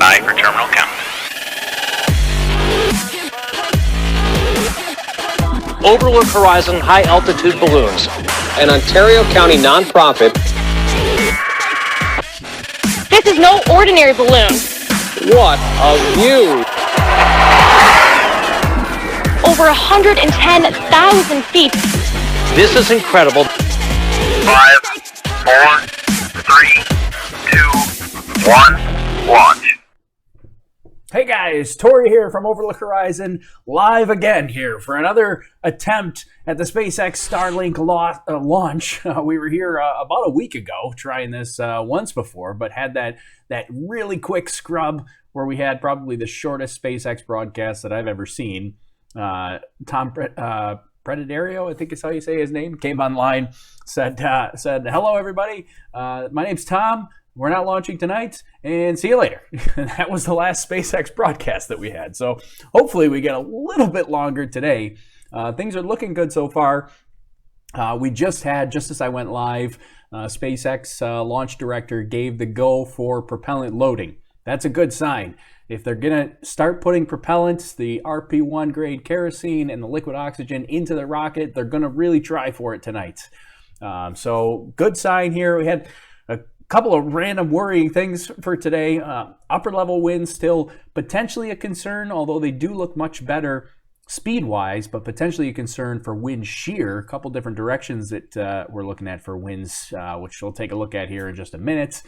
by for terminal count. Overlook Horizon High Altitude Balloons, an Ontario County nonprofit. This is no ordinary balloon. What a view! Over 110,000 feet. This is incredible. 5, 4, 3, 2, 1, launch. Hey guys, Tori here from Overlook Horizon, live again here for another attempt at the SpaceX Starlink launch. We were here about a week ago trying this once before, but had that really quick scrub where we had probably the shortest SpaceX broadcast that I've ever seen. Tom Predadario, I think is how you say his name, came online, said, hello everybody, my name's Tom. We're not launching tonight, and see you later. And that was the last SpaceX broadcast that we had. So hopefully we get a little bit longer today. Things are looking good so far. We just as I went live, SpaceX launch director gave the go for propellant loading. That's a good sign. If they're going to start putting propellants, the RP1 grade kerosene and the liquid oxygen into the rocket, they're going to really try for it tonight. So good sign here. We had a couple of random worrying things for today. Upper level winds still potentially a concern, although they do look much better speed-wise, but potentially a concern for wind shear. A couple different directions that we're looking at for winds, which we'll take a look at here in just a minute.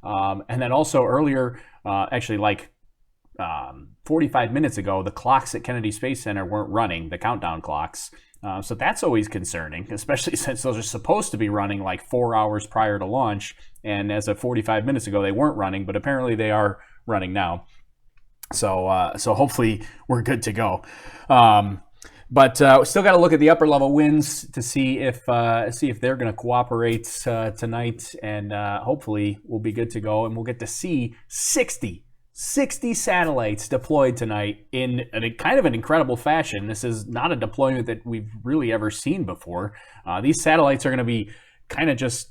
And then also earlier, 45 minutes ago, the clocks at Kennedy Space Center weren't running, the countdown clocks. So that's always concerning, especially since those are supposed to be running like 4 hours prior to launch. And as of 45 minutes ago, they weren't running, but apparently they are running now. So hopefully we're good to go. But still got to look at the upper level winds to see if they're going to cooperate tonight, and hopefully we'll be good to go, and we'll get to see 60 satellites deployed tonight in a kind of an incredible fashion. This is not a deployment that we've really ever seen before. These satellites are going to be kind of just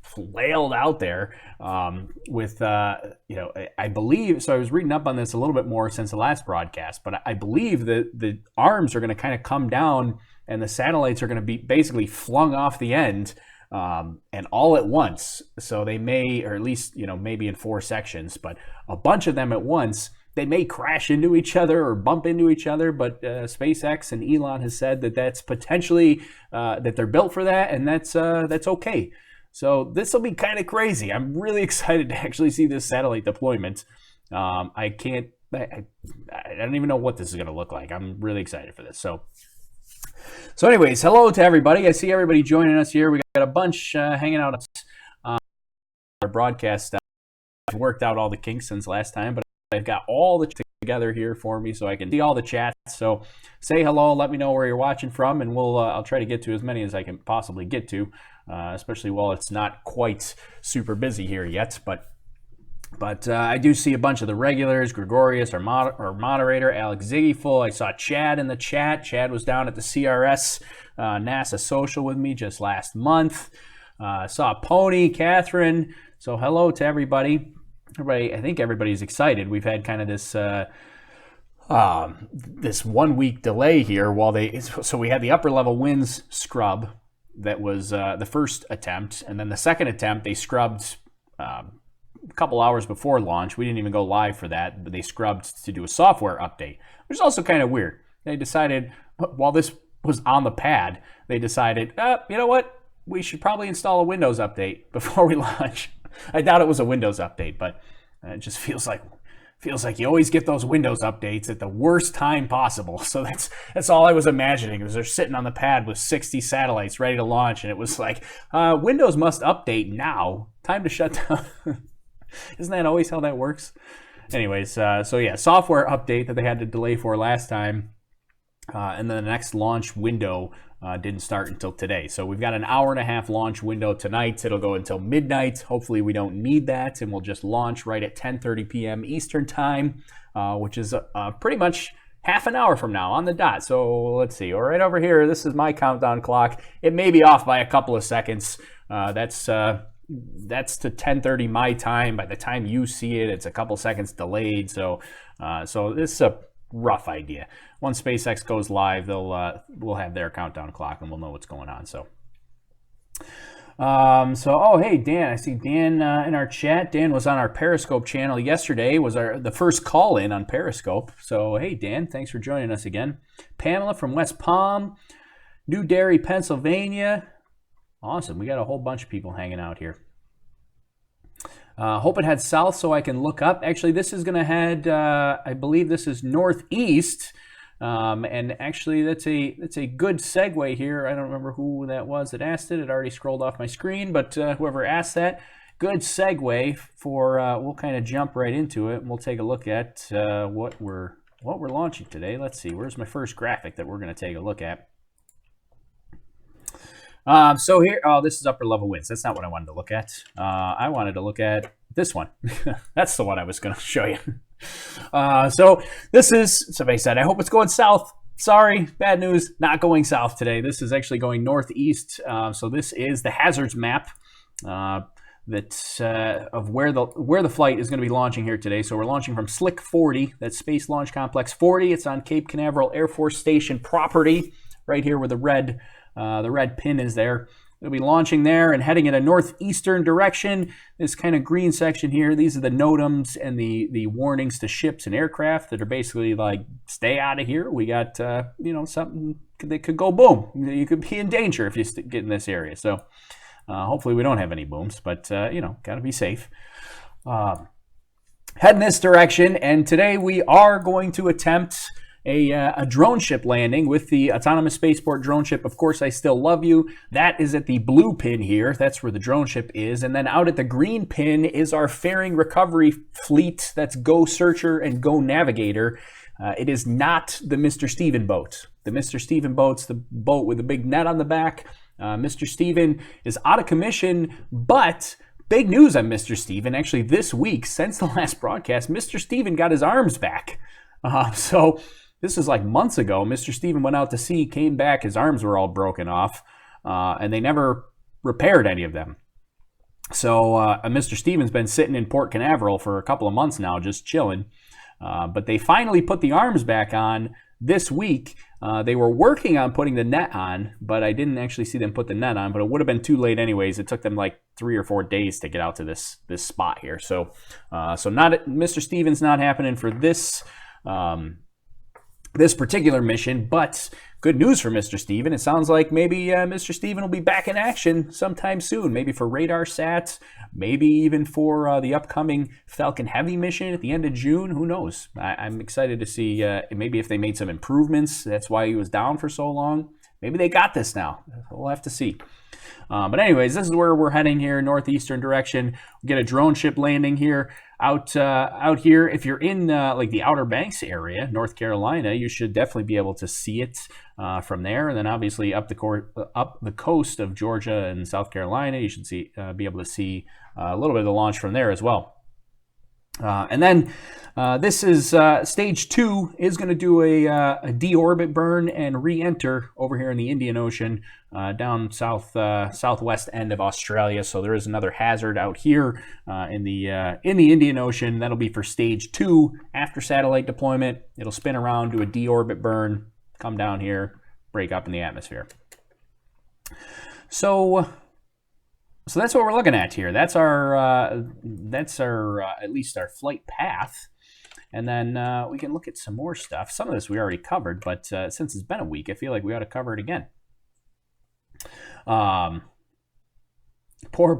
flailed out there with, I believe, so I was reading up on this a little bit more since the last broadcast, but I believe that the arms are going to kind of come down and the satellites are going to be basically flung off the end and all at once. So they may, or at least, maybe in 4 sections, but a bunch of them at once. They may crash into each other or bump into each other, but SpaceX and Elon has said that that's potentially, that they're built for that, and that's okay. So this will be kind of crazy. I'm really excited to actually see this satellite deployment. I don't even know what this is going to look like. I'm really excited for this. So anyways, hello to everybody. I see everybody joining us here. We got a bunch hanging out on our broadcast. I've worked out all the kinks since last time, but I've got all the together here for me so I can see all the chats. So say hello, let me know where you're watching from, and I'll try to get to as many as I can possibly get to, especially while it's not quite super busy here yet. But I do see a bunch of the regulars, Gregorius, our moderator, Alex Ziggyful. I saw Chad in the chat. Chad was down at the CRS NASA Social with me just last month. I saw Pony, Catherine. So hello to everybody. I think everybody's excited. We've had kind of this 1 week delay here so we had the upper level winds scrub. That was the first attempt, and then the second attempt they scrubbed a couple hours before launch. We didn't even go live for that, but they scrubbed to do a software update, which is also kind of weird. They decided, while this was on the pad, they decided, you know what? We should probably install a Windows update before we launch. I doubt it was a Windows update, but it just feels like you always get those Windows updates at the worst time possible. So that's all I was imagining. It was they're sitting on the pad with 60 satellites ready to launch, and it was like, Windows must update now. Time to shut down. Isn't that always how that works? Anyways, software update that they had to delay for last time, and then the next launch window didn't start until today. So we've got an hour-and-a-half launch window tonight. It'll go until midnight. Hopefully we don't need that, and we'll just launch right at 10:30 p.m. Eastern time, which is pretty much half an hour from now on the dot. So let's see. Right over here, this is my countdown clock. It may be off by a couple of seconds. That's that's to 10:30 my time. By the time you see it, it's a couple seconds delayed. So this is a rough idea. Once SpaceX goes live, we'll have their countdown clock and we'll know what's going on. Oh, hey, Dan, I see Dan in our chat. Dan was on our Periscope channel yesterday, was the first call in on Periscope. So, hey, Dan, thanks for joining us again. Pamela from West Palm, New Derry, Pennsylvania. Awesome. We got a whole bunch of people hanging out here. Hope it heads south so I can look up. Actually, this is going to head, I believe this is northeast. And actually, that's a good segue here. I don't remember who that was that asked it. It already scrolled off my screen, but whoever asked that, good segue for. We'll kind of jump right into it, and we'll take a look at what we're launching today. Let's see. Where's my first graphic that we're going to take a look at? So here, this is upper level winds. That's not what I wanted to look at. I wanted to look at this one. That's the one I was going to show you. So this is, somebody said, I hope it's going south. Sorry, bad news, not going south today. This is actually going northeast. So this is the hazards map of where the flight is going to be launching here today. So we're launching from Slick 40, that's Space Launch Complex 40. It's on Cape Canaveral Air Force Station property, right here where the red pin is there. It'll be launching there and heading in a northeastern direction. This kind of green section here, these are the NOTAMs and the warnings to ships and aircraft that are basically like, stay out of here. We got, something that could go boom. You could be in danger if you get in this area. So hopefully we don't have any booms, but, got to be safe. Head in this direction, and today we are going to attempt a drone ship landing with the autonomous spaceport drone ship. Of course, I still love you. That is at the blue pin here. That's where the drone ship is. And then out at the green pin is our fairing recovery fleet. That's Go Searcher and Go Navigator. It is not the Mr. Steven boat. The Mr. Steven boat's the boat with the big net on the back. Mr. Steven is out of commission, but big news on Mr. Steven. Actually, this week, since the last broadcast, Mr. Steven got his arms back. So this is like months ago. Mr. Steven went out to sea, came back, his arms were all broken off, and they never repaired any of them. So Mr. Steven's been sitting in Port Canaveral for a couple of months now, just chilling. But they finally put the arms back on this week. They were working on putting the net on, but I didn't actually see them put the net on, but it would have been too late anyways. It took them like 3 or 4 days to get out to this spot here. So Mr. Steven's not happening for this particular mission, but good news for Mr. Steven. It sounds like maybe Mr. Steven will be back in action sometime soon, maybe for radar sats, maybe even for the upcoming Falcon Heavy mission at the end of June. Who knows? I'm excited to see maybe if they made some improvements. That's why he was down for so long. Maybe they got this now. We'll have to see. But anyways, this is where we're heading here, northeastern direction. We get a drone ship landing here out here. If you're in like the Outer Banks area, North Carolina, you should definitely be able to see it from there. And then obviously up the coast of Georgia and South Carolina, you should be able to see a little bit of the launch from there as well. And then this is stage 2 is going to do a deorbit burn and re-enter over here in the Indian Ocean down southwest end of Australia. So there is another hazard out here in the Indian Ocean. That'll be for stage 2 after satellite deployment. It'll spin around, do a deorbit burn, come down here, break up in the atmosphere. So that's what we're looking at here. That's our at least our flight path. And then we can look at some more stuff. Some of this we already covered, but since it's been a week, I feel like we ought to cover it again. Poor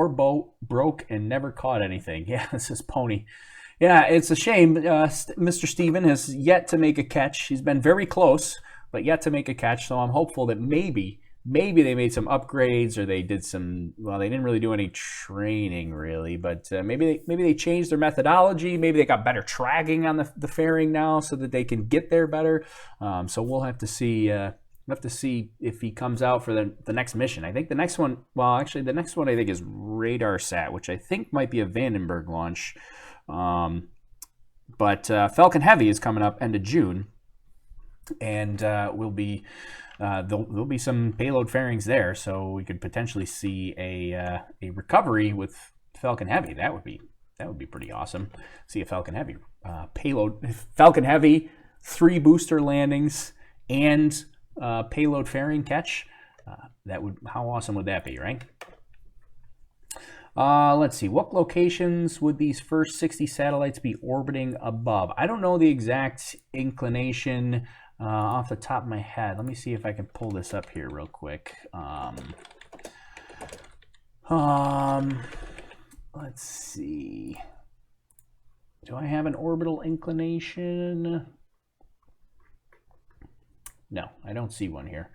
boat broke and never caught anything. Yeah, this is Pony. Yeah, it's a shame. Mr. Steven has yet to make a catch. He's been very close, but yet to make a catch. So I'm hopeful that maybe they made some upgrades, or they did some. Well, they didn't really do any training, really, but maybe they changed their methodology. Maybe they got better tracking on the fairing now, so that they can get there better. So we'll have to see. We'll have to see if he comes out for the next mission. I think the next one. Well, actually, the next one I think is RadarSat, which I think might be a Vandenberg launch. But Falcon Heavy is coming up end of June, and we'll be there'll be some payload fairings there, so we could potentially see a recovery with Falcon Heavy. That would be pretty awesome. See a Falcon Heavy payload, Falcon Heavy, 3 booster landings and payload fairing catch. How awesome would that be, right? Let's see. What locations would these first 60 satellites be orbiting above? I don't know the exact inclination off the top of my head. Let me see if I can pull this up here real quick. Let's see. Do I have an orbital inclination? No, I don't see one here.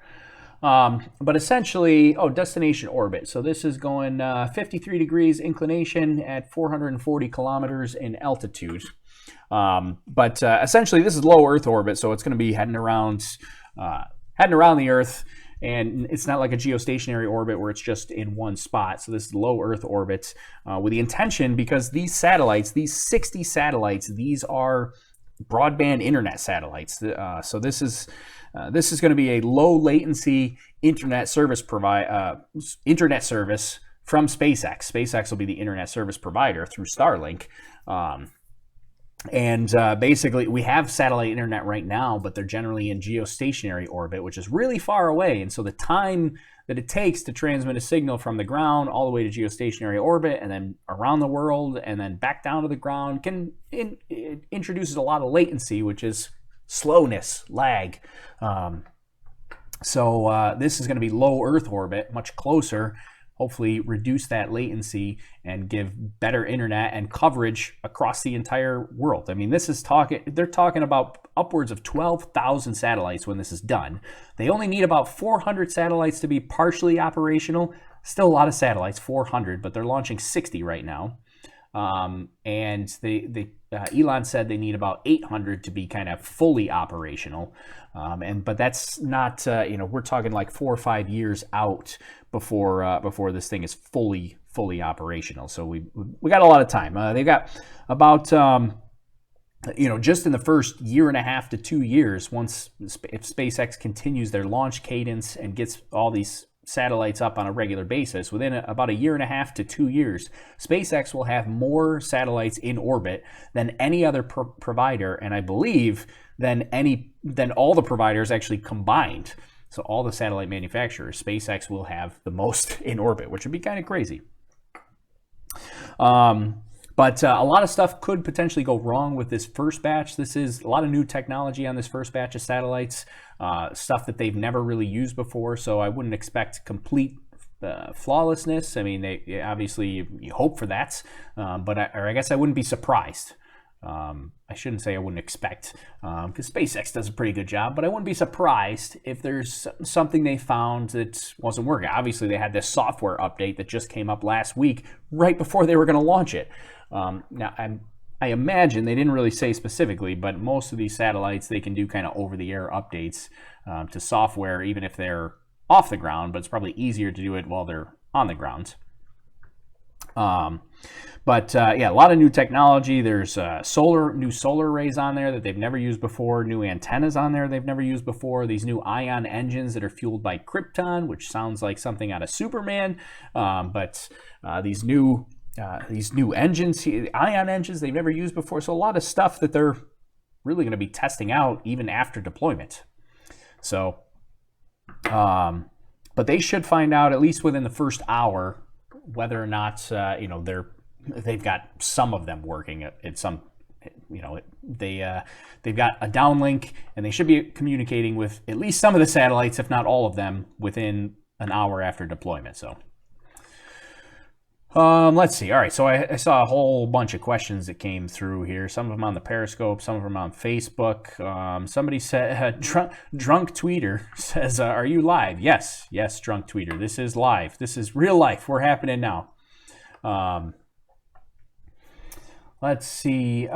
But essentially, destination orbit. So this is going 53 degrees inclination at 440 kilometers in altitude. But essentially, this is low Earth orbit, so it's going to be heading around the Earth, and it's not like a geostationary orbit where it's just in one spot. So this is low Earth orbit with the intention, because these satellites, these 60 satellites, these are broadband internet satellites. So this is going to be a low latency internet service from SpaceX. SpaceX will be the internet service provider through Starlink. Basically, we have satellite internet right now, but they're generally in geostationary orbit, which is really far away. And so the time that it takes to transmit a signal from the ground all the way to geostationary orbit and then around the world and then back down to the ground it introduces a lot of latency, which is slowness, lag. So this is going to be low Earth orbit, much closer, hopefully reduce that latency and give better internet and coverage across the entire world. I mean, they're talking about upwards of 12,000 satellites when this is done. They only need about 400 satellites to be partially operational. Still a lot of satellites, 400, but they're launching 60 right now. And Elon said they need about 800 to be kind of fully operational. But that's not, we're talking like 4 or 5 years out before this thing is fully operational. So we got a lot of time. They've got about, just in the first 1.5 to 2 years, if SpaceX continues their launch cadence and gets all these satellites up on a regular basis, within about 1.5 to 2 years, SpaceX will have more satellites in orbit than any other provider, and I believe than all the providers actually combined. So all the satellite manufacturers, SpaceX will have the most in orbit, which would be kind of crazy. But a lot of stuff could potentially go wrong with this first batch. This is a lot of new technology on this first batch of satellites, stuff that they've never really used before. So I wouldn't expect complete flawlessness. I mean, obviously you hope for that, but I guess I wouldn't be surprised. I shouldn't say I wouldn't expect, because SpaceX does a pretty good job, but I wouldn't be surprised if there's something they found that wasn't working. Obviously, they had this software update that just came up last week, right before they were going to launch it. Now, I imagine they didn't really say specifically, but most of these satellites, they can do kind of over-the-air updates to software, even if they're off the ground, but it's probably easier to do it while they're on the ground. A lot of new technology. There's new solar arrays on there that they've never used before, new antennas on there they've never used before, these new ion engines that are fueled by krypton, which sounds like something out of Superman, but these new engines, ion engines they've never used before. So a lot of stuff that they're really going to be testing out even after deployment. So, but they should find out at least within the first hour whether or not they've got some of them working at some. They've got a downlink, and they should be communicating with at least some of the satellites, if not all of them, within an hour after deployment. So. Let's see. All right, so I saw a whole bunch of questions that came through here. Some of them on the Periscope, some of them on Facebook. Somebody said, drunk tweeter says, "Are you live?" Yes, drunk tweeter. This is live. This is real life. We're happening now. Let's see.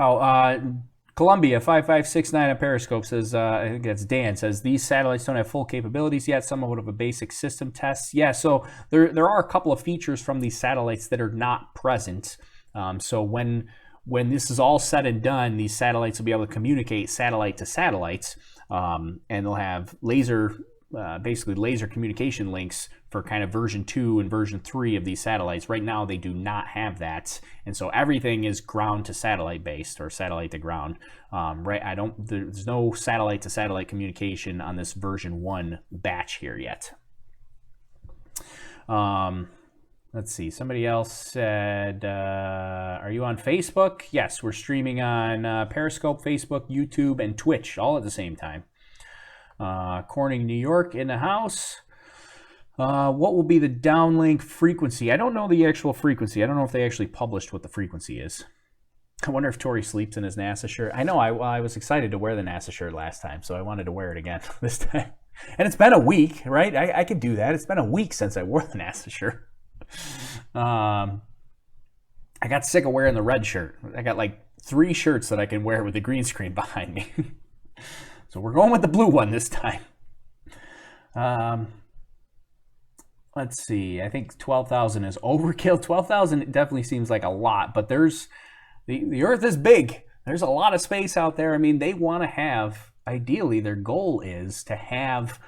Columbia 5569 on Periscope says, I think that's Dan, says these satellites don't have full capabilities yet. Some of a basic system tests. Yeah, so there are a couple of features from these satellites that are not present. So when this is all said and done, these satellites will be able to communicate satellite to satellites, and they'll have laser basically laser communication links for kind of version 2 and version 3 of these satellites. Right now, they do not have that, and so everything is ground to satellite based or satellite to ground. There's no satellite to satellite communication on this version 1 batch here yet. Let's see. Somebody else said, are you on Facebook? Yes, we're streaming on Periscope, Facebook, YouTube, and Twitch all at the same time. Corning, New York in the house. What will be the downlink frequency? I don't know the actual frequency. I don't know if they actually published what the frequency is. I wonder if Tori sleeps in his NASA shirt. I know I was excited to wear the NASA shirt last time, so I wanted to wear it again this time. And it's been a week, right? I could do that. It's been a week since I wore the NASA shirt. I got sick of wearing the red shirt. I got like 3 shirts that I can wear with the green screen behind me. So we're going with the blue one this time. Let's see. I think 12,000 is overkill. 12,000 definitely seems like a lot, but there's the Earth is big. There's a lot of space out there. I mean, they want to have, ideally, their goal is to have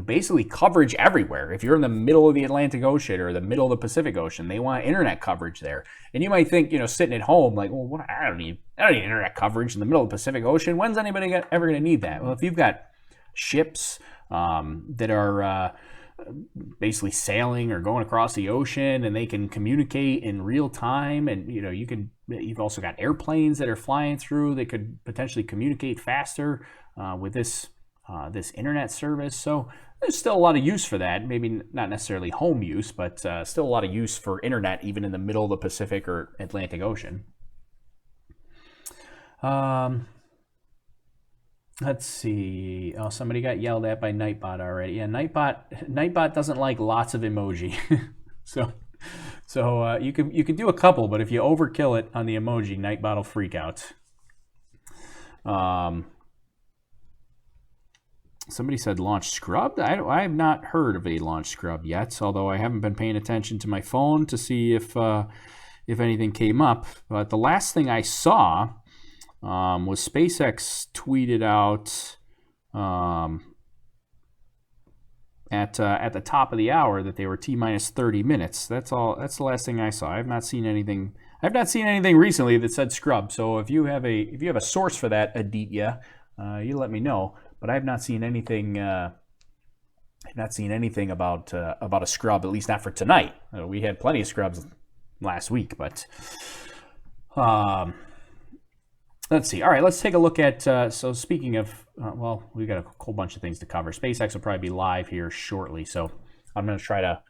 basically coverage everywhere. If you're in the middle of the Atlantic Ocean or the middle of the Pacific Ocean, they want internet coverage there. And you might think, sitting at home, like, well, I don't need internet coverage in the middle of the Pacific Ocean. When's anybody ever going to need that? Well, if you've got ships that are basically sailing or going across the ocean, and they can communicate in real time, and you've also got airplanes that are flying through that could potentially communicate faster with this internet service. So there's still a lot of use for that. Maybe not necessarily home use, but still a lot of use for internet even in the middle of the Pacific or Atlantic Ocean. Let's see. Oh, somebody got yelled at by Nightbot already. Yeah, Nightbot doesn't like lots of emoji. so you can do a couple, but if you overkill it on the emoji, Nightbot will freak out. Somebody said launch scrubbed. I have not heard of a launch scrub yet, although I haven't been paying attention to my phone to see if anything came up. But the last thing I saw was SpaceX tweeted out at the top of the hour that they were T-minus 30 minutes. That's all. That's the last thing I saw. I've not seen anything recently that said scrub. So if you have a source for that, Aditya, you let me know. But I've not seen anything. I've not seen anything about a scrub, at least not for tonight. We had plenty of scrubs last week, but let's see. All right, let's take a look at. So speaking of, we've got a whole bunch of things to cover. SpaceX will probably be live here shortly, so I'm going to try to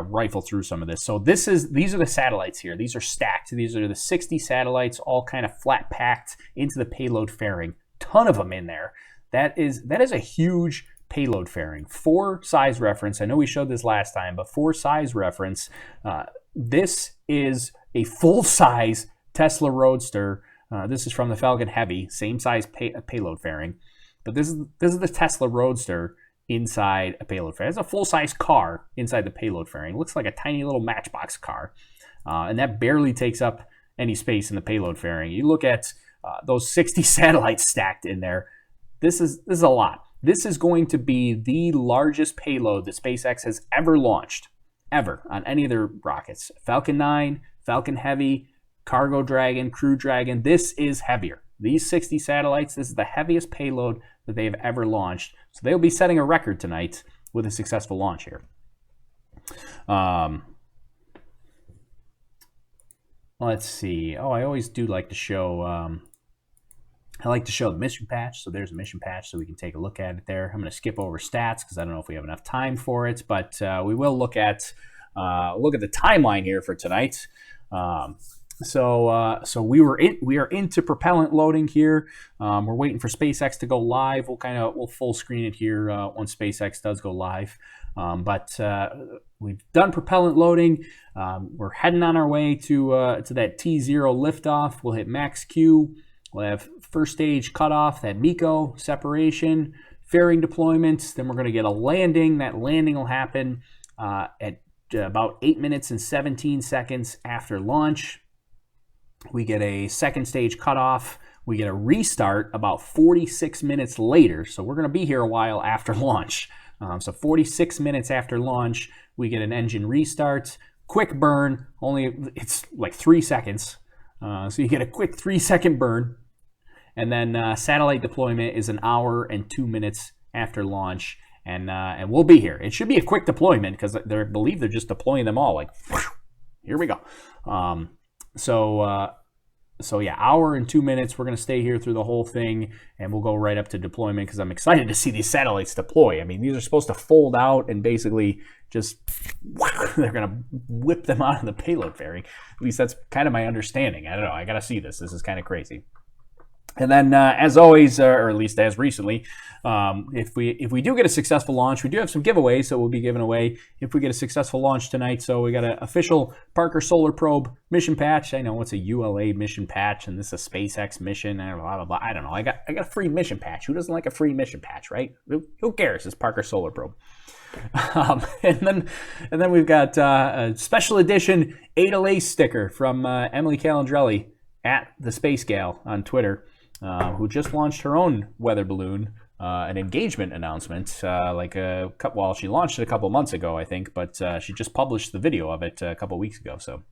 rifle through some of this. So these are the satellites here. These are stacked. These are the 60 satellites, all kind of flat packed into the payload fairing. Ton of them in there. That is a huge payload fairing. For size reference, I know we showed this last time, but for size reference, this is a full-size Tesla Roadster. This is from the Falcon Heavy, same size payload fairing. But this is the Tesla Roadster inside a payload fairing. It's a full-size car inside the payload fairing. It looks like a tiny little Matchbox car. And that barely takes up any space in the payload fairing. You look at those 60 satellites stacked in there. This is a lot. This is going to be the largest payload that SpaceX has ever launched, ever, on any of their rockets. Falcon 9, Falcon Heavy, Cargo Dragon, Crew Dragon. This is heavier. These 60 satellites, this is the heaviest payload that they have ever launched. So they'll be setting a record tonight with a successful launch here. Let's see. Oh, I always do like to show... I like to show the mission patch, so there's a mission patch, so we can take a look at it there. I'm going to skip over stats because I don't know if we have enough time for it, but we will look at the timeline here for tonight. So we are into propellant loading here. We're waiting for SpaceX to go live. We'll full screen it here once SpaceX does go live. But we've done propellant loading. We're heading on our way to that T0 liftoff. We'll hit max Q. We'll have first stage cutoff, that MECO separation, fairing deployments. Then we're going to get a landing. That landing will happen at about 8 minutes and 17 seconds after launch. We get a second stage cutoff, We get a restart about 46 minutes later, so we're going to be here a while after launch. So 46 minutes after launch, we get an engine restart. Quick burn, it's like 3 seconds. So you get a quick 3-second burn. And then satellite deployment is an hour and 2 minutes after launch. And we'll be here. It should be a quick deployment because I believe they're just deploying them all. Like, whoosh, here we go. So yeah, hour and 2 minutes. We're going to stay here through the whole thing, and we'll go right up to deployment because I'm excited to see these satellites deploy. I mean, these are supposed to fold out and basically just, they're going to whip them out of the payload fairing. At least that's kind of my understanding. I don't know. I got to see this. This is kind of crazy. And then, as always, or at least as recently, if we do get a successful launch, we do have some giveaways that we'll be giving away if we get a successsul launch tonight. So we got an official Parker Solar Probe mission patch. I know it's a ULA mission patch, and this is a SpaceX mission, and blah blah blah. I don't know. I got a free mission patch. Who doesn't like a free mission patch, right? Who cares? It's Parker Solar Probe. And then we've got a special edition ADA sticker from Emily Calandrelli at the Space Gal on Twitter. Who just launched her own weather balloon, an engagement announcement, she launched it a couple months ago, I think, but she just published the video of it a couple weeks ago. So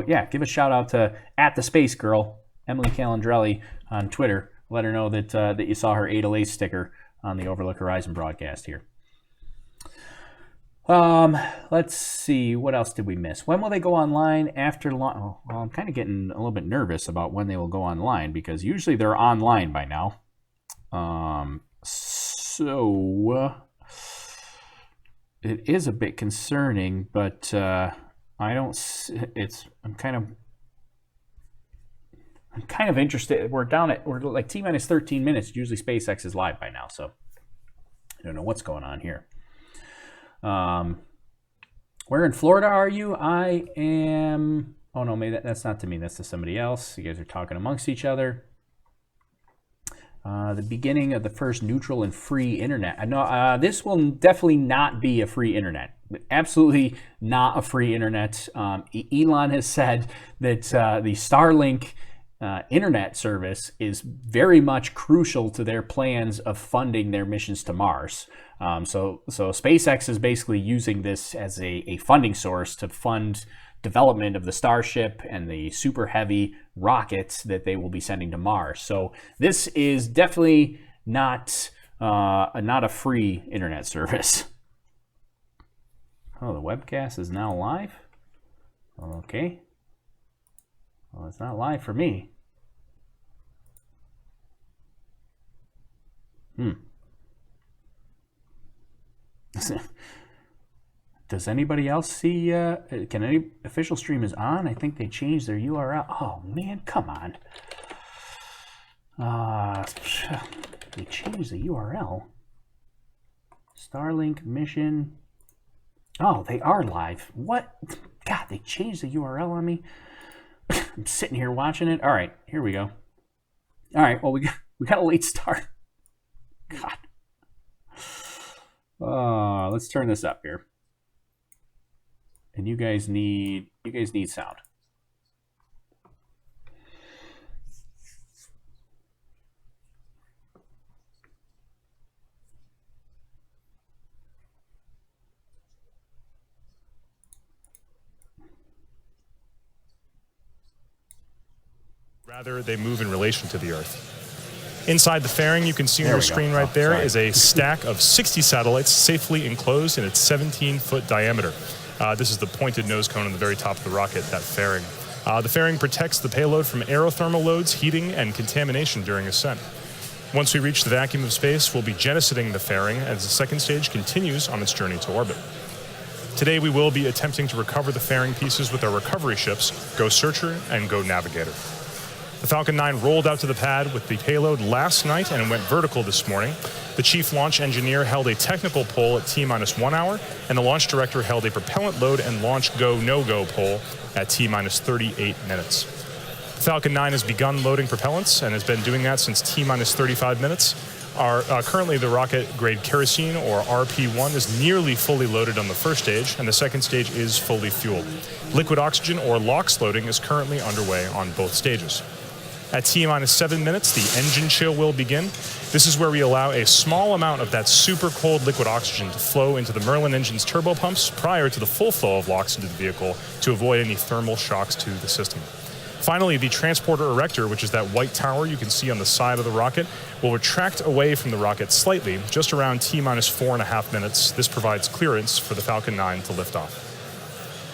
yeah, give a shout out to at the Space Girl, Emily Calandrelli on Twitter. Let her know that you saw her ADA sticker on the Overlook Horizon broadcast here. Let's see, what else did we miss? When will they go online after launch? Oh, well, I'm kind of getting a little bit nervous about when they will go online because usually they're online by now. So it is a bit concerning, but I'm kind of interested. We're like T-minus 13 minutes. Usually SpaceX is live by now, so I don't know what's going on here. Where in Florida are you? I am. Oh no, maybe that's not to me. That's to somebody else. You guys are talking amongst each other. The beginning of the first neutral and free internet. I know this will definitely not be a free internet. Absolutely not a free internet. Elon has said that the Starlink internet service is very much crucial to their plans of funding their missions to Mars. So SpaceX is basically using this as a funding source to fund development of the Starship and the Super Heavy rockets that they will be sending to Mars. So this is definitely not a free internet service. Oh, the webcast is now live? Okay. Well, it's not live for me. Does anybody else see, can any official stream is on? I think they changed their URL. Oh man, come on. They changed the URL. Starlink mission. Oh, they are live. What? God, they changed the URL on me. I'm sitting here watching it. All right, here we go. All right, well, we got a late start. God. Let's turn this up here. And you guys need sound. Rather, they move in relation to the Earth. Inside the fairing, you can see on your screen right there is a stack of 60 satellites safely enclosed in its 17-foot diameter. This is the pointed nose cone on the very top of the rocket, that fairing. The fairing protects the payload from aerothermal loads, heating, and contamination during ascent. Once we reach the vacuum of space, we'll be jettisoning the fairing as the second stage continues on its journey to orbit. Today, we will be attempting to recover the fairing pieces with our recovery ships, Go Searcher and Go Navigator. The Falcon 9 rolled out to the pad with the payload last night and went vertical this morning. The chief launch engineer held a technical poll at T-minus 1 hour, and the launch director held a propellant load and launch go-no-go poll at T-minus 38 minutes. The Falcon 9 has begun loading propellants and has been doing that since T-minus 35 minutes. Currently, the rocket-grade kerosene, or RP-1, is nearly fully loaded on the first stage, and the second stage is fully fueled. Liquid oxygen, or LOX loading, is currently underway on both stages. At T-minus 7 minutes, the engine chill will begin. This is where we allow a small amount of that super cold liquid oxygen to flow into the Merlin engine's turbo pumps prior to the full flow of LOX into the vehicle to avoid any thermal shocks to the system. Finally, the transporter erector, which is that white tower you can see on the side of the rocket, will retract away from the rocket slightly, just around T-minus 4.5 minutes. This provides clearance for the Falcon 9 to lift off.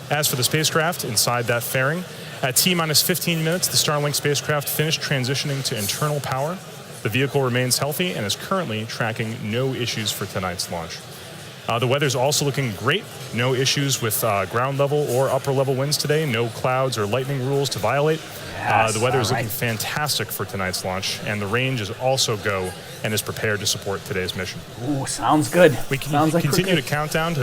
As for the spacecraft inside that fairing, at T-minus 15 minutes, the Starlink spacecraft finished transitioning to internal power. The vehicle remains healthy and is currently tracking no issues for tonight's launch. The weather's also looking great. No issues with ground level or upper level winds today. No clouds or lightning rules to violate. The weather is looking fantastic for tonight's launch, and the range is also go and is prepared to support today's mission. Ooh, sounds good. We can continue to count down to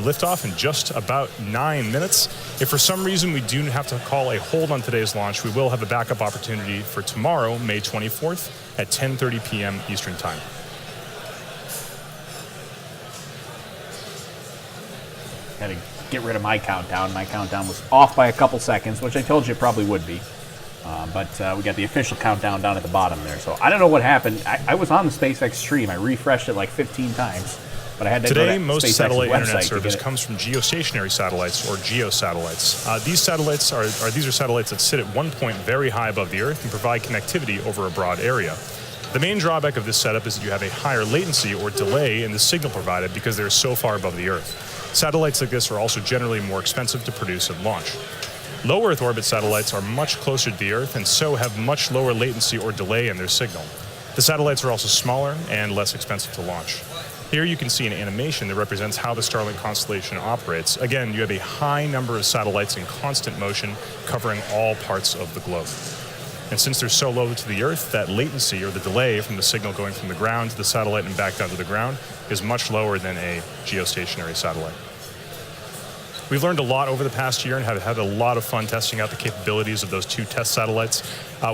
liftoff in just about 9 minutes. If for some reason we do have to call a hold on today's launch, we will have a backup opportunity for tomorrow, May 24th at 10:30 p.m. Eastern Time. Had to get rid of my countdown. My countdown was off by a couple seconds, which I told you it probably would be. But we got the official countdown down at the bottom there. So I don't know what happened. I was on the SpaceX stream. I refreshed it like 15 times. But I had to Today, go to most SpaceX satellite website internet to service get it. comes from geostationary satellites, or geosatellites. These satellites are satellites that sit at one point very high above the Earth and provide connectivity over a broad area. The main drawback of this setup is that you have a higher latency or delay in the signal provided because they're so far above the Earth. Satellites like this are also generally more expensive to produce and launch. Low Earth orbit satellites are much closer to the Earth and so have much lower latency or delay in their signal. The satellites are also smaller and less expensive to launch. Here you can see an animation that represents how the Starlink constellation operates. Again, you have a high number of satellites in constant motion covering all parts of the globe. And since they're so low to the Earth, that latency or the delay from the signal going from the ground to the satellite and back down to the ground is much lower than a geostationary satellite. We've learned a lot over the past year and have had a lot of fun testing out the capabilities of those two test satellites.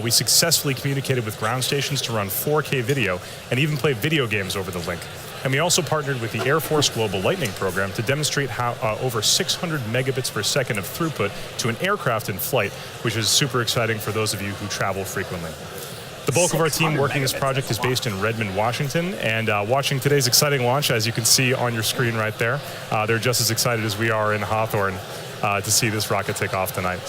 We successfully communicated with ground stations to run 4K video and even play video games over the link. And we also partnered with the Air Force Global Lightning Program to demonstrate how over 600 megabits per second of throughput to an aircraft in flight, which is super exciting for those of you who travel frequently. The bulk of our team working this project is based in Redmond, Washington, and watching today's exciting launch, as you can see on your screen right there. They're just as excited as we are in Hawthorne to see this rocket take off tonight.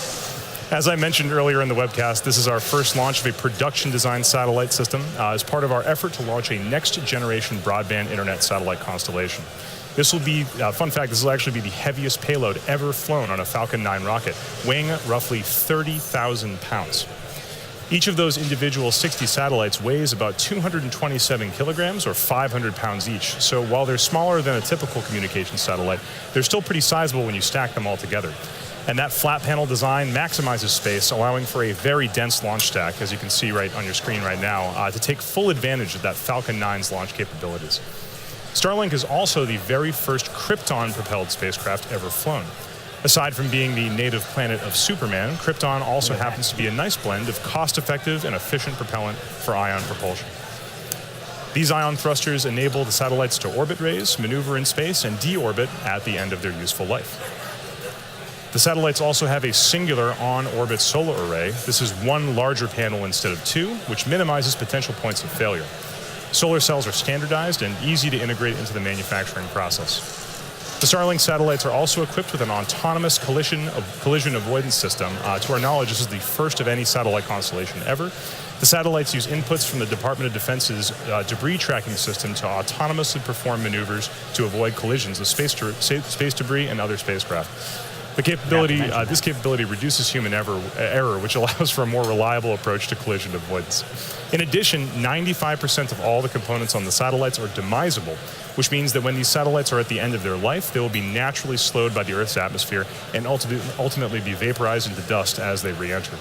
As I mentioned earlier in the webcast, this is our first launch of a production-designed satellite system as part of our effort to launch a next-generation broadband internet satellite constellation. This will be, fun fact, this will actually be the heaviest payload ever flown on a Falcon 9 rocket, weighing roughly 30,000 pounds. Each of those individual 60 satellites weighs about 227 kilograms or 500 pounds each. So while they're smaller than a typical communications satellite, they're still pretty sizable when you stack them all together. And that flat panel design maximizes space, allowing for a very dense launch stack, as you can see right on your screen right now, to take full advantage of that Falcon 9's launch capabilities. Starlink is also the very first krypton-propelled spacecraft ever flown. Aside from being the native planet of Superman, Krypton also happens to be a nice blend of cost-effective and efficient propellant for ion propulsion. These ion thrusters enable the satellites to orbit raise, maneuver in space, and deorbit at the end of their useful life. The satellites also have a singular on-orbit solar array. This is one larger panel instead of two, which minimizes potential points of failure. Solar cells are standardized and easy to integrate into the manufacturing process. The Starlink satellites are also equipped with an autonomous collision avoidance system. To our knowledge, this is the first of any satellite constellation ever. The satellites use inputs from the Department of Defense's debris tracking system to autonomously perform maneuvers to avoid collisions of space debris and other spacecraft. This capability reduces human error, which allows for a more reliable approach to collision avoidance. In addition, 95% of all the components on the satellites are demisable, which means that when these satellites are at the end of their life, they will be naturally slowed by the Earth's atmosphere and ultimately be vaporized into dust as they re-enter.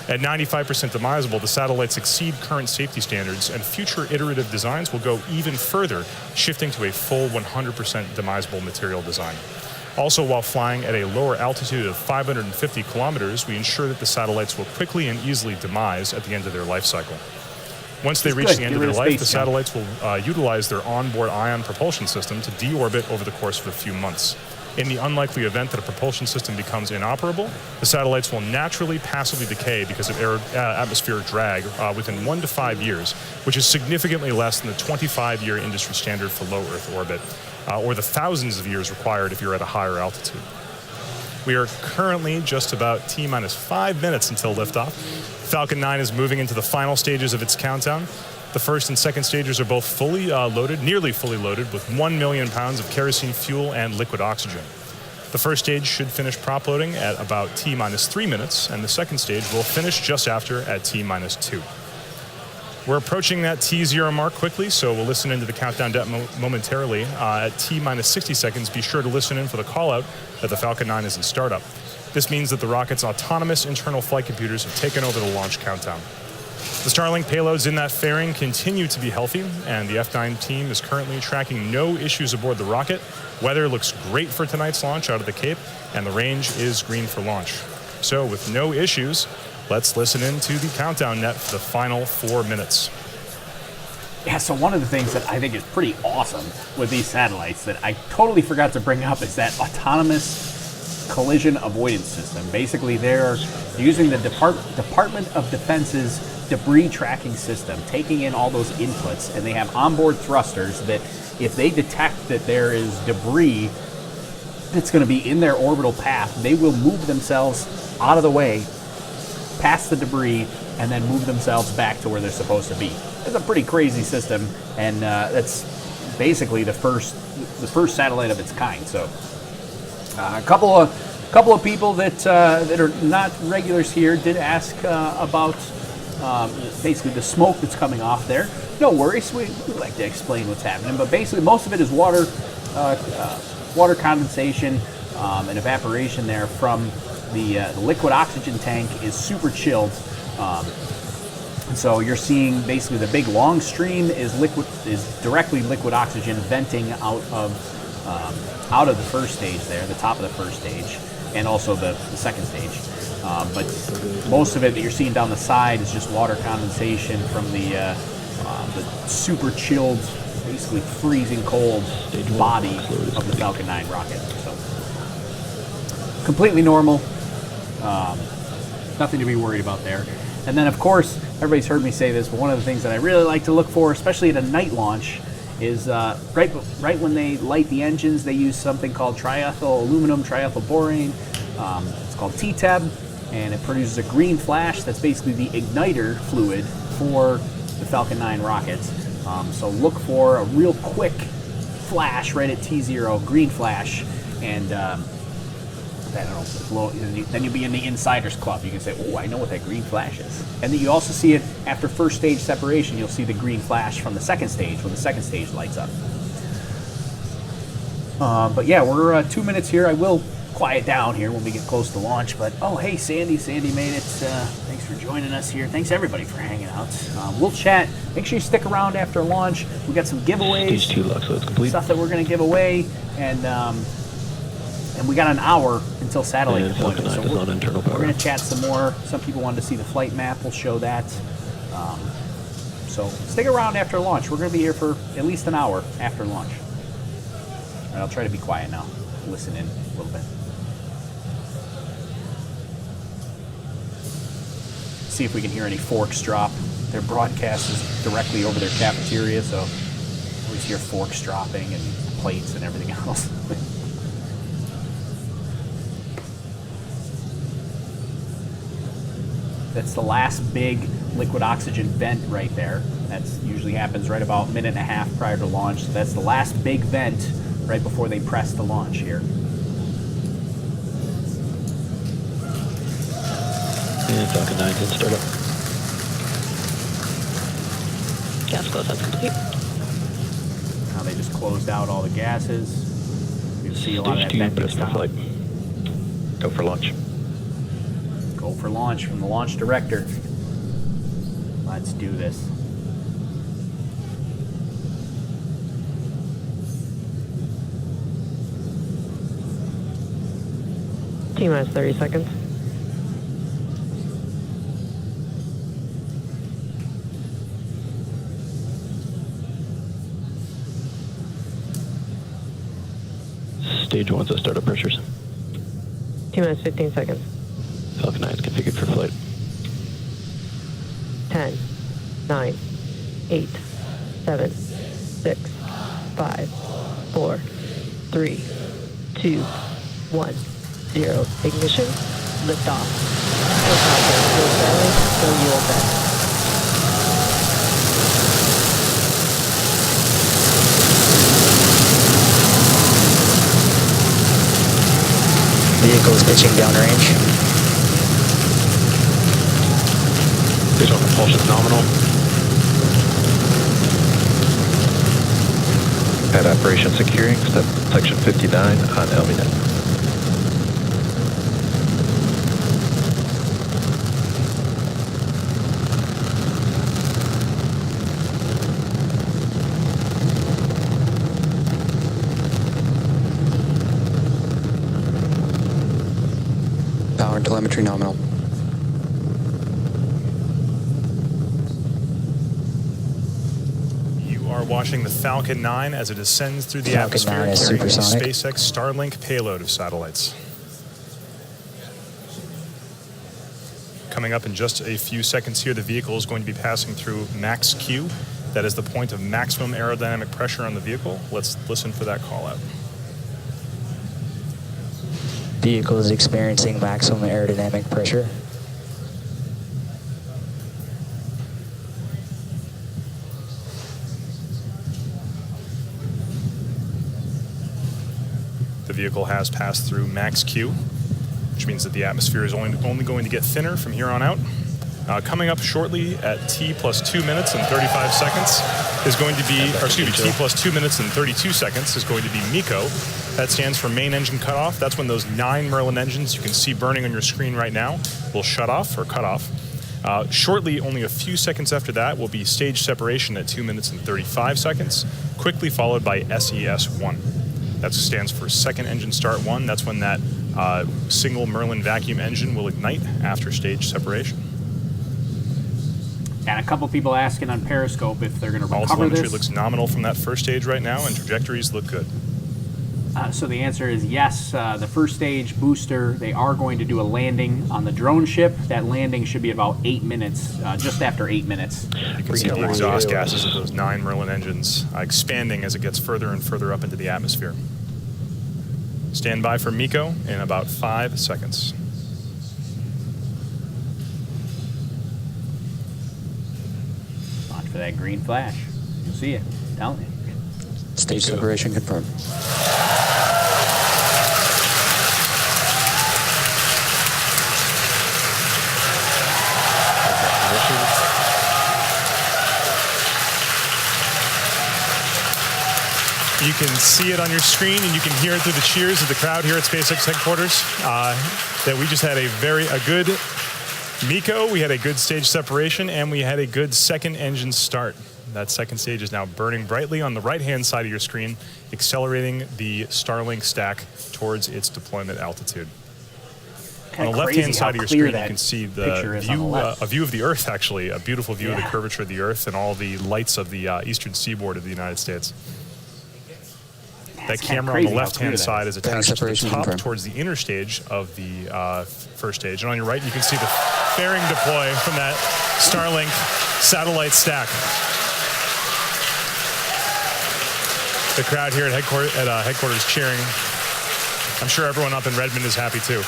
At 95% demisable, the satellites exceed current safety standards, and future iterative designs will go even further, shifting to a full 100% demisable material design. Also, while flying at a lower altitude of 550 kilometers, we ensure that the satellites will quickly and easily demise at the end of their life cycle. Once they reach the end of their life, the satellites will utilize their onboard ion propulsion system to deorbit over the course of a few months. In the unlikely event that a propulsion system becomes inoperable, the satellites will naturally passively decay because of atmospheric drag within 1 to 5 years, which is significantly less than the 25-year industry standard for low Earth orbit, or the thousands of years required if you're at a higher altitude. We are currently just about T-minus 5 minutes until liftoff. Falcon 9 is moving into the final stages of its countdown. The first and second stages are both fully loaded, nearly fully loaded, with 1 million pounds of kerosene fuel and liquid oxygen. The first stage should finish prop loading at about T-minus 3 minutes, and the second stage will finish just after at T-minus 2. We're approaching that T0 mark quickly, so we'll listen into the countdown momentarily. At T-minus 60 seconds, be sure to listen in for the call-out that the Falcon 9 is in startup. This means that the rocket's autonomous internal flight computers have taken over the launch countdown. The Starlink payloads in that fairing continue to be healthy, and the F9 team is currently tracking no issues aboard the rocket. Weather looks great for tonight's launch out of the Cape, and the range is green for launch. So with no issues, let's listen into the countdown net for the final 4 minutes. Yeah, so one of the things that I think is pretty awesome with these satellites that I totally forgot to bring up is that autonomous collision avoidance system. Basically, they're using the Department of Defense's debris tracking system, taking in all those inputs, and they have onboard thrusters that if they detect that there is debris that's going to be in their orbital path, they will move themselves out of the way, past the debris, and then move themselves back to where they're supposed to be. It's a pretty crazy system, and that's basically the first satellite of its kind. So a couple of people that are not regulars here did ask about basically the smoke that's coming off there. No worries, we like to explain what's happening, but basically most of it is water condensation and evaporation there from the liquid oxygen tank is super chilled. And so you're seeing basically the big long stream is directly liquid oxygen venting out of the first stage there, the top of the first stage, and also the second stage. But most of it that you're seeing down the side is just water condensation from the super chilled, basically freezing cold body of the Falcon 9 rocket. So completely normal. Nothing to be worried about there. And then, of course, everybody's heard me say this, but one of the things that I really like to look for, especially at a night launch, is right when they light the engines, they use something called triethyl aluminum triethyl borane. It's called TTEB, and it produces a green flash that's basically the igniter fluid for the Falcon 9 rockets. So look for a real quick flash right at T0, green flash, and I don't know, then you'll be in the insiders club. You can say, oh, I know what that green flash is. And then you also see it after first stage separation. You'll see the green flash from the second stage when the second stage lights up. But yeah, we're 2 minutes here. I will quiet down here when we get close to launch. But oh, hey, Sandy made it. Thanks for joining us here. Thanks everybody for hanging out. We'll chat. Make sure you stick around after launch. We got some giveaways, Stage 2 lock, so it's complete. Stuff that we're going to give away, and we got an hour until satellite deployment. So we're going to chat some more. Some people wanted to see the flight map. We'll show that. So stick around after launch. We're going to be here for at least an hour after launch. All right, I'll try to be quiet now. Listen in a little bit. See if we can hear any forks drop. Their broadcast is directly over their cafeteria, so always hear forks dropping and plates and everything else. That's the last big liquid oxygen vent right there. That usually happens right about a minute and a half prior to launch. So that's the last big vent right before they press the launch here. And Falcon 9's in startup. Gas close, that's complete. Now they just closed out all the gases. You see a lot of that Stage 2, venting best stop. flight. Go for launch. Go for launch from the launch director. Let's do this. T-minus 30 seconds. Stage 1's at startup pressures. T-minus 15 seconds. Falcon 9 is configured for flight. 10, 9, 8, 7, 6, 5, 4, 3, 2, 1, 0. Ignition. Liftoff. Go Falcon. Go Starlink. Go USS. Vehicle is pitching downrange. Visual propulsion nominal. Pad operation securing, step section 59 on LVNet. Power and telemetry nominal. You are watching the Falcon 9 as it ascends through the Falcon atmosphere 9 is carrying the supersonic. SpaceX Starlink payload of satellites. Coming up in just a few seconds here, the vehicle is going to be passing through max Q. That is the point of maximum aerodynamic pressure on the vehicle. Let's listen for that call out. Vehicle is experiencing maximum aerodynamic pressure. The vehicle has passed through max Q, which means that the atmosphere is only going to get thinner from here on out. Coming up shortly at T plus 2 minutes and 35 seconds is going to be, or excuse me, T plus 2 minutes and 32 seconds is going to be MECO. That stands for main engine cutoff. That's when those 9 Merlin engines you can see burning on your screen right now will shut off or cut off. Shortly, only a few seconds after that, will be stage separation at 2 minutes and 35 seconds, quickly followed by SES1. That stands for second engine start 1. That's when that single Merlin vacuum engine will ignite after stage separation. And a couple people asking on Periscope if they're going to All recover telemetry this. looks nominal from that first stage right now, and trajectories look good. So the answer is yes. The first stage booster, they are going to do a landing on the drone ship. That landing should be about 8 minutes, just after 8 minutes. You can see the exhaust gases of those 9 Merlin engines expanding as it gets further and further up into the atmosphere. Stand by for MECO in about 5 seconds. Watch for that green flash. You'll see it. Telling you. Stage separation confirmed. You can see it on your screen, and you can hear it through the cheers of the crowd here at SpaceX headquarters. That we just had a good MECO, we had a good stage separation, and we had a good second engine start. That second stage is now burning brightly on the right-hand side of your screen, accelerating the Starlink stack towards its deployment altitude. On the left-hand side of your screen, you can see the view, a view of the Earth, actually, a beautiful view of the curvature of the Earth and all the lights of the eastern seaboard of the United States. That camera on the left-hand side is attached to the top towards the inner stage of the first stage. And on your right, you can see the fairing deploy from that Starlink satellite stack. The crowd here at headquarters cheering. I'm sure everyone up in Redmond is happy too.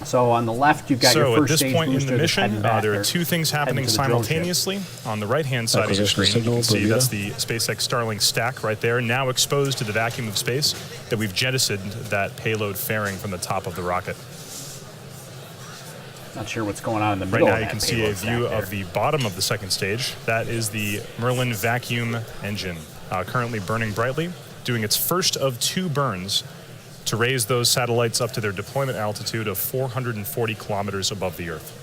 So on the left, you've got your first stage booster. So at this point in the mission, there are two things happening simultaneously. On the right-hand side of your screen, you can see that's the SpaceX Starlink stack right there, now exposed to the vacuum of space that we've jettisoned that payload fairing from the top of the rocket. Not sure what's going on in the middle. Right now you can see a view of the bottom of the second stage. That is the Merlin vacuum engine, currently burning brightly, doing its first of 2 burns to raise those satellites up to their deployment altitude of 440 kilometers above the Earth.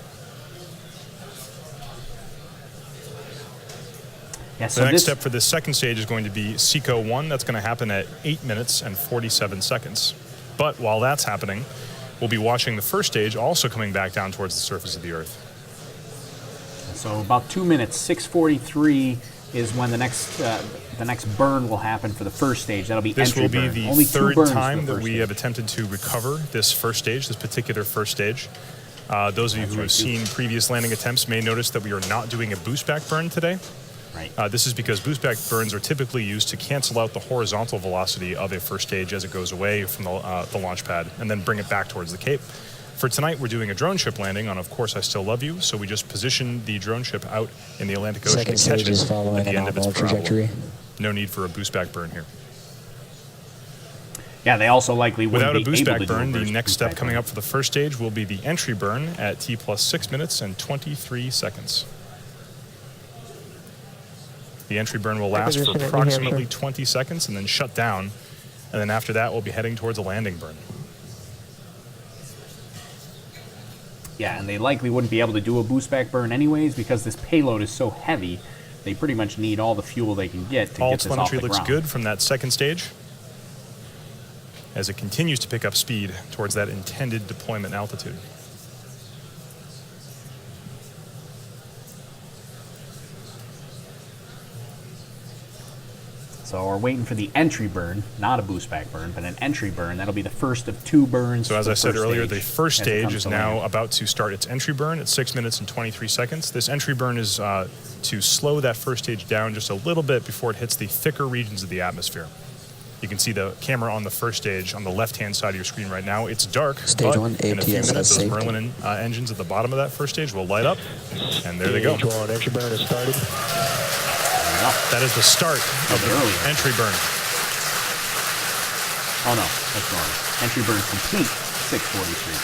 Yeah, so the next step for this second stage is going to be SECO-1. That's going to happen at 8 minutes and 47 seconds. But while that's happening, we'll be watching the first stage also coming back down towards the surface of the Earth. So about 2 minutes, 6:43 is when the next burn will happen for the first stage. That'll be this entry will be burn. the Only third 2 burns time for the that we first have attempted to recover this first stage, this particular first stage. Those of you who have seen previous landing attempts may notice that we are not doing a boost back burn today. Right. This is because boost back burns are typically used to cancel out the horizontal velocity of a first stage as it goes away from the launch pad and then bring it back towards the Cape. For tonight, we're doing a drone ship landing on Of Course I Still Love You, so we just position the drone ship out in the Atlantic Ocean Second to catch stage it is following at the an end of its onboard trajectory. parabole. No need for a boost back burn here. Yeah, they also likely wouldn't Without a be boost able back to do a burn, the boost next back step coming burn. up for the first stage will be the entry burn at T plus 6 minutes and 23 seconds. The entry burn will last for approximately 20 seconds and then shut down. And then after that, we'll be heading towards a landing burn. Yeah, and they likely wouldn't be able to do a boost back burn anyways because this payload is so heavy. They pretty much need all the fuel they can get to All get this off telemetry the looks ground. good from that second stage as it continues to pick up speed towards that intended deployment altitude. So we're waiting for the entry burn, not a boost back burn, but an entry burn. That'll be the first of 2 burns. So as I said earlier, the first stage is now landing. about to start its entry burn at 6 minutes and 23 seconds. This entry burn is to slow that first stage down just a little bit before it hits the thicker regions of the atmosphere. You can see the camera on the first stage on the left-hand side of your screen right now. It's dark, Stage but 1 in a few ATS minutes, those safe. Merlin engines at the bottom of that first stage will light up, and there they go. Stage 1 entry burn has started. That is the start of the entry burn. Oh no, that's wrong. Entry burn complete, 6:43.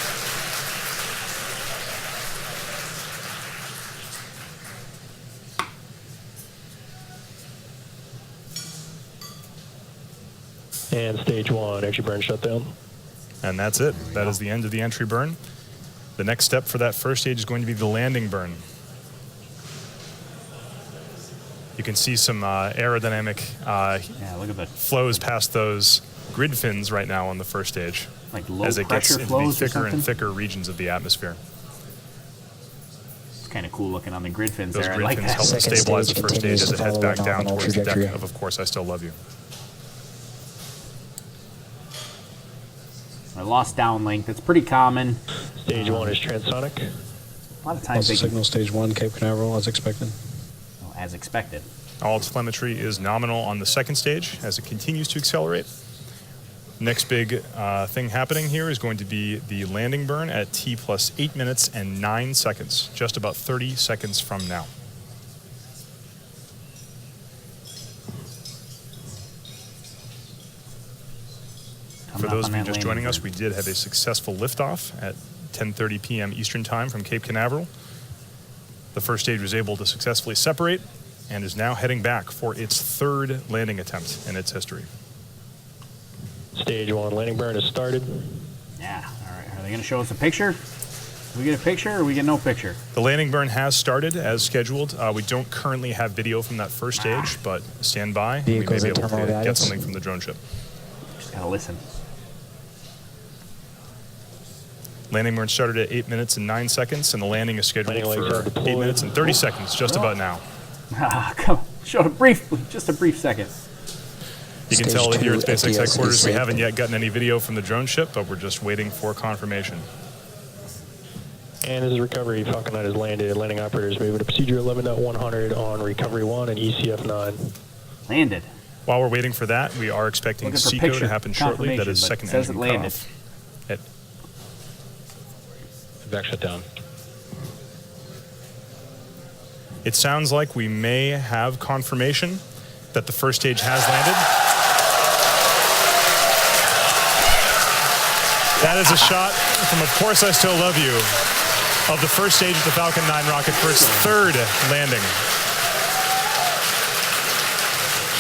And stage 1 entry burn shutdown. And that's it. That is the end of the entry burn. The next step for that first stage is going to be the landing burn. You can see some aerodynamic look at the flows past those grid fins right now on the first stage, like low as it gets pressure into the flows or thicker and something? thicker regions of the atmosphere. It's kind of cool looking on the grid fins Those there. I grid like fins that. help to Second stabilize stage the first stage continues as it to heads follow back an down nominal towards the deck trajectory. of Course I Still Love You. I lost downlink. That's pretty common. Stage 1 is transonic. A lot of times they can, Signal stage 1, Cape Canaveral, as expected. as expected. All telemetry is nominal on the second stage as it continues to accelerate. Next big thing happening here is going to be the landing burn at T plus 8 minutes and 9 seconds, just about 30 seconds from now. For those of you just joining us, we did have a successful liftoff at 10:30 p.m. Eastern Time from Cape Canaveral. The first stage was able to successfully separate and is now heading back for its 3rd landing attempt in its history. Stage 1 landing burn has started. Yeah, all right. Are they going to show us a picture? Do we get a picture or we get no picture? The landing burn has started as scheduled. We don't currently have video from that first stage, but stand by. We may Vehicles be at able to terminal get guidance. something from the drone ship. Just got to listen. Landing burn started at 8 minutes and 9 seconds, and the landing is scheduled Landing legs are for deployed. 8 minutes and 30 seconds, just about now. Come on. Show just a brief second. You can Stage tell that here at 2 SpaceX FTS headquarters is we safe. haven't yet gotten any video from the drone ship, but we're just waiting for confirmation. And this is recovery. Falcon 9 has landed. Landing operators moving to procedure 11.100 on recovery 1 and ECF 9. Landed. While we're waiting for that, we are expecting Looking for SECO picture to happen shortly. That is confirmation, but second it says engine it landed. cutoff. Back shut down. It sounds like we may have confirmation that the first stage has landed. That is a shot from Of Course I Still Love You of the first stage of the Falcon 9 rocket for its 3rd landing.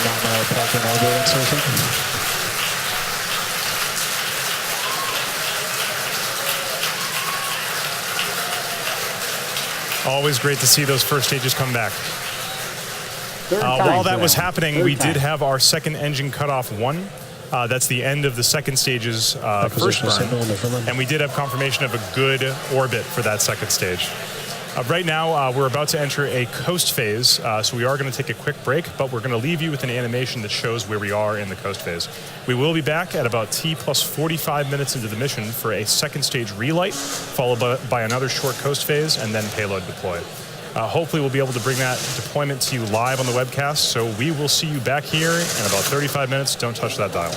Nominal parking orbit insertion. Always great to see those first stages come back. Third time While for that was one. happening, Third we time. did have our second engine cut off 1. That's the end of the second stage's first Acquisition signal burn. in Newfoundland. And we did have confirmation of a good orbit for that second stage. Right now, we're about to enter a coast phase, so we are going to take a quick break, but we're going to leave you with an animation that shows where we are in the coast phase. We will be back at about T plus 45 minutes into the mission for a second stage relight, followed by another short coast phase, and then payload deploy. Hopefully we'll be able to bring that deployment to you live on the webcast, so we will see you back here in about 35 minutes. Don't touch that dial.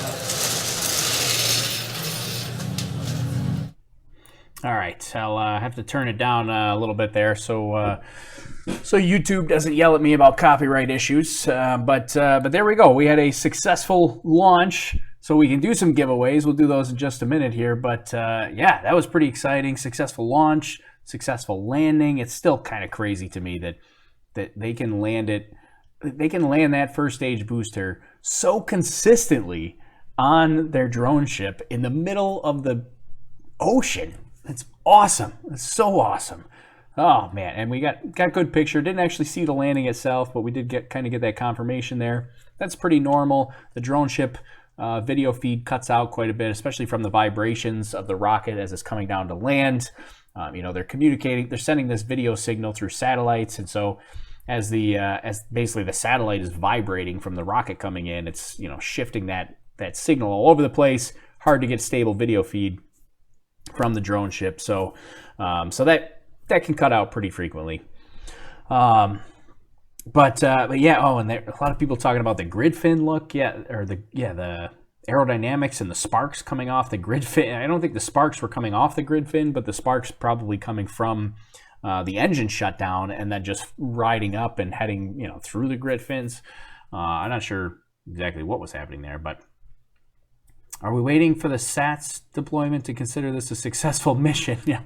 All right, I'll have to turn it down a little bit there so YouTube doesn't yell at me about copyright issues. But there we go. We had a successful launch, so we can do some giveaways. We'll do those in just a minute here. But yeah, that was pretty exciting. Successful launch, successful landing. It's still kind of crazy to me that they can land it. They can land that first stage booster so consistently on their drone ship in the middle of the ocean. It's awesome. It's so awesome. Oh man, and we got good picture. Didn't actually see the landing itself, but we did get that confirmation there. That's pretty normal. The drone ship video feed cuts out quite a bit, especially from the vibrations of the rocket as it's coming down to land. You know, they're communicating. They're sending this video signal through satellites, and so as basically the satellite is vibrating from the rocket coming in, it's, you know, shifting that signal all over the place. Hard to get stable video feed from the drone ship, so that can cut out pretty frequently. But yeah. Oh, and a lot of people talking about the grid fin look. The aerodynamics and the sparks coming off the grid fin. I don't think the sparks were coming off the grid fin, but the sparks probably coming from the engine shutdown and then just riding up and heading, you know, through the grid fins. I'm not sure exactly what was happening there, but. Are we waiting for the SATS deployment to consider this a successful mission? Yeah.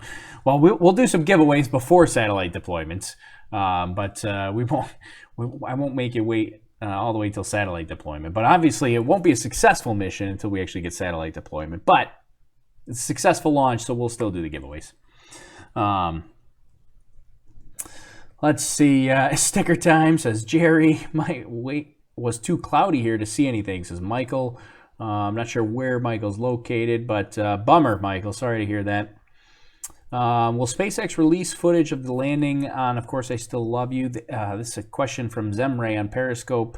Well, we'll do some giveaways before satellite deployments, but I won't make you wait all the way till satellite deployment. But obviously, it won't be a successful mission until we actually get satellite deployment. But it's a successful launch, so we'll still do the giveaways. Let's see. Sticker time, says Jerry. My wait was too cloudy here to see anything, says Michael. I'm not sure where Michael's located, but bummer, Michael. Sorry to hear that. Will SpaceX release footage of the landing on Of Course I Still Love You? This is a question from Zemray on Periscope.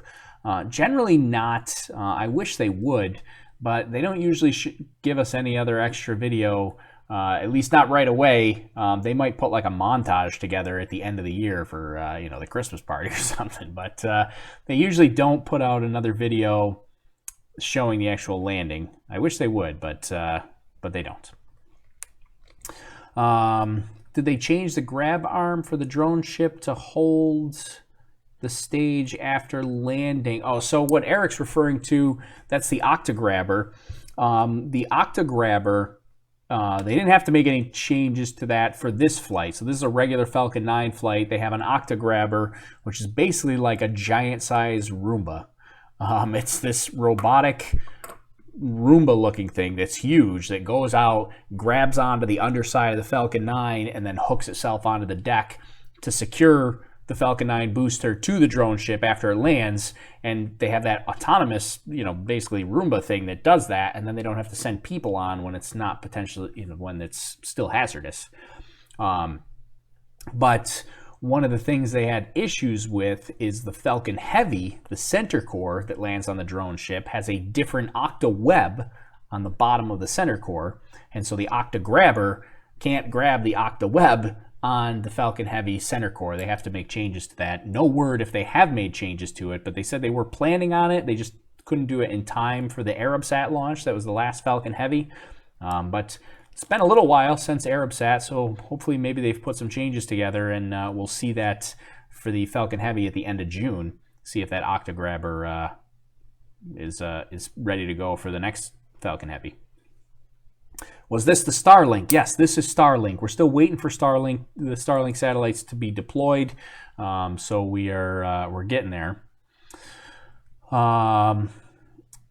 Generally not. I wish they would, but they don't usually give us any other extra video, at least not right away. They might put like a montage together at the end of the year for you know, the Christmas party or something, but they usually don't put out another video showing the actual landing. I wish they would, but they don't. Did they change the grab arm for the drone ship to hold the stage after landing? Oh, so what Eric's referring to, that's the octograbber. The octograbber, they didn't have to make any changes to that for this flight. So this is a regular Falcon 9 flight. They have an octograbber, which is basically like a giant-sized Roomba. It's this robotic Roomba-looking thing that's huge that goes out, grabs onto the underside of the Falcon 9, and then hooks itself onto the deck to secure the Falcon 9 booster to the drone ship after it lands. And they have that autonomous, you know, basically Roomba thing that does that, and then they don't have to send people on when it's not potentially, you know, when it's still hazardous. But one of the things they had issues with is the Falcon Heavy, the center core that lands on the drone ship, has a different octaweb on the bottom of the center core. And so the octograbber can't grab the octaweb on the Falcon Heavy center core. They have to make changes to that. No word if they have made changes to it, but they said they were planning on it. They just couldn't do it in time for the ArabSat launch. That was the last Falcon Heavy. But it's been a little while since ArabSat, so hopefully maybe they've put some changes together, and we'll see that for the Falcon Heavy at the end of June. See if that octograbber is ready to go for the next Falcon Heavy. Was this the Starlink? Yes, this is Starlink. We're still waiting for the Starlink satellites to be deployed, so we're getting there.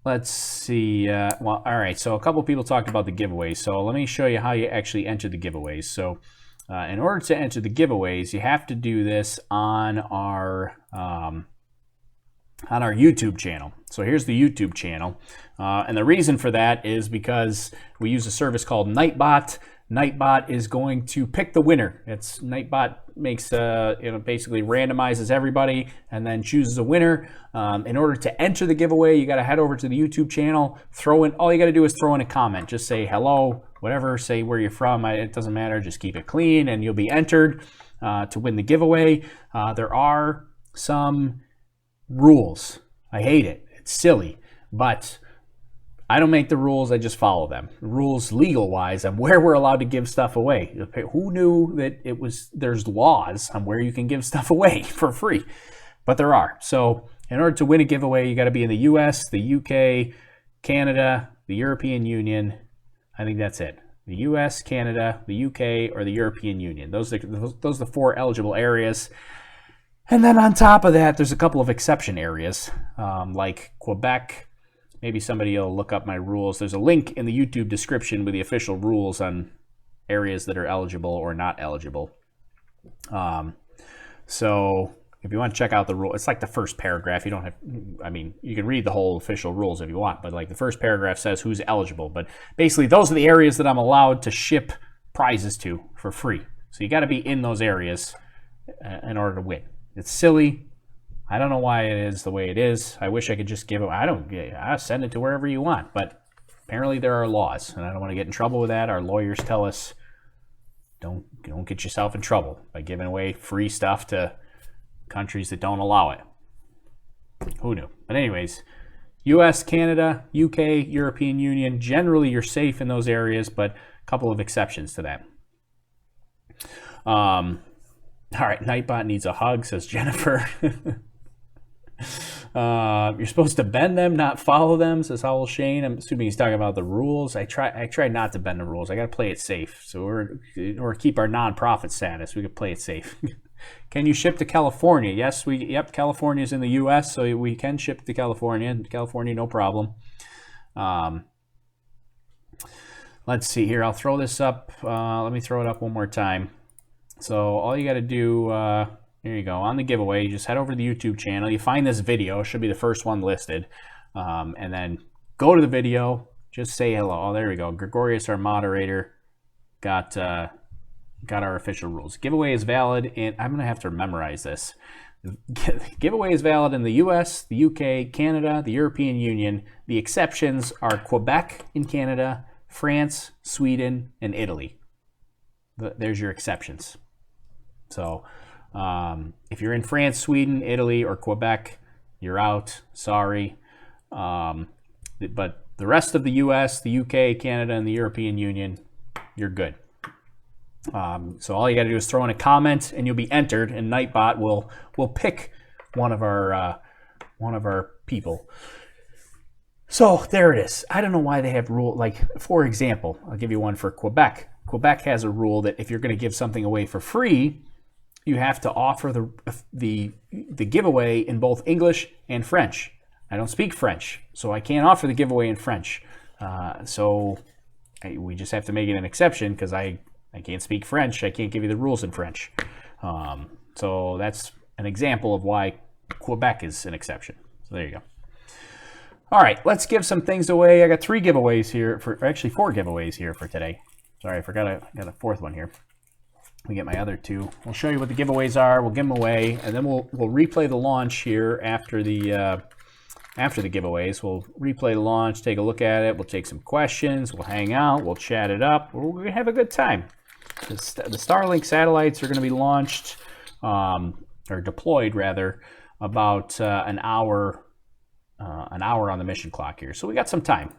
Let's see. Well, all right. So a couple people talked about the giveaways. So let me show you how you actually enter the giveaways. So in order to enter the giveaways, you have to do this on our YouTube channel. So here's the YouTube channel. And the reason for that is because we use a service called Nightbot. Nightbot is going to pick the winner. Nightbot makes basically randomizes everybody and then chooses a winner. In order to enter the giveaway, you got to head over to the YouTube channel. All you got to do is throw in a comment. Just say hello, whatever. Say where you're from. It doesn't matter. Just keep it clean, and you'll be entered to win the giveaway. There are some rules. I hate it. It's silly, but I don't make the rules, I just follow them. The rules legal-wise on where we're allowed to give stuff away. Who knew that there's laws on where you can give stuff away for free? But there are. So in order to win a giveaway, you got to be in the US, the UK, Canada, the European Union. I think that's it. The US, Canada, the UK, or the European Union. Those are the 4 eligible areas. And then on top of that, there's a couple of exception areas, like Quebec. Maybe somebody will look up my rules. There's a link in the YouTube description with the official rules on areas that are eligible or not eligible. So if you want to check out the rule, it's like the first paragraph. You don't have, you can read the whole official rules if you want, but like the first paragraph says who's eligible. But basically those are the areas that I'm allowed to ship prizes to for free. So you got to be in those areas in order to win. It's silly. I don't know why it is the way it is. I wish I could just give it. I'll send it to wherever you want. But apparently there are laws, and I don't want to get in trouble with that. Our lawyers tell us don't get yourself in trouble by giving away free stuff to countries that don't allow it. Who knew? But anyways, U.S., Canada, UK, European Union. Generally, you're safe in those areas, but a couple of exceptions to that. All right, Nightbot needs a hug, says Jennifer. You're supposed to bend them, not follow them, says Howell Shane. I'm assuming he's talking about the rules. I try not to bend the rules. I got to play it safe. So or keep our non-profit status. We could play it safe. Can you ship to California? Yes, California's in the U.S., so we can ship to California. California, no problem. Let's see here. I'll throw this up. Let me throw it up one more time. So all you got to do, here you go, on the giveaway, you just head over to the YouTube channel. You find this video. It should be the first one listed. And then go to the video. Just say hello. Oh, there we go. Gregorius, our moderator, got our official rules. Giveaway is valid in, I'm going to have to memorize this. Giveaway is valid in the US, the UK, Canada, the European Union. The exceptions are Quebec in Canada, France, Sweden, and Italy. There's your exceptions. So if you're in France, Sweden, Italy, or Quebec, you're out. Sorry. But the rest of the US, the UK, Canada, and the European Union, you're good. So all you got to do is throw in a comment, and you'll be entered. And Nightbot will pick one of our people. So there it is. I don't know why they have rule. Like, for example, I'll give you one for Quebec. Quebec has a rule that if you're going to give something away for free, you have to offer the giveaway in both English and French. I don't speak French, so I can't offer the giveaway in French. We just have to make it an exception because I can't speak French. I can't give you the rules in French. So that's an example of why Quebec is an exception. So there you go. All right, let's give some things away. I got 3 giveaways here, actually 4 giveaways here for today. Sorry, I forgot I got a 4th one here. Let me get my other 2. We'll show you what the giveaways are. We'll give them away, and then we'll replay the launch here after the giveaways. We'll replay the launch, take a look at it. We'll take some questions. We'll hang out. We'll chat it up. We're going to have a good time. The Starlink satellites are going to be launched, or deployed rather, about an hour on the mission clock here. So we got some time.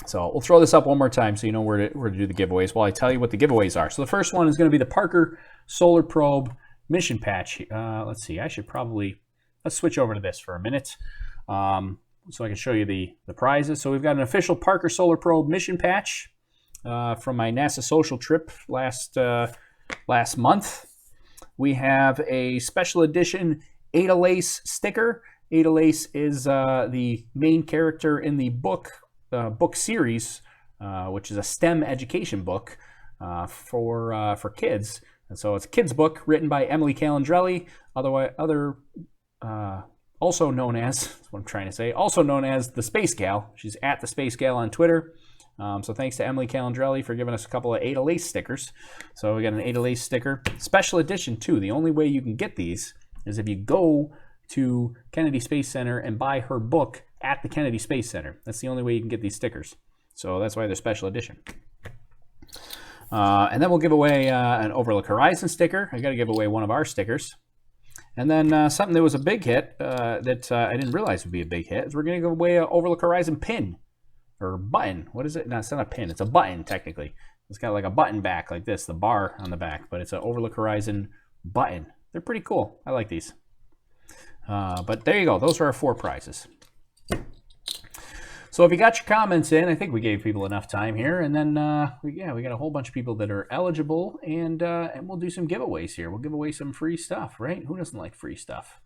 So we'll throw this up one more time so you know where to do the giveaways while I tell you what the giveaways are. So the first one is going to be the Parker Solar Probe mission patch. Let's see. Let's switch over to this for a minute so I can show you the prizes. So we've got an official Parker Solar Probe mission patch from my NASA social trip last month. We have a special edition Ada Lace sticker. Ada Lace is the main character in the book series, which is a STEM education book for kids. And so it's a kid's book written by Emily Calandrelli, also known as, that's what I'm trying to say, also known as the Space Gal. She's at the Space Gal on Twitter. So thanks to Emily Calandrelli for giving us a couple of Ada Lace stickers. So we got an Ada Lace sticker. Special edition, too. The only way you can get these is if you go to Kennedy Space Center and buy her book at the Kennedy Space Center. That's the only way you can get these stickers. So that's why they're special edition. And then we'll give away an Overlook Horizon sticker. I got to give away one of our stickers. And then something that was a big hit that I didn't realize would be a big hit is we're going to give away an Overlook Horizon pin or button. What is it? No, it's not a pin. It's a button, technically. It's got like a button back like this, the bar on the back, but it's an Overlook Horizon button. They're pretty cool. I like these. But there you go. Those are our 4 prizes. So if you got your comments in, I think we gave people enough time here. And then, we got a whole bunch of people that are eligible. And we'll do some giveaways here. We'll give away some free stuff, right? Who doesn't like free stuff?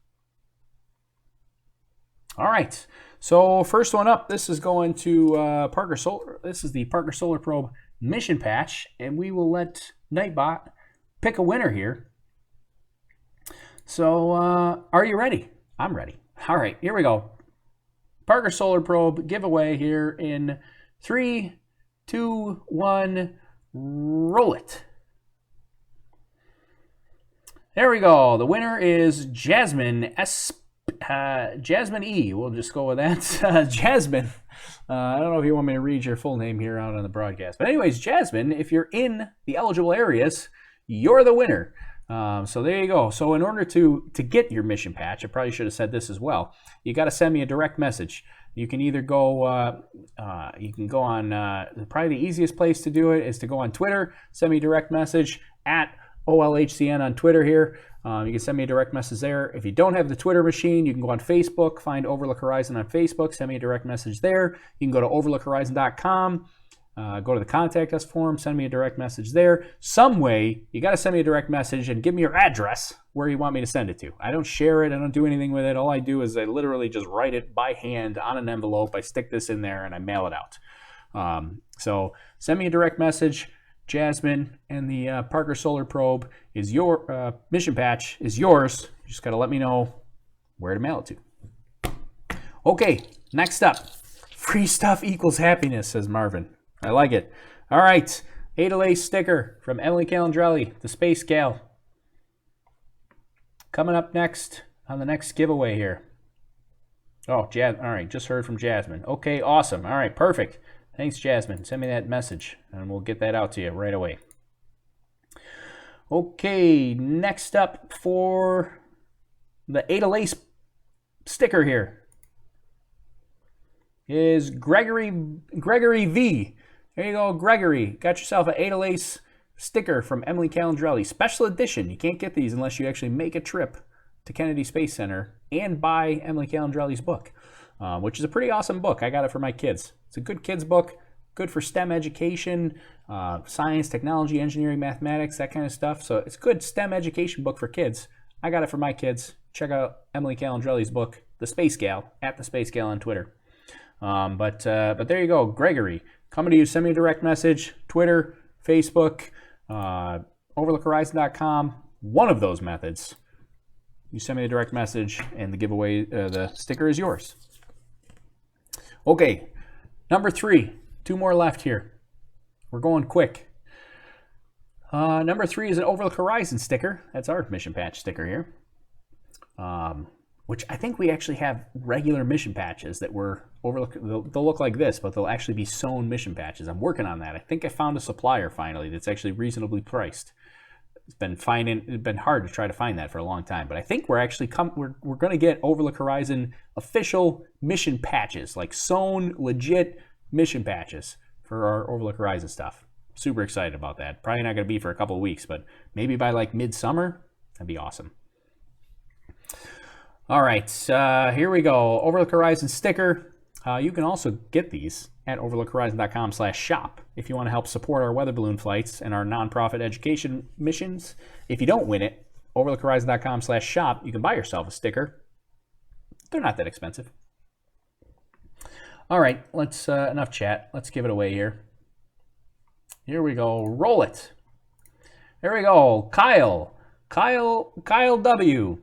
All right. So first one up, this is going to Parker Solar. This is the Parker Solar Probe mission patch. And we will let Nightbot pick a winner here. So are you ready? I'm ready. All right, here we go. Parker Solar Probe giveaway here in 3, 2, 1, roll it. There we go. The winner is Jasmine Jasmine E. We'll just go with that. Jasmine. I don't know if you want me to read your full name here out on the broadcast. But anyways, Jasmine, if you're in the eligible areas, you're the winner. So there you go. So in order to get your mission patch, I probably should have said this as well. You got to send me a direct message. You can either go, you can go on, probably the easiest place to do it is to go on Twitter, send me a direct message at OLHCN on Twitter here. You can send me a direct message there. If you don't have the Twitter machine, you can go on Facebook, find Overlook Horizon on Facebook, send me a direct message there. You can go to overlookhorizon.com. Go to the contact us form, send me a direct message there. Some way, you got to send me a direct message and give me your address where you want me to send it to. I don't share it. I don't do anything with it. All I do is I literally just write it by hand on an envelope. I stick this in there and I mail it out. So send me a direct message, Jasmine, and the Parker Solar Probe is your mission patch is yours. You just got to let me know where to mail it to. Okay, next up. Free stuff equals happiness, says Marvin. I like it. All right. Ada Lace sticker from Emily Calandrelli, the Space Gal. Coming up next on the next giveaway here. Oh, all right. Just heard from Jasmine. Okay, awesome. All right, perfect. Thanks, Jasmine. Send me that message, and we'll get that out to you right away. Okay, next up for the Ada Lace sticker here is Gregory V. There you go, Gregory. Got yourself an Ada Lace sticker from Emily Calandrelli. Special edition. You can't get these unless you actually make a trip to Kennedy Space Center and buy Emily Calandrelli's book, which is a pretty awesome book. I got it for my kids. It's a good kids book, good for STEM education, science, technology, engineering, mathematics, that kind of stuff. So it's a good STEM education book for kids. I got it for my kids. Check out Emily Calandrelli's book, The Space Gal, at The Space Gal on Twitter. But there you go, Gregory. Coming to you, send me a direct message, Twitter, Facebook, overlookhorizon.com, one of those methods. You send me a direct message and the giveaway, the sticker is yours. Okay, number 3, 2 more left here. We're going quick. Number 3 is an Overlook Horizon sticker. That's our mission patch sticker here. Which I think we actually have regular mission patches that were Overlook. They'll look like this, but they'll actually be sewn mission patches. I'm working on that. I think I found a supplier finally that's actually reasonably priced. It's been hard to try to find that for a long time, but I think we're actually we're going to get Overlook Horizon official mission patches, like sewn legit mission patches for our Overlook Horizon stuff. Super excited about that. Probably not going to be for a couple of weeks, but maybe by like midsummer, that'd be awesome. All right, here we go. Overlook Horizon sticker. You can also get these at overlookhorizon.com/shop if you want to help support our weather balloon flights and our nonprofit education missions. If you don't win it, overlookhorizon.com/shop, you can buy yourself a sticker. They're not that expensive. All right, let's enough chat. Let's give it away here. Here we go. Roll it. There we go. Kyle W.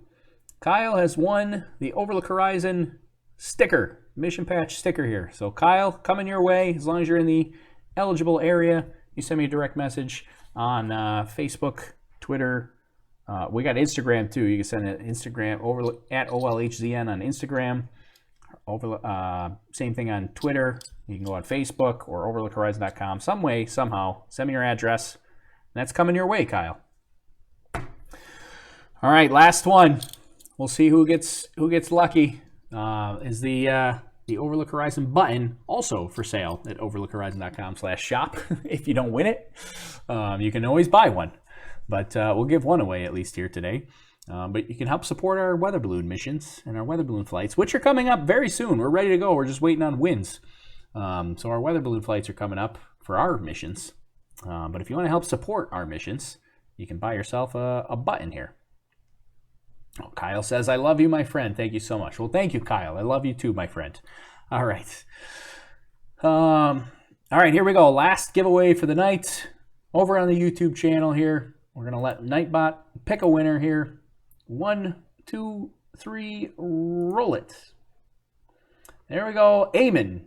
Kyle has won the Overlook Horizon sticker, mission patch sticker here. So Kyle, coming your way as long as you're in the eligible area, you send me a direct message on Facebook, Twitter. We got Instagram too. You can send an Instagram over at OLHZN on Instagram. Same thing on Twitter. You can go on Facebook or overlookhorizon.com. Some way, somehow, send me your address. And that's coming your way, Kyle. All right, last one. We'll see who gets lucky. Is the Overlook Horizon button, also for sale at overlookhorizon.com/shop. If you don't win it, you can always buy one. But we'll give one away at least here today. But you can help support our weather balloon missions and our weather balloon flights, which are coming up very soon. We're ready to go. We're just waiting on wins. So our weather balloon flights are coming up for our missions. But if you want to help support our missions, you can buy yourself a button here. Oh, Kyle says, I love you, my friend. Thank you so much. Well, thank you, Kyle. I love you too, my friend. All right. All right, here we go. Last giveaway for the night. Over on the YouTube channel here, we're going to let Nightbot pick a winner here. 1, 2, 3, roll it. There we go. Eamon.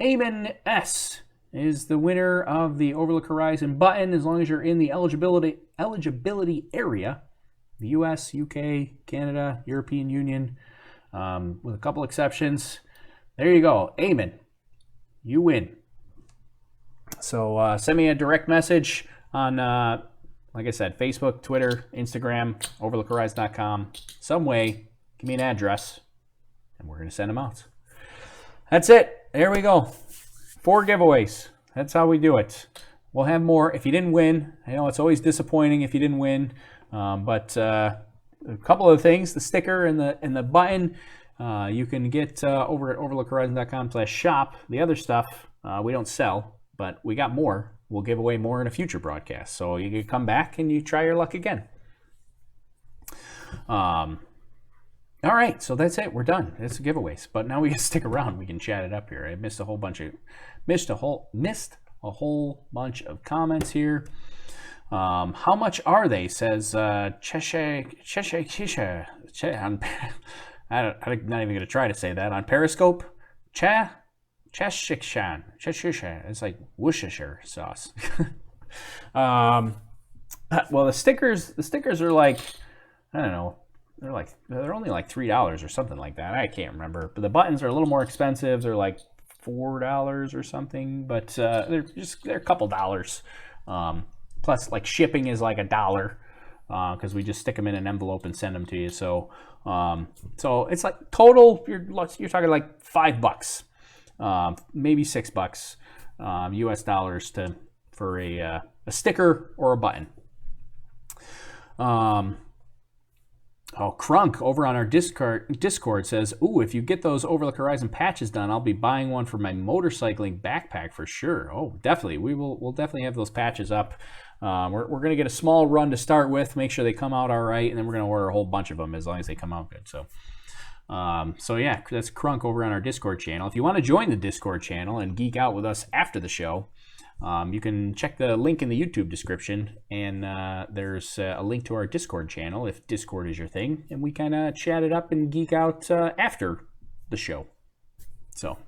Eamon S. is the winner of the Overlook Horizon button, as long as you're in the eligibility area. The US, UK, Canada, European Union, with a couple exceptions. There you go. Eamon, you win. So send me a direct message on, like I said, Facebook, Twitter, Instagram, overlookhorizon.com. Some way, give me an address, and we're going to send them out. That's it. There we go. 4 giveaways. That's how we do it. We'll have more. If you didn't win, I know it's always disappointing if you didn't win. But a couple of things, the sticker and the button, you can get over at overlookhorizon.com/shop. The other stuff we don't sell, but we got more. We'll give away more in a future broadcast. So you can come back and you try your luck again. All right, so that's it. We're done. It's giveaways. But now we can stick around. We can chat it up here. I missed a whole bunch of comments here. How much are they? Says Cheshire. I'm not even going to try to say that on Periscope. Cheshire. It's like Worcestershire sauce. Well, the stickers are like, I don't know. They're only like $3 or something like that. I can't remember. But the buttons are a little more expensive. They're like $4 or something. But they're a couple dollars. Plus, like, shipping is like $1 because we just stick them in an envelope and send them to you. So, so it's like total. You're talking like $5, maybe $6 US dollars for a sticker or a button. Oh, Crunk over on our Discord says, "Ooh, if you get those Overlook Horizon patches done, I'll be buying one for my motorcycling backpack for sure." Oh, definitely. We'll definitely have those patches up. We're going to get a small run to start with, make sure they come out all right, and then we're going to order a whole bunch of them as long as they come out good. So yeah, that's Crunk over on our Discord channel. If you want to join the Discord channel and geek out with us after the show, you can check the link in the YouTube description, and there's a link to our Discord channel if Discord is your thing, and we kind of chat it up and geek out after the show. So,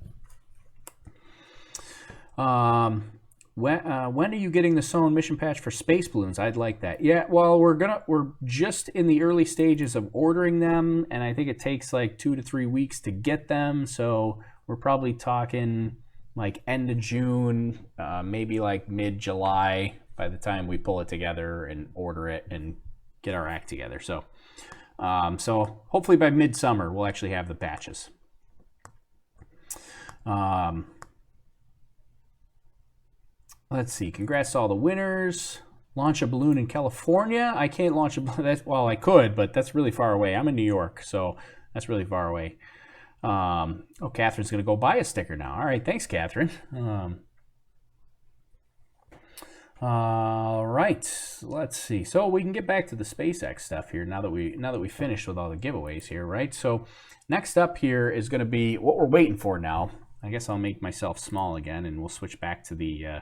when are you getting the sewn mission patch for space balloons? I'd like that. Yeah, well, we're just in the early stages of ordering them, and I think it takes like 2 to 3 weeks to get them. So we're probably talking like end of June, maybe like mid-July by the time we pull it together and order it and get our act together. So, so hopefully by midsummer we'll actually have the patches. Let's see. Congrats to all the winners. Launch a balloon in California. I can't launch a balloon. Well, I could, but that's really far away. I'm in New York, so that's really far away. Oh, Catherine's going to go buy a sticker now. All right, thanks, Catherine. All right, let's see. So we can get back to the SpaceX stuff here now that we finished with all the giveaways here, right? So next up here is going to be what we're waiting for now. I guess I'll make myself small again, and we'll switch back to the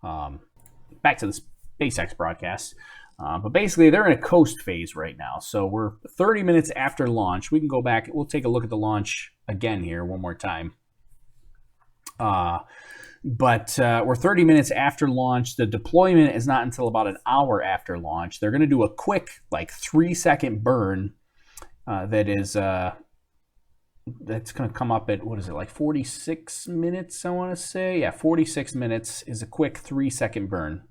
SpaceX broadcast. But basically, they're in a coast phase right now. So we're 30 minutes after launch. We can go back. We'll take a look at the launch again here one more time. But we're 30 minutes after launch. The deployment is not until about an hour after launch. They're going to do a quick, like 3-second burn that's going to come up at, what is it, like 46 minutes, I want to say? Yeah, 46 minutes is a quick 3-second burn.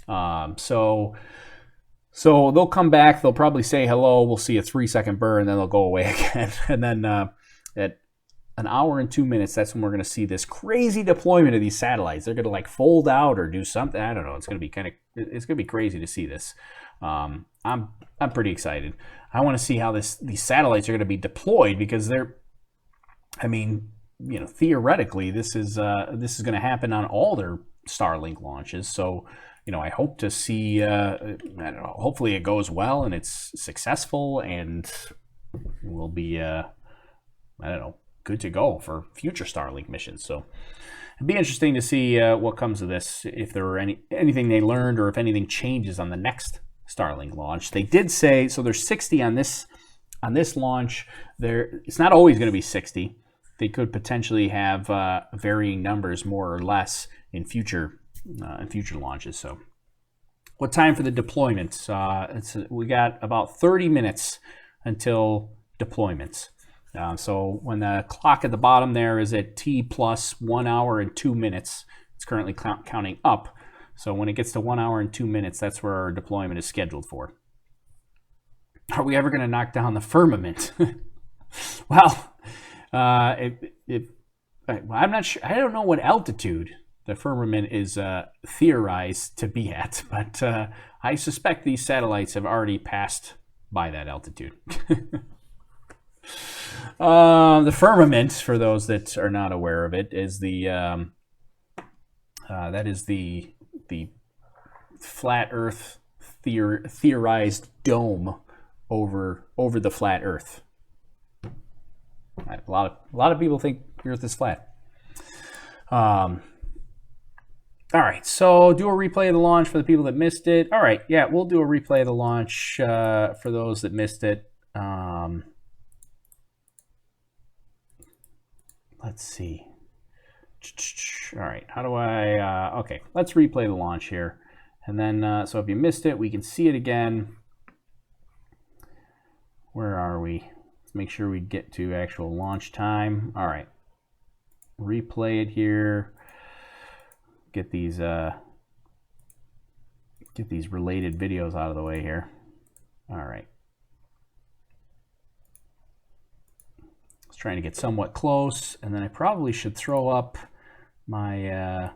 So they'll come back. They'll probably say hello. We'll see a 3-second burn, and then they'll go away again. And then at an hour and 2 minutes, that's when we're going to see this crazy deployment of these satellites. They're going to like fold out or do something. I don't know. It's going to be crazy to see this. I'm pretty excited. I want to see how these satellites are going to be deployed, because theoretically, this is going to happen on all their Starlink launches. So, I hope to see, hopefully it goes well and it's successful and we'll be, good to go for future Starlink missions. So it'd be interesting to see what comes of this, if there were anything they learned, or if anything changes on the next Starlink launch. They did say, so there's 60 on this launch. It's not always going to be 60. They could potentially have varying numbers, more or less, in future launches. So, what time for the deployments? We got about 30 minutes until deployments. So when the clock at the bottom there is at T plus 1 hour and 2 minutes, it's currently counting up. So when it gets to 1 hour and 2 minutes, that's where our deployment is scheduled for. Are we ever going to knock down the firmament? Well, I'm not sure. I don't know what altitude the firmament is theorized to be at, but I suspect these satellites have already passed by that altitude. The firmament, for those that are not aware of it, is the flat Earth theorized dome over the flat Earth. A lot of people think the Earth is flat. All right, so do a replay of the launch for the people that missed it. All right, yeah, we'll do a replay of the launch for those that missed it. Let's see. All right, how do I... okay, let's replay the launch here. And then, so if you missed it, we can see it again. Where are we? Let's make sure we get to actual launch time. All right. Replay it here. Get these related videos out of the way here. All right. Trying to get somewhat close, and then I probably should throw up my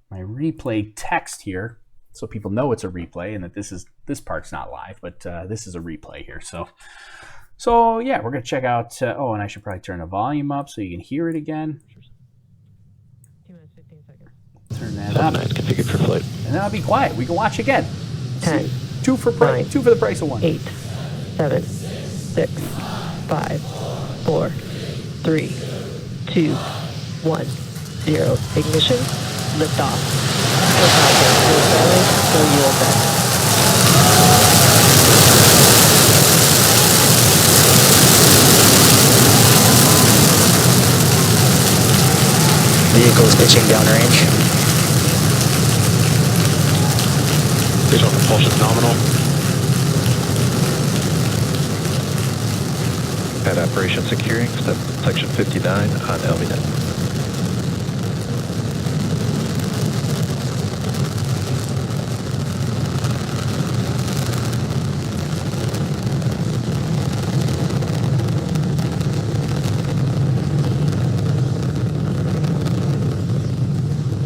my replay text here, so people know it's a replay and that this part's not live, but this is a replay here. So yeah, we're gonna check out. Oh, and I should probably turn the volume up so you can hear it again. 2 minutes, 15 seconds. Turn that up. Configured for flight. And then I'll be quiet. We can watch again. 10. Two for the price of one. 8, 7, 6, 5, 4, 3, 2, 1, 0. Ignition. Liftoff. Go Falcon. Go USA. Vehicle is pitching downrange. Visual propulsion nominal. Pad operation securing, step section 59 on LVNet.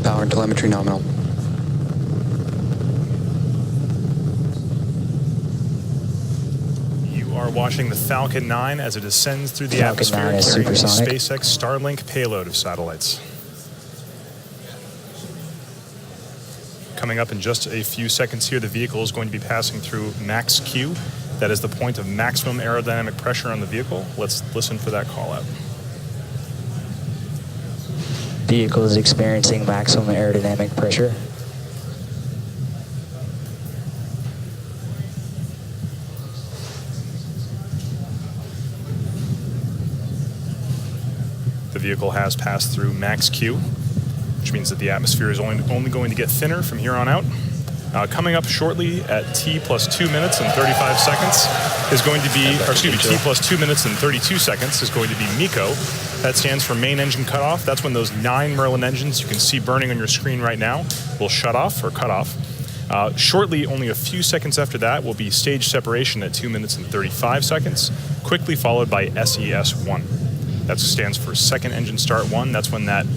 Power and telemetry nominal. Watching the Falcon 9 as it ascends through the Falcon atmosphere 9 is carrying the supersonic. SpaceX Starlink payload of satellites. Coming up in just a few seconds here, the vehicle is going to be passing through max Q. That is the point of maximum aerodynamic pressure on the vehicle. Let's listen for that call out. Vehicle is experiencing maximum aerodynamic pressure. The vehicle has passed through max Q. which means that the atmosphere is only going to get thinner from here on out. Coming up shortly at T plus 2 minutes and 35 seconds is going to be, or excuse me, T plus 2 minutes and 32 seconds is going to be MECO. That stands for main engine cutoff. That's when those 9 Merlin engines you can see burning on your screen right now will shut off or cut off. Shortly, only a few seconds after that, will be stage separation at 2 minutes and 35 seconds, quickly followed by SES1. That stands for second engine start 1. That's when that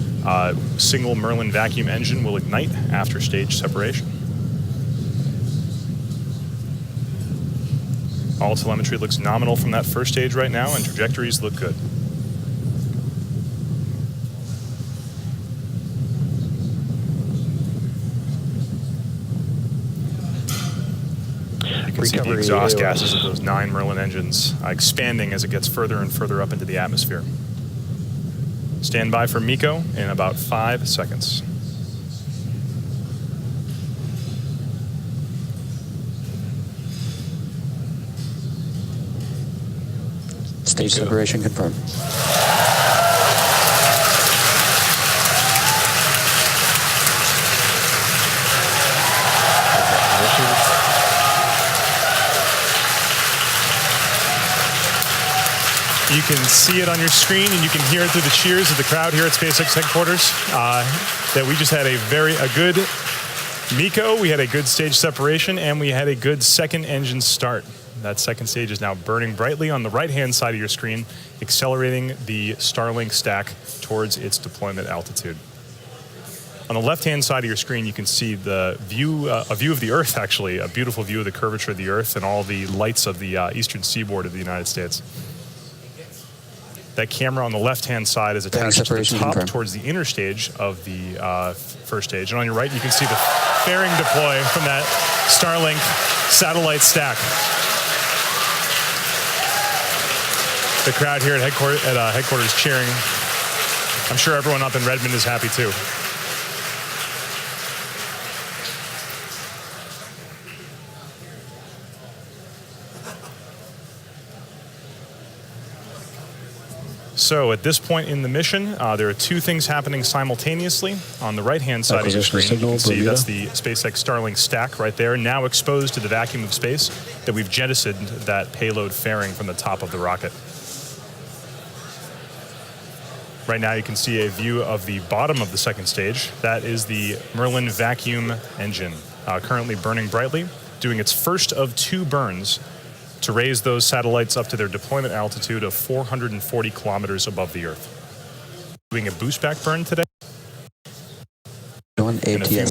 single Merlin vacuum engine will ignite after stage separation. All telemetry looks nominal from that first stage right now, and trajectories look good. You can see the exhaust gases of those 9 Merlin engines expanding as it gets further and further up into the atmosphere. Stand by for MECO in about 5 seconds. Stage separation confirmed. You can see it on your screen, and you can hear it through the cheers of the crowd here at SpaceX headquarters, that we just had a good MECO, we had a good stage separation, and we had a good second engine start. That second stage is now burning brightly on the right-hand side of your screen, accelerating the Starlink stack towards its deployment altitude. On the left-hand side of your screen, you can see the view, a view of the Earth, actually, a beautiful view of the curvature of the Earth and all the lights of the eastern seaboard of the United States. That camera on the left-hand side is attached to the top towards the inner stage of the first stage. And on your right, you can see the fairing deploy from that Starlink satellite stack. The crowd here at headquarters cheering. I'm sure everyone up in Redmond is happy too. So at this point in the mission, there are 2 things happening simultaneously. On the right-hand side of your screen, you can see that's the SpaceX Starlink stack right there, now exposed to the vacuum of space that we've jettisoned that payload fairing from the top of the rocket. Right now you can see a view of the bottom of the second stage. That is the Merlin vacuum engine, currently burning brightly, doing its first of 2 burns to raise those satellites up to their deployment altitude of 440 kilometers above the Earth. Doing a boost back burn today. On ATS.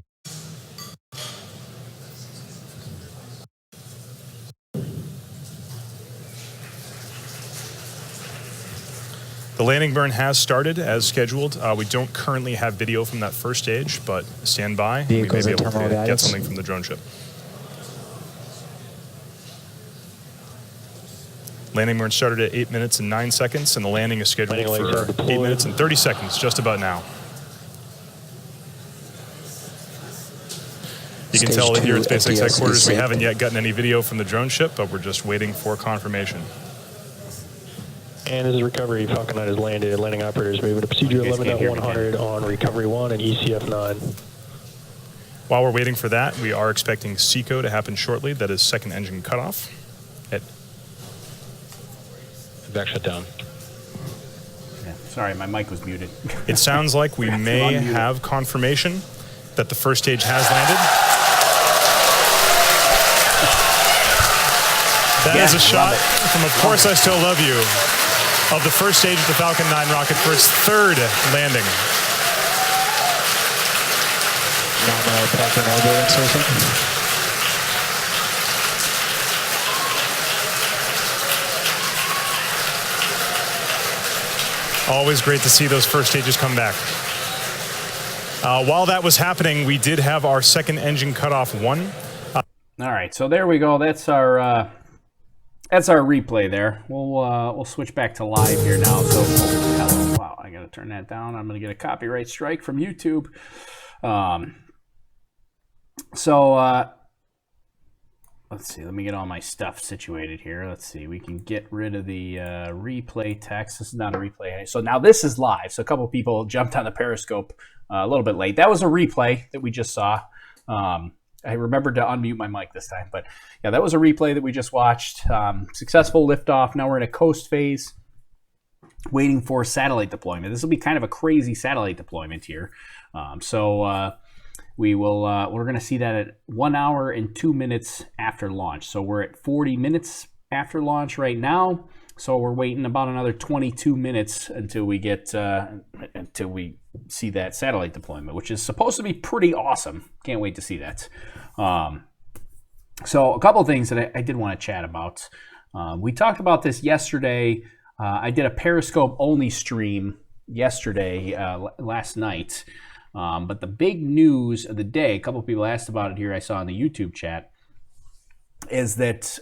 The landing burn has started as scheduled. We don't currently have video from that first stage, but stand by. We may be able to get something from the drone ship. Landing burn started at 8 minutes and 9 seconds, and the landing is scheduled for 8 minutes and 30 seconds, just about now. You can tell that here at SpaceX headquarters, we haven't yet gotten any video from the drone ship, but we're just waiting for confirmation. And as recovery, Falcon 9 has landed. Landing operators moving to procedure 11.100 on recovery 1 and ECF 9. While we're waiting for that, we are expecting SECO to happen shortly. That is second engine cutoff. Back shut down. Yeah, sorry, my mic was muted. It sounds like we may have confirmation that the first stage has landed. That is a shot from Of Course I Still Love You of the first stage of the Falcon 9 rocket for its 3rd landing. Always great to see those first stages come back. While that was happening, we did have our second engine cutoff 1. All right, so there we go. That's our replay there. We'll switch back to live here now. So, wow, I gotta turn that down. I'm gonna get a copyright strike from YouTube. let's see, let me get all my stuff situated here. Let's see, we can get rid of the replay text. This is not a replay. So now this is live. So a couple people jumped on the Periscope a little bit late. That was a replay that we just saw. I remembered to unmute my mic this time. But yeah, that was a replay that we just watched. Successful liftoff. Now we're in a coast phase, waiting for satellite deployment. This will be kind of a crazy satellite deployment here. We're going to see that at 1 hour and 2 minutes after launch. So we're at 40 minutes after launch right now. So we're waiting about another 22 minutes until we see that satellite deployment, which is supposed to be pretty awesome. Can't wait to see that. So a couple of things that I did want to chat about. We talked about this yesterday. I did a Periscope only stream yesterday, last night. But the big news of the day, a couple of people asked about it here, I saw in the YouTube chat, is that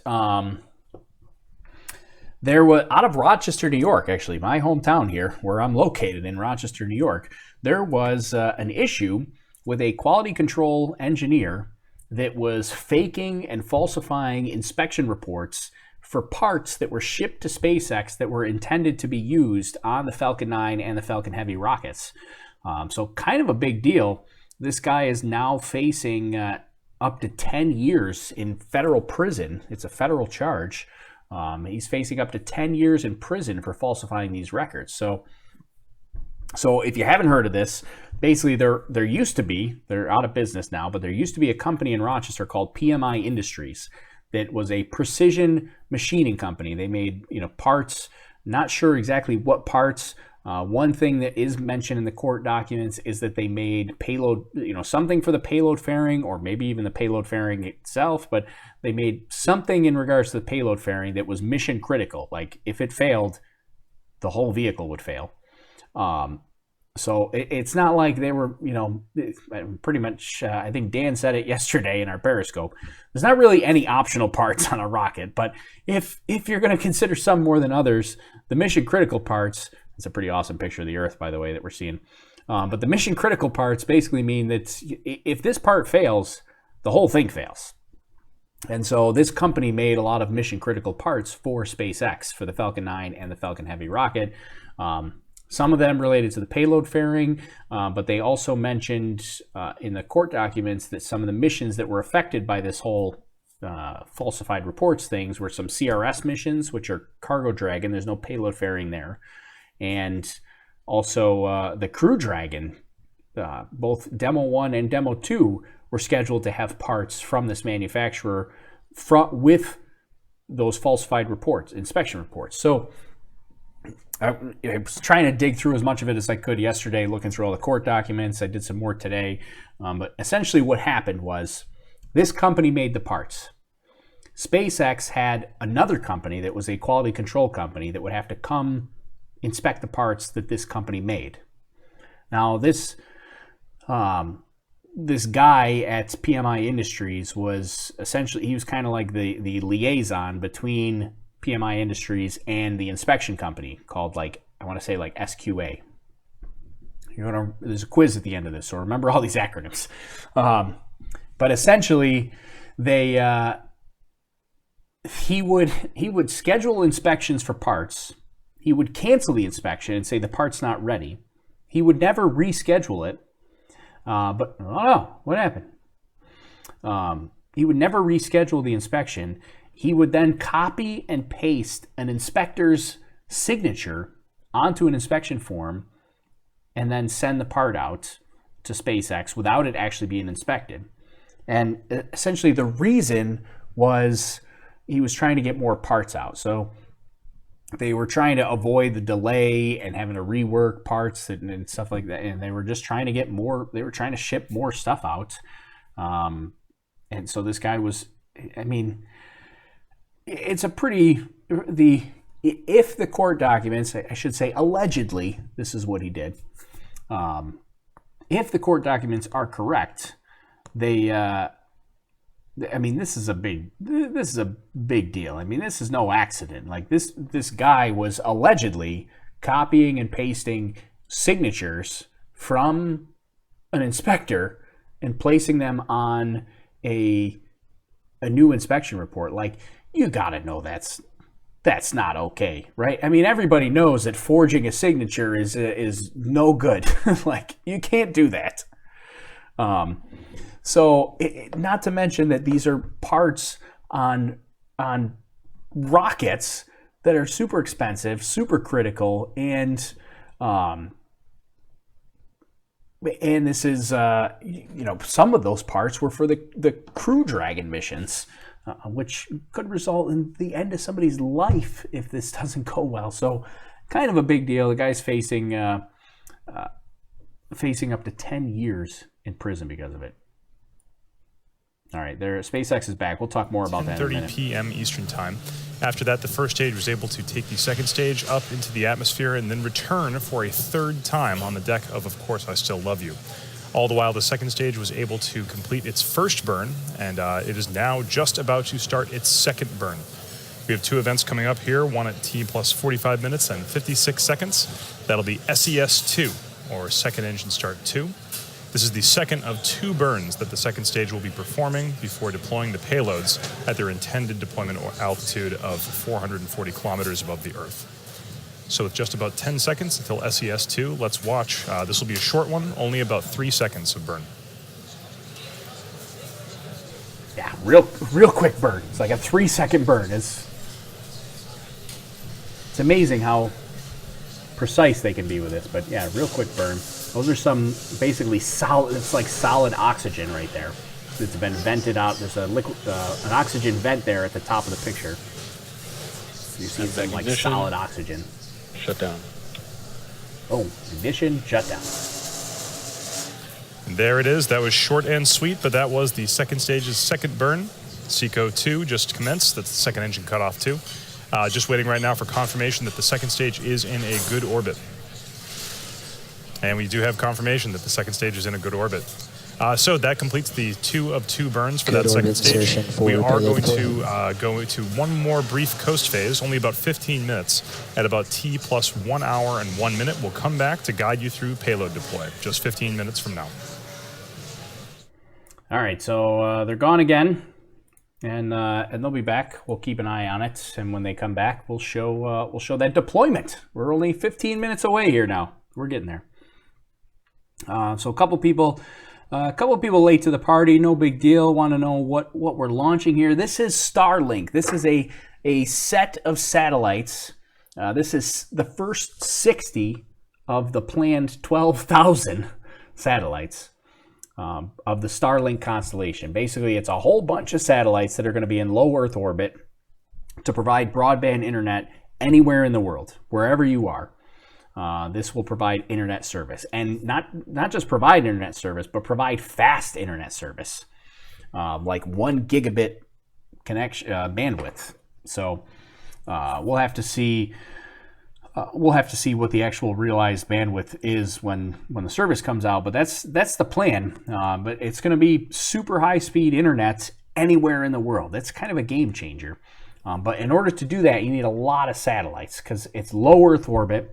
there was, out of Rochester, New York, actually, my hometown here, where I'm located in Rochester, New York, there was an issue with a quality control engineer that was faking and falsifying inspection reports for parts that were shipped to SpaceX that were intended to be used on the Falcon 9 and the Falcon Heavy rockets. So kind of a big deal. This guy is now facing up to 10 years in federal prison. It's a federal charge. He's facing up to 10 years in prison for falsifying these records. So if you haven't heard of this, basically there used to be, they're out of business now, but there used to be a company in Rochester called PMI Industries that was a precision machining company. They made, parts, not sure exactly what parts. One thing that is mentioned in the court documents is that they made payload, something for the payload fairing, or maybe even the payload fairing itself, but they made something in regards to the payload fairing that was mission critical. Like if it failed, the whole vehicle would fail. So it's not like they were, pretty much, I think Dan said it yesterday in our Periscope. There's not really any optional parts on a rocket, but if you're going to consider some more than others, the mission critical parts, it's a pretty awesome picture of the Earth, by the way, that we're seeing. But the mission critical parts basically mean that if this part fails, the whole thing fails. And so this company made a lot of mission critical parts for SpaceX, for the Falcon 9 and the Falcon Heavy rocket. Some of them related to the payload fairing, but they also mentioned in the court documents that some of the missions that were affected by this whole falsified reports things were some CRS missions, which are Cargo Dragon. There's no payload fairing there. And also the Crew Dragon, both Demo 1 and Demo 2 were scheduled to have parts from this manufacturer with those falsified reports, inspection reports. So I was trying to dig through as much of it as I could yesterday, looking through all the court documents. I did some more today. But essentially what happened was this company made the parts. SpaceX had another company that was a quality control company that would have to come inspect the parts that this company made. Now, this guy at PMI Industries was essentially, he was kind of like the liaison between PMI Industries and the inspection company called, I want to say SQA. There's a quiz at the end of this, so remember all these acronyms. But essentially, he would schedule inspections for parts. He would cancel the inspection and say the part's not ready. He would never reschedule it. But, oh, what happened? He would never reschedule the inspection. He would then copy and paste an inspector's signature onto an inspection form and then send the part out to SpaceX without it actually being inspected. And essentially the reason was he was trying to get more parts out. So they were trying to avoid the delay and having to rework parts and stuff like that. And they were just trying to get more, they were trying to ship more stuff out. And so this guy was, it's a pretty, if the court documents, I should say allegedly, this is what he did. If the court documents are correct, this is a big deal. This is no accident. This guy was allegedly copying and pasting signatures from an inspector and placing them on an a new inspection report, like, you gotta know that's not okay, right? I mean, everybody knows that forging a signature is no good. Like, you can't do that. So not to mention that these are parts on rockets that are super expensive, super critical, and this is some of those parts were for the Crew Dragon missions, which could result in the end of somebody's life if this doesn't go well. So kind of a big deal. The guy's facing up to 10 years in prison because of it. All right, SpaceX is back. We'll talk more about that in a minute. 10:30 p.m. Eastern Time. After that, the first stage was able to take the second stage up into the atmosphere and then return for a third time on the deck of course, I Still Love You. All the while, the second stage was able to complete its first burn, and it is now just about to start its second burn. We have two events coming up here, one at T plus 45 minutes and 56 seconds. That'll be SES-2, or Second Engine Start 2. This is the second of two burns that the second stage will be performing before deploying the payloads at their intended deployment altitude of 440 kilometers above the Earth. So with just about 10 seconds until SES-2, let's watch. This will be a short one, only about 3 seconds of burn. Yeah, real quick burn. It's like a 3-second burn. It's amazing how precise they can be with this, but yeah, real quick burn. Those are some basically solid. It's like solid oxygen right there. It's been vented out. There's a liquid, an oxygen vent there at the top of the picture. You see some like solid oxygen. Shut down. Oh, ignition, shut down. And there it is. That was short and sweet, but that was the second stage's second burn. SECO 2 just commenced. That's the second engine cut off too. Just waiting right now for confirmation that the second stage is in a good orbit. And we do have confirmation that the second stage is in a good orbit. So that completes the 2 of 2 burns for that second stage. We are going to go into one more brief coast phase, only about 15 minutes. At about T plus 1 hour and 1 minute, we'll come back to guide you through payload deploy, just 15 minutes from now. All right, so they're gone again, and they'll be back. We'll keep an eye on it, and when they come back, we'll show that deployment. We're only 15 minutes away here now. We're getting there. So a couple people late to the party. No big deal. Want to know what we're launching here? This is Starlink. This is a set of satellites. This is the first 60 of the planned 12,000 satellites of the Starlink constellation. Basically, it's a whole bunch of satellites that are going to be in low Earth orbit to provide broadband internet anywhere in the world, wherever you are. This will provide internet service, and not just provide internet service, but provide fast internet service, like 1 gigabit connection bandwidth. So we'll have to see what the actual realized bandwidth is when the service comes out. But that's the plan. But it's going to be super high speed internet anywhere in the world. That's kind of a game changer. But in order to do that, you need a lot of satellites because it's low Earth orbit.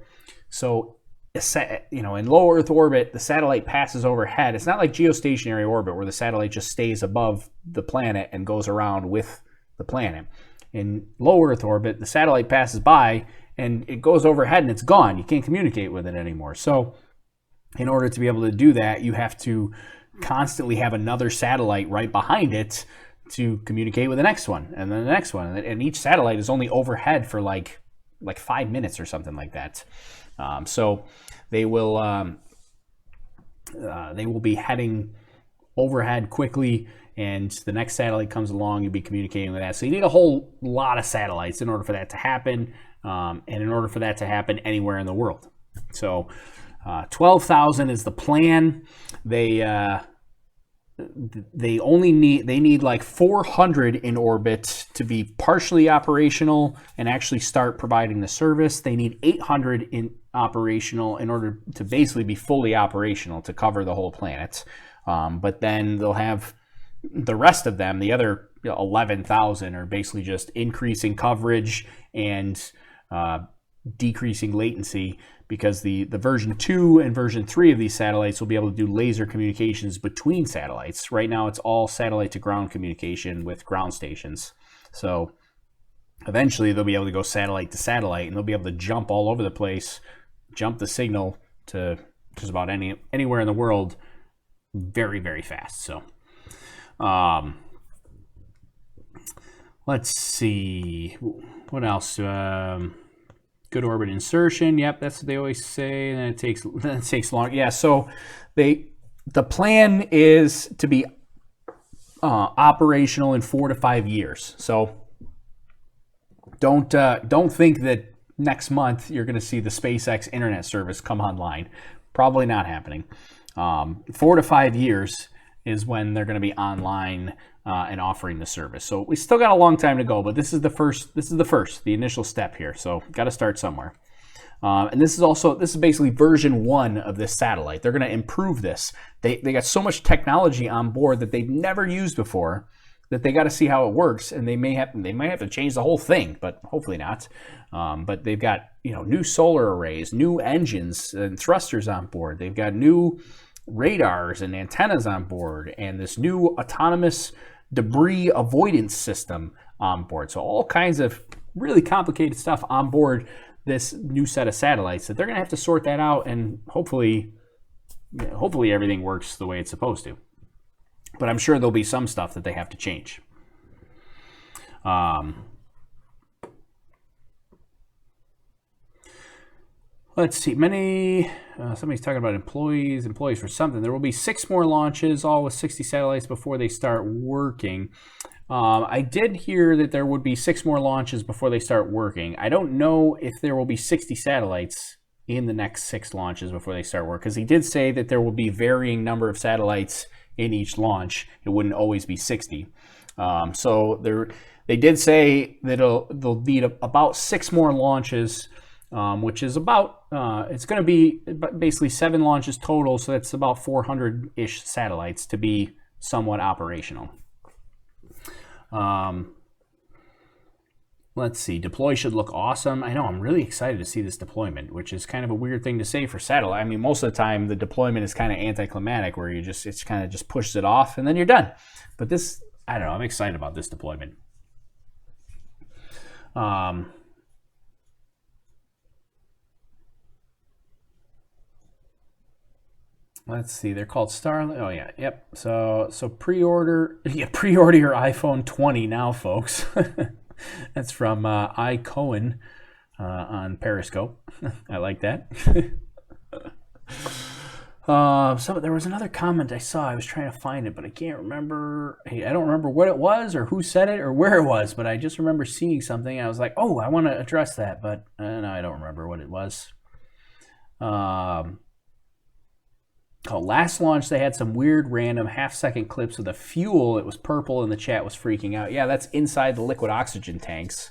So, in low Earth orbit, the satellite passes overhead. It's not like geostationary orbit where the satellite just stays above the planet and goes around with the planet. In low Earth orbit, the satellite passes by and it goes overhead and it's gone. You can't communicate with it anymore. So, in order to be able to do that, you have to constantly have another satellite right behind it to communicate with the next one and then the next one. And each satellite is only overhead for like 5 minutes or something like that. So they will be heading overhead quickly, and the next satellite comes along, you'll be communicating with that. So you need a whole lot of satellites in order for that to happen, and in order for that to happen anywhere in the world. So 12,000 is the plan. They need like 400 in orbit to be partially operational and actually start providing the service. They need 800 in operational in order to basically be fully operational to cover the whole planet. But then they'll have the rest of them, the other 11,000, are basically just increasing coverage and decreasing latency because the version 2 and version 3 of these satellites will be able to do laser communications between satellites. Right now it's all satellite to ground communication with ground stations. So eventually they'll be able to go satellite to satellite, and they'll be able to jump all over the place, jump the signal to just about anywhere in the world very, very fast. So let's see, what else? Good orbit insertion. Yep, that's what they always say. And then it takes long. Yeah, so the plan is to be operational in 4 to 5 years. So don't think that next month you're going to see the SpaceX internet service come online. Probably not happening. 4 to 5 years is when they're going to be online and offering the service. So we still got a long time to go, but this is the initial step here. So got to start somewhere. And this is basically version 1 of this satellite. They're going to improve this. They got so much technology on board that they've never used before that they got to see how it works, and they might have to change the whole thing, but hopefully not. But they've got new solar arrays, new engines and thrusters on board. They've got new radars and antennas on board, and this new autonomous debris avoidance system on board. So all kinds of really complicated stuff on board this new set of satellites that they're going to have to sort that out, and hopefully everything works the way it's supposed to. But I'm sure there'll be some stuff that they have to change. Let's see. Somebody's talking about employees for something. There will be 6 more launches, all with 60 satellites before they start working. I did hear that there would be 6 more launches before they start working. I don't know if there will be 60 satellites in the next 6 launches before they start work, because he did say that there will be varying number of satellites in each launch. It wouldn't always be 60. So they did say that they'll need about 6 more launches, which is about, it's going to be basically 7 launches total, so that's about 400-ish satellites to be somewhat operational. Let's see, deploy should look awesome. I know, I'm really excited to see this deployment, which is kind of a weird thing to say for satellite. I mean, most of the time the deployment is kind of anticlimactic, where it's kind of just pushes it off and then you're done. But this, I don't know, I'm excited about this deployment. Let's see, they're called Starlink. Oh yeah, yep. So pre-order your iPhone 20 now, folks. That's from I Cohen on Periscope. I like that. There was another comment I saw. I was trying to find it, but I can't remember. Hey, I don't remember what it was or who said it or where it was, but I just remember seeing something. I was like, oh, I want to address that, but no, I don't remember what it was. Last launch, they had some weird random half-second clips of the fuel. It was purple and the chat was freaking out. Yeah, that's inside the liquid oxygen tanks.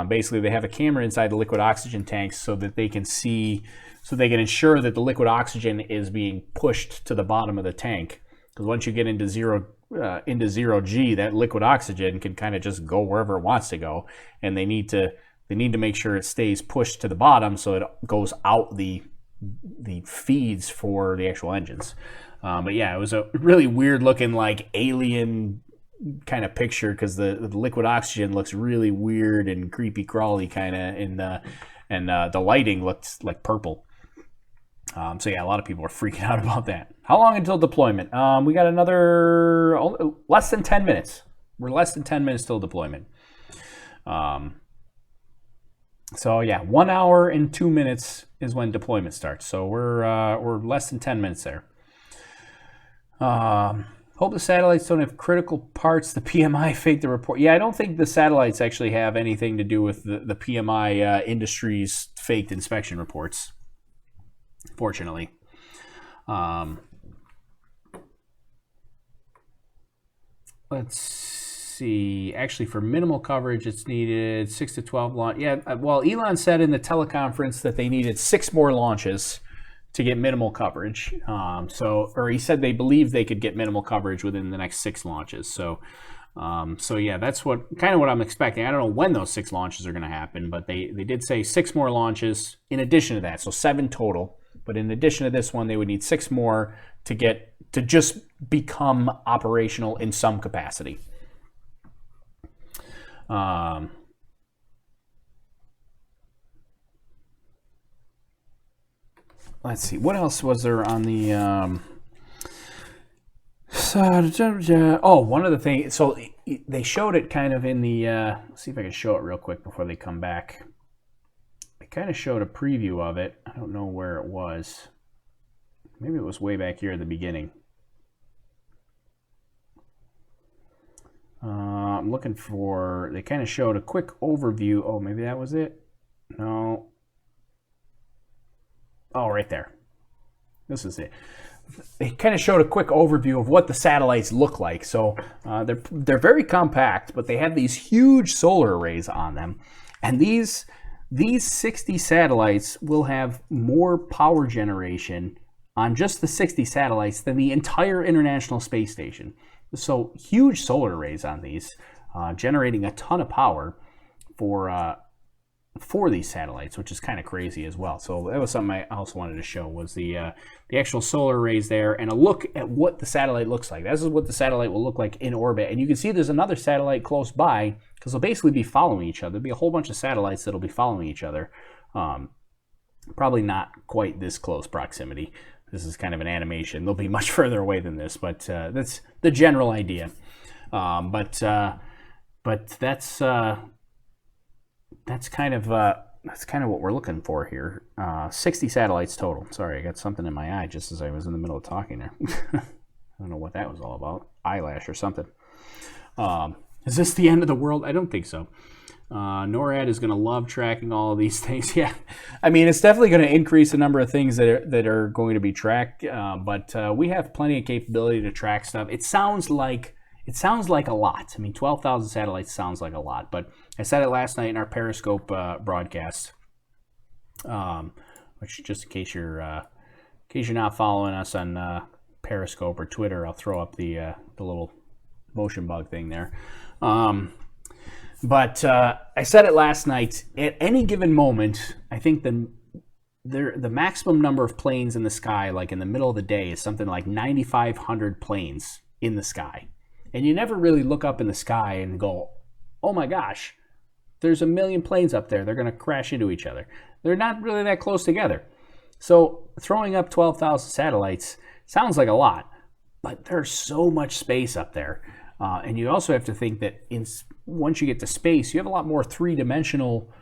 Basically, they have a camera inside the liquid oxygen tanks so that they can see, so they can ensure that the liquid oxygen is being pushed to the bottom of the tank. Because once you get into zero G, that liquid oxygen can kind of just go wherever it wants to go, and they need to make sure it stays pushed to the bottom so it goes out the feeds for the actual engines. But yeah, it was a really weird looking, like, alien kind of picture, because the liquid oxygen looks really weird and creepy crawly kind of, and the lighting looked like purple. So yeah, a lot of people are freaking out about that. How long until deployment? We got another less than 10 minutes. We're less than 10 minutes till deployment. So yeah, 1 hour and 2 minutes is when deployment starts. So we're less than 10 minutes there. Hope the satellites don't have critical parts. The PMI faked the report. Yeah, I don't think the satellites actually have anything to do with the PMI industry's faked inspection reports, fortunately. Let's see. Actually, for minimal coverage, it's needed 6 to 12 launch. Yeah, well, Elon said in the teleconference that they needed 6 more launches to get minimal coverage. Or he said they believe they could get minimal coverage within the next 6 launches. So So yeah, that's kind of what I'm expecting. I don't know when those 6 launches are going to happen, but they did say 6 more launches in addition to that, so 7 total. But in addition to this one, they would need 6 more to just become operational in some capacity. Let's see, what else was there on the one of the things, so they showed it kind of in the let's see if I can show it real quick before they come back. They kind of showed a preview of it. I don't know where it was. Maybe it was way back here at the beginning. I'm looking for, they kind of showed a quick overview. Oh, maybe that was it? No. Oh, right there. This is it. They kind of showed a quick overview of what the satellites look like. So they're very compact, but they have these huge solar arrays on them. And these 60 satellites will have more power generation on just the 60 satellites than the entire International Space Station. So huge solar arrays on these, generating a ton of power for these satellites, which is kind of crazy as well. So that was something I also wanted to show, was the actual solar arrays there, and a look at what the satellite looks like. This is what the satellite will look like in orbit. And you can see there's another satellite close by, because they'll basically be following each other. There'll be a whole bunch of satellites that'll be following each other. Probably not quite this close proximity. This is kind of an animation. They'll be much further away than this, but that's the general idea. But that's kind of what we're looking for here. 60 satellites total. Sorry, I got something in my eye just as I was in the middle of talking there. I don't know what that was all about. Eyelash or something. Is this the end of the world? I don't think so. NORAD is going to love tracking all of these things. Yeah, I mean, it's definitely going to increase the number of things that are going to be tracked. But we have plenty of capability to track stuff. It sounds like a lot. I mean, 12,000 satellites sounds like a lot. But I said it last night in our Periscope broadcast, which, just in case you're not following us on Periscope or Twitter, I'll throw up the little motion bug thing there. But I said it last night. At any given moment, I think the maximum number of planes in the sky, like in the middle of the day, is something like 9,500 planes in the sky. And you never really look up in the sky and go, oh my gosh, there's a million planes up there. They're going to crash into each other. They're not really that close together. So throwing up 12,000 satellites sounds like a lot, but there's so much space up there. And you also have to think that once you get to space, you have a lot more three-dimensional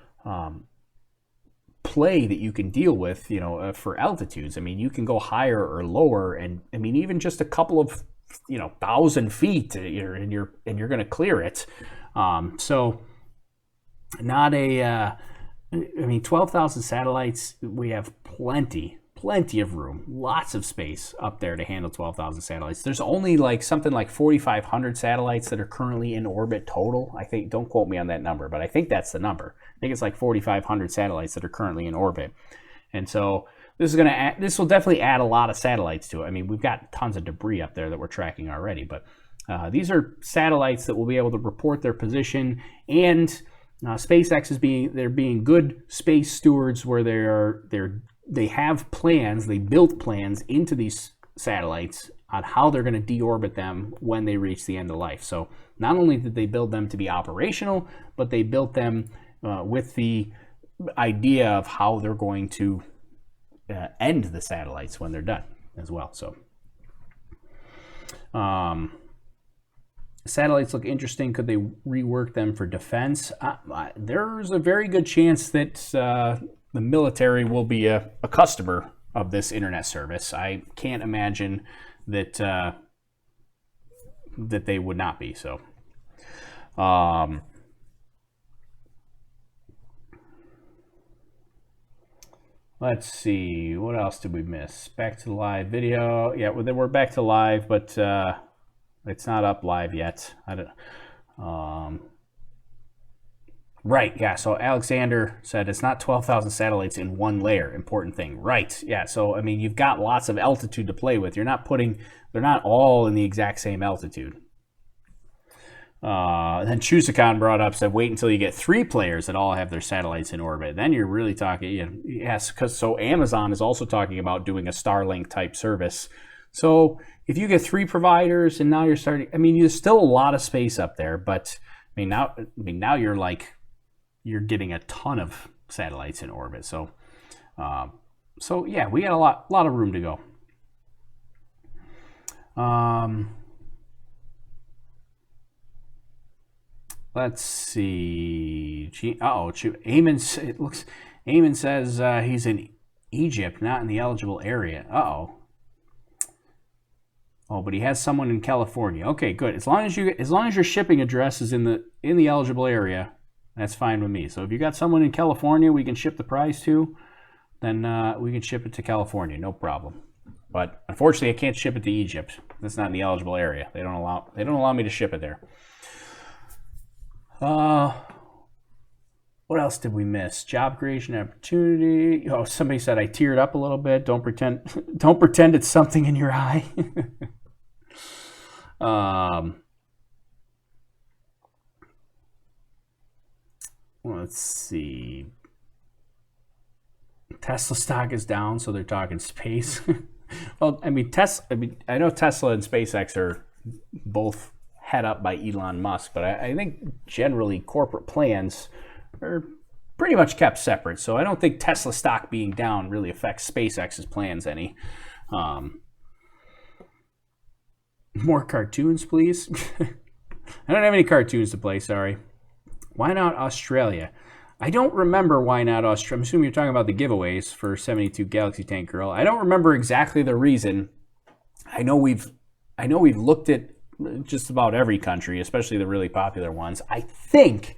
play that you can deal with, for altitudes. I mean, you can go higher or lower, and I mean, even just a couple of 1,000 feet, and you're going to clear it. So not I mean, 12,000 satellites, we have plenty of room, lots of space up there to handle 12,000 satellites. There's only something like 4,500 satellites that are currently in orbit total. I think, don't quote me on that number, but I think that's the number. I think it's like 4,500 satellites that are currently in orbit. And so this will definitely add a lot of satellites to it. I mean, we've got tons of debris up there that we're tracking already, but these are satellites that will be able to report their position, and SpaceX is being good space stewards, where they have plans, they built plans into these satellites on how they're going to deorbit them when they reach the end of life. So not only did they build them to be operational, but they built them with the idea of how they're going to end the satellites when they're done as well. So satellites look interesting. Could they rework them for defense? There's a very good chance that the military will be a customer of this internet service. I can't imagine that that they would not be. So let's see, what else did we miss? Back to the live video. Yeah, we're back to live, but it's not up live yet. I don't. Right, yeah, so Alexander said it's not 12,000 satellites in one layer. Important thing. Right, yeah, so I mean, you've got lots of altitude to play with. They're not all in the exact same altitude. Then Chusicon brought up, said, wait until you get 3 players that all have their satellites in orbit. Then you're really talking, yes, because so Amazon is also talking about doing a Starlink type service. So if you get 3 providers and now you're starting, I mean, there's still a lot of space up there, but now you're getting a ton of satellites in orbit. So, yeah, we got a lot of room to go. Let's see. Eamon says he's in Egypt, not in the eligible area. Oh, but he has someone in California. Okay, good. As long as your shipping address is in the eligible area, that's fine with me. So if you got someone in California we can ship the prize to, then we can ship it to California, no problem. But unfortunately, I can't ship it to Egypt. That's not in the eligible area. They don't allow me to ship it there. What else did we miss? Job creation opportunity. Oh, somebody said I teared up a little bit. Don't pretend it's something in your eye. Let's see. Tesla stock is down, so they're talking space. Well, I know Tesla and SpaceX are both head up by Elon Musk, but I think generally corporate plans are pretty much kept separate. So I don't think Tesla stock being down really affects SpaceX's plans any. More cartoons, please. I don't have any cartoons to play, sorry. Why not Australia? I don't remember why not Australia. I'm assuming you're talking about the giveaways for 72 Galaxy Tank Girl. I don't remember exactly the reason. I know we've looked at just about every country, especially the really popular ones. I think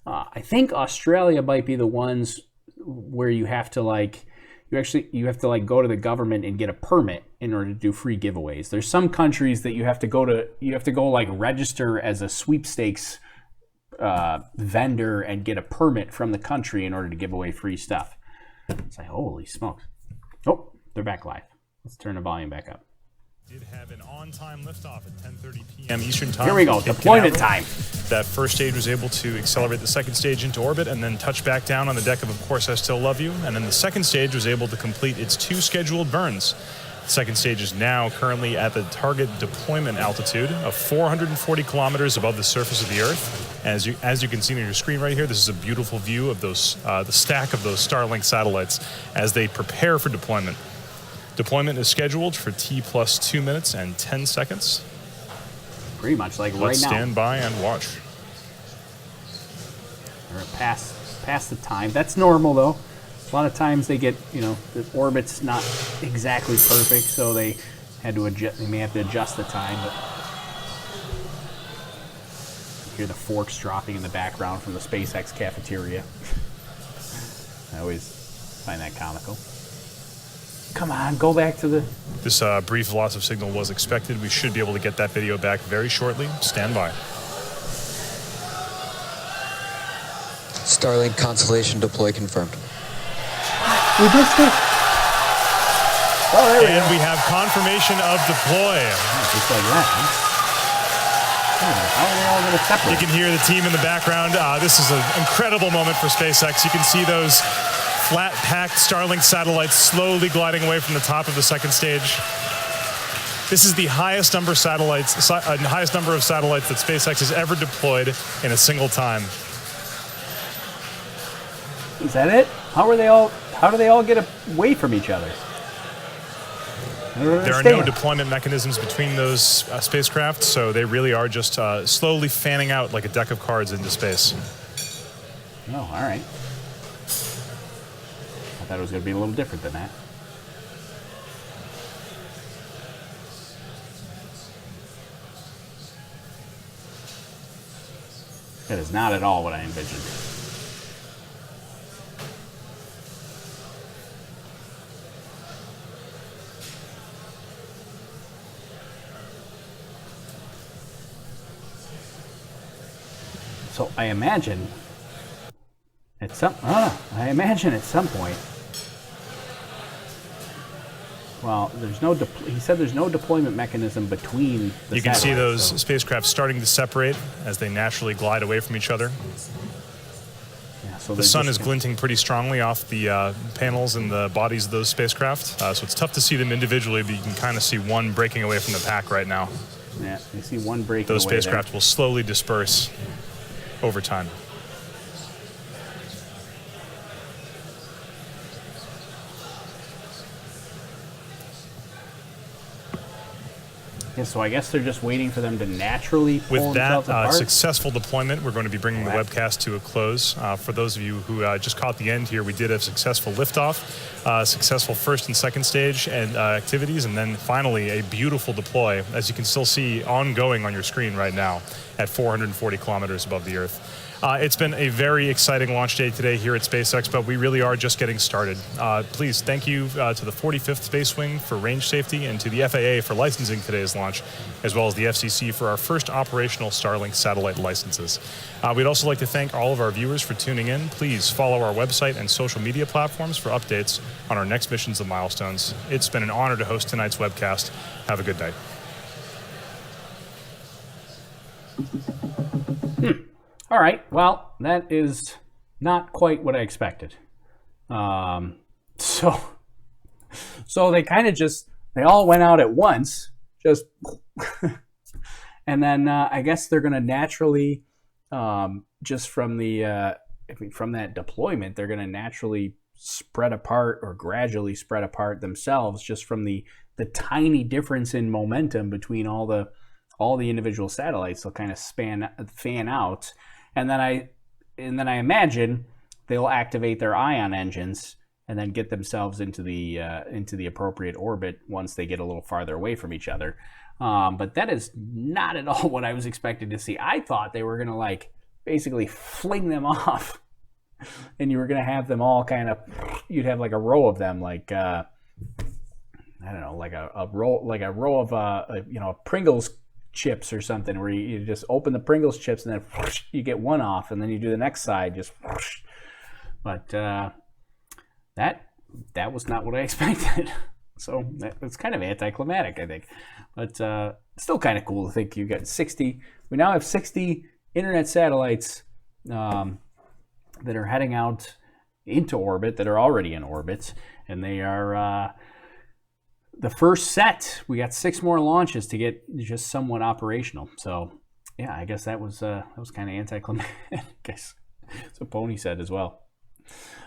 Australia might be the ones where you have to go to the government and get a permit in order to do free giveaways. There's some countries that you have to go like register as a sweepstakes vendor and get a permit from the country in order to give away free stuff. It's like, holy smokes. Oh, they're back live. Let's turn the volume back up. Did have an on-time liftoff at 10:30 p.m. Eastern Time. Here we go, deployment time. That first stage was able to accelerate the second stage into orbit and then touch back down on the deck of Course I Still Love You. And then the second stage was able to complete its 2 scheduled burns. The second stage is now currently at the target deployment altitude of 440 kilometers above the surface of the Earth. As you can see on your screen right here, this is a beautiful view of those the stack of those Starlink satellites as they prepare for deployment. Deployment is scheduled for T plus 2 minutes and 10 seconds. Pretty much like Let's right now. stand by and watch. Or past the time. That's normal though. A lot of times they get, the orbit's not exactly perfect, so they had to adjust. They may have to adjust the time. But you hear the forks dropping in the background from the SpaceX cafeteria. I always find that comical. Come on, go back to the... This brief loss of signal was expected. We should be able to get that video back very shortly. Stand by. Starlink constellation deploy confirmed. We missed it. Oh, there we go. And we have confirmation of deploy. Just like that, huh? How are they all going to separate? You can hear the team in the background. This is an incredible moment for SpaceX. You can see those flat-packed Starlink satellites slowly gliding away from the top of the second stage. This is the highest number of satellites that SpaceX has ever deployed in a single time. Is that it? How do they all get away from each other? There are no deployment mechanisms between those spacecraft, so they really are just slowly fanning out like a deck of cards into space. Oh, all right. I thought it was going to be a little different than that. That is not at all what I envisioned. So I imagine at some point Well, there's no. He said there's no deployment mechanism between. You can see those spacecraft starting to separate as they naturally glide away from each other. Yeah, so the sun is glinting pretty strongly off the panels and the bodies of those spacecraft, so it's tough to see them individually, but you can kind of see one breaking away from the pack right now. Yeah, you see one breaking Those away spacecraft will slowly disperse over time. Yeah, so I guess they're just waiting for them to naturally pull With that themselves apart. successful deployment, we're going to be bringing the webcast to a close. For those of you who just caught the end here, we did have successful liftoff, successful first and second stage and activities, and then finally a beautiful deploy, as you can still see ongoing on your screen right now at 440 kilometers above the Earth. It's been a very exciting launch day today here at SpaceX, but we really are just getting started. Please thank you to the 45th Space Wing for range safety and to the FAA for licensing today's launch, as well as the FCC for our first operational Starlink satellite licenses. We'd also like to thank all of our viewers for tuning in. Please follow our website and social media platforms for updates on our next missions and milestones. It's been an honor to host tonight's webcast. Have a good day. All right, well, that is not quite what I expected. So they kind of they all went out at once, just, and then I guess they're going to naturally, just from from that deployment, they're going to naturally spread apart or gradually spread apart themselves, just from the tiny difference in momentum between all the individual satellites. They'll kind of fan out. And then I imagine they'll activate their ion engines and then get themselves into the appropriate orbit once they get a little farther away from each other. But that is not at all what I was expecting to see. I thought they were gonna basically fling them off, and you were gonna have them all you'd have like a row of them, like I don't know, like a row of Pringles chips or something, where you just open the Pringles chips and then whoosh, you get one off, and then you do the next side, just whoosh. But that was not what I expected. So it's kind of anticlimactic, I think. But still kind of cool to think you got 60. We now have 60 internet satellites that are heading out into orbit, that are already in orbit, and they are the first set. We got 6 more launches to get just somewhat operational. So yeah, I guess that was kind of anticlimactic. I guess that's what Pony said as well.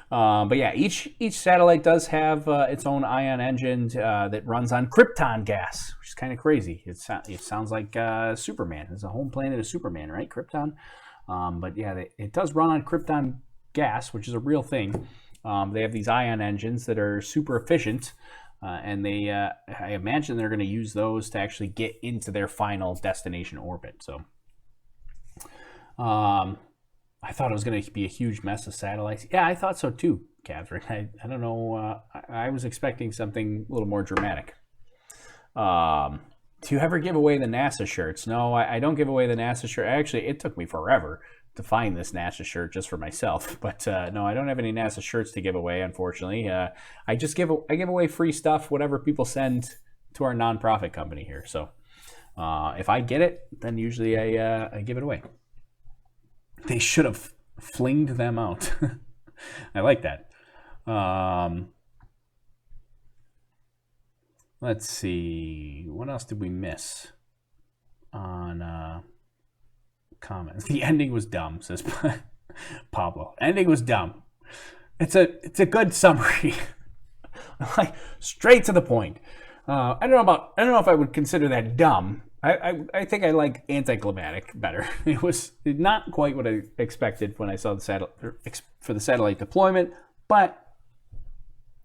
But yeah, each satellite does have its own ion engine that runs on krypton gas, which is kind of crazy. It sounds like Superman. It's a home planet of Superman, right? Krypton. But yeah, it does run on krypton gas, which is a real thing. They have these ion engines that are super efficient. And I imagine they're going to use those to actually get into their final destination orbit. So I thought it was going to be a huge mess of satellites. Yeah, I thought so too, Catherine. I don't know. I was expecting something a little more dramatic. Do you ever give away the NASA shirts? No, I don't give away the NASA shirt. Actually, it took me forever to find this NASA shirt just for myself. But no, I don't have any NASA shirts to give away, unfortunately. I give away free stuff, whatever people send to our nonprofit company here. So if I get it, then usually I give it away. They should have flinged them out. I like that. Let's see. What else did we miss on comments? The ending was dumb, says Pablo. Ending was dumb. It's a good summary. Like, straight to the point. I don't know if I would consider that dumb. I think I like anticlimactic better. It was not quite what I expected when I saw the satellite deployment, but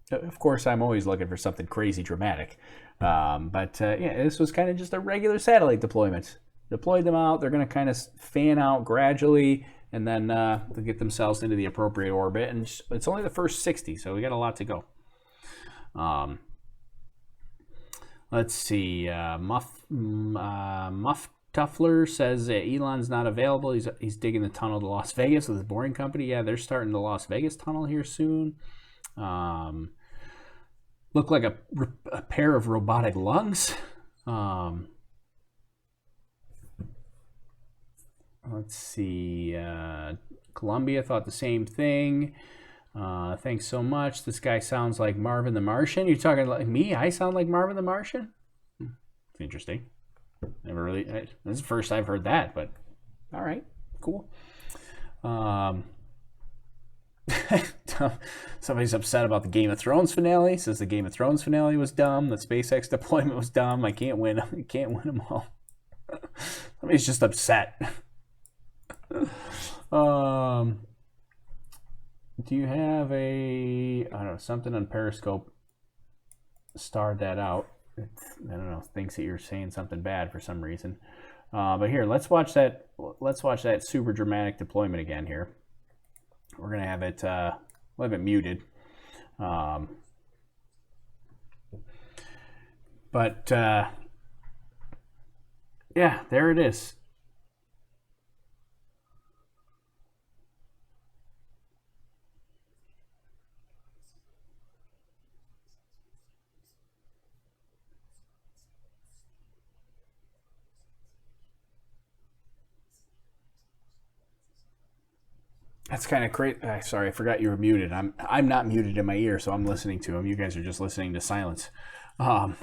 of course I'm always looking for something crazy dramatic. But yeah, this was kind of just a regular satellite deployment. Deployed them out. They're going to kind of fan out gradually, and then they'll get themselves into the appropriate orbit. And it's only the first 60, so we got a lot to go. Let's see. Muff Tuffler says Elon's not available. He's digging the tunnel to Las Vegas with his boring company. Yeah, they're starting the Las Vegas tunnel here soon. Looks look like a pair of robotic lungs. Let's see. Columbia thought the same thing. Thanks so much. This guy sounds like Marvin the Martian. You're talking like me? I sound like Marvin the Martian? It's interesting. Never really. This is the first I've heard that, but all right, cool. Somebody's upset about the Game of Thrones finale. Says the Game of Thrones finale was dumb. The SpaceX deployment was dumb. I can't win. I can't win them all. Somebody's just upset. Do you have I don't know, something on Periscope starred that out? I don't know, thinks that you're saying something bad for some reason. But here, let's watch that super dramatic deployment again here. We're gonna have it we'll have it muted. But yeah, there it is. That's kind of crazy. Sorry, I forgot you were muted. I'm not muted in my ear, so I'm listening to him. You guys are just listening to silence. But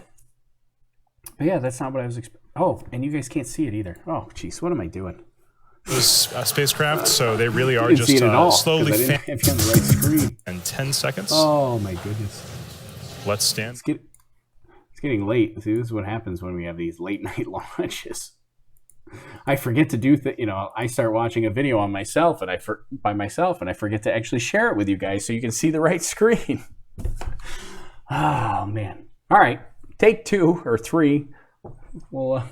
yeah, that's not what I was expecting. Oh, and you guys can't see it either. Oh, jeez, what am I doing? Those spacecraft, so they really are just slowly fanning on the right screen. In 10 seconds. Oh my goodness. Let's stand. It's getting late. See, this is what happens when we have these late night launches. I forget to do I start watching a video on myself by myself and I forget to actually share it with you guys so you can see the right screen. Oh man. All right. Take 2 or 3. We'll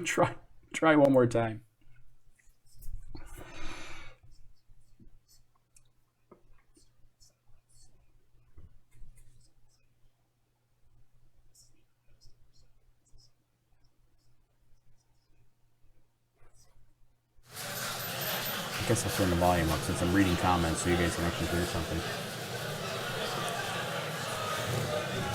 try one more time. I guess I'll turn the volume up since I'm reading comments so you guys can actually hear something.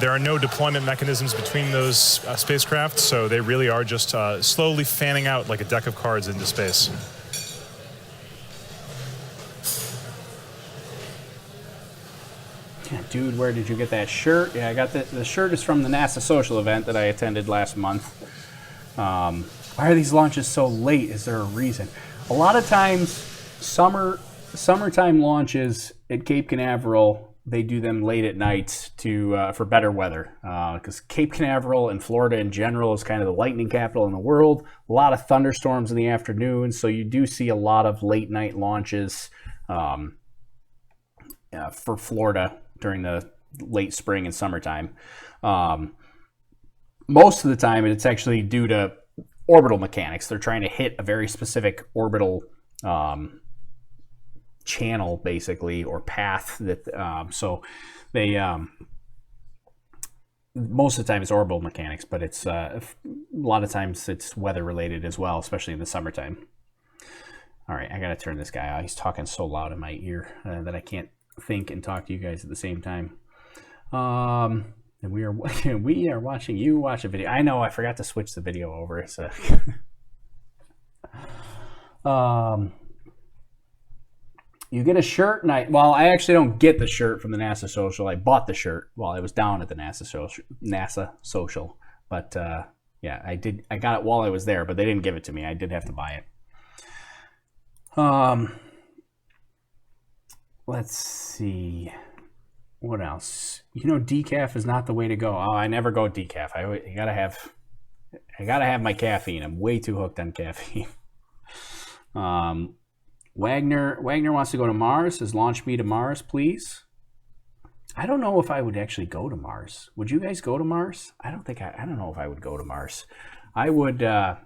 There are no deployment mechanisms between those spacecraft, so they really are just slowly fanning out like a deck of cards into space. Yeah, dude, where did you get that shirt? Yeah, I got the shirt is from the NASA social event that I attended last month. Why are these launches so late? Is there a reason? A lot of times, summertime launches at Cape Canaveral, they do them late at night for better weather. Because Cape Canaveral and Florida in general is kind of the lightning capital in the world. A lot of thunderstorms in the afternoon, so you do see a lot of late night launches for Florida during the late spring and summertime. Most of the time, it's actually due to orbital mechanics. They're trying to hit a very specific orbital channel, basically, or path that so they most of the time it's orbital mechanics, but it's a lot of times it's weather related as well, especially in the summertime. All right, I gotta turn this guy out. He's talking so loud in my ear that I can't think and talk to you guys at the same time. And we are watching you watch a video. I know I forgot to switch the video over. So you get a shirt, and I actually don't get the shirt from the NASA social. I bought the shirt while I was down at the NASA social. But yeah, I got it while I was there, but they didn't give it to me. I did have to buy it. Let's see. What else? Decaf is not the way to go. Oh, I never go decaf. I gotta have my caffeine. I'm way too hooked on caffeine. Wagner wants to go to Mars. Says launch me to Mars, please. I don't know if I would actually go to Mars. Would you guys go to Mars? I don't know if I would go to Mars. I would. I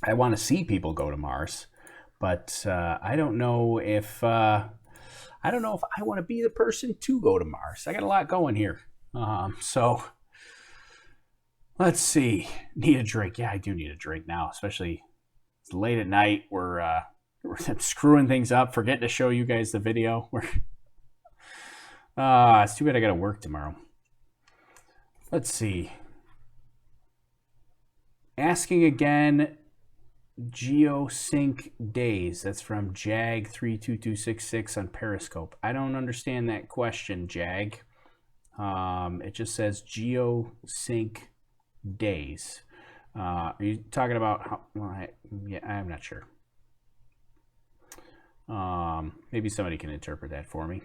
want to see people go to Mars, but I don't know if. I don't know if I want to be the person to go to Mars. I got a lot going here. So let's see. Need a drink. Yeah, I do need a drink now, especially it's late at night. We're screwing things up, forgetting to show you guys the video. It's too bad I got to work tomorrow. Let's see. Asking again, geosync days. That's from Jag32266 on Periscope. I don't understand that question, Jag. It just says geosync days. Are you talking about how? Well, yeah, I'm not sure. Maybe somebody can interpret that for me.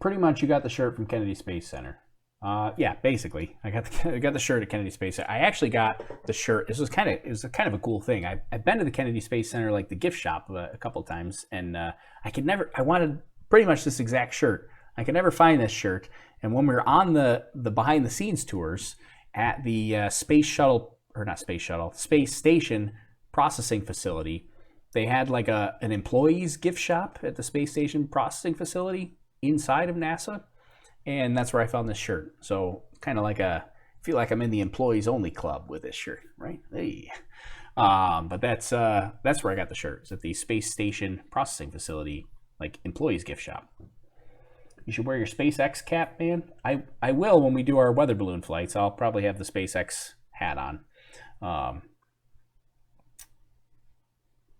Pretty much, you got the shirt from Kennedy Space Center. Yeah, basically, I got the shirt at Kennedy Space Center. I actually got the shirt. It was kind of a cool thing. I've been to the Kennedy Space Center, like the gift shop, a couple times, and I wanted pretty much this exact shirt. I could never find this shirt. And when we were on the behind the scenes tours at the space station processing facility, they had like an employees gift shop at the space station processing facility inside of NASA, and that's where I found this shirt. So kind of like I feel like I'm in the employees only club with this shirt, right? Hey. But that's where I got the shirt. It's at the space station processing facility, like employees gift shop. You should wear your SpaceX cap, man. I will when we do our weather balloon flights. I'll probably have the SpaceX hat on.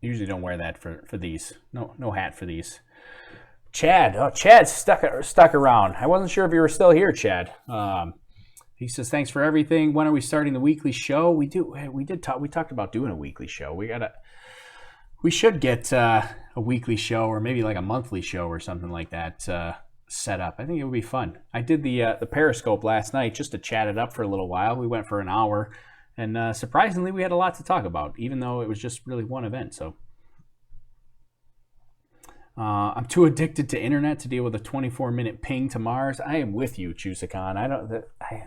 Usually don't wear that for these. No hat for these. Chad. Oh, Chad's stuck around. I wasn't sure if you were still here, Chad. He says, thanks for everything. When are we starting the weekly show? We talked about doing a weekly show. We should get a weekly show, or maybe like a monthly show or something like that set up. I think it would be fun. I did the Periscope last night just to chat it up for a little while. We went for an hour, and surprisingly, we had a lot to talk about, even though it was just really one event. So I'm too addicted to internet to deal with a 24-minute ping to Mars. I am with you, Chusakan.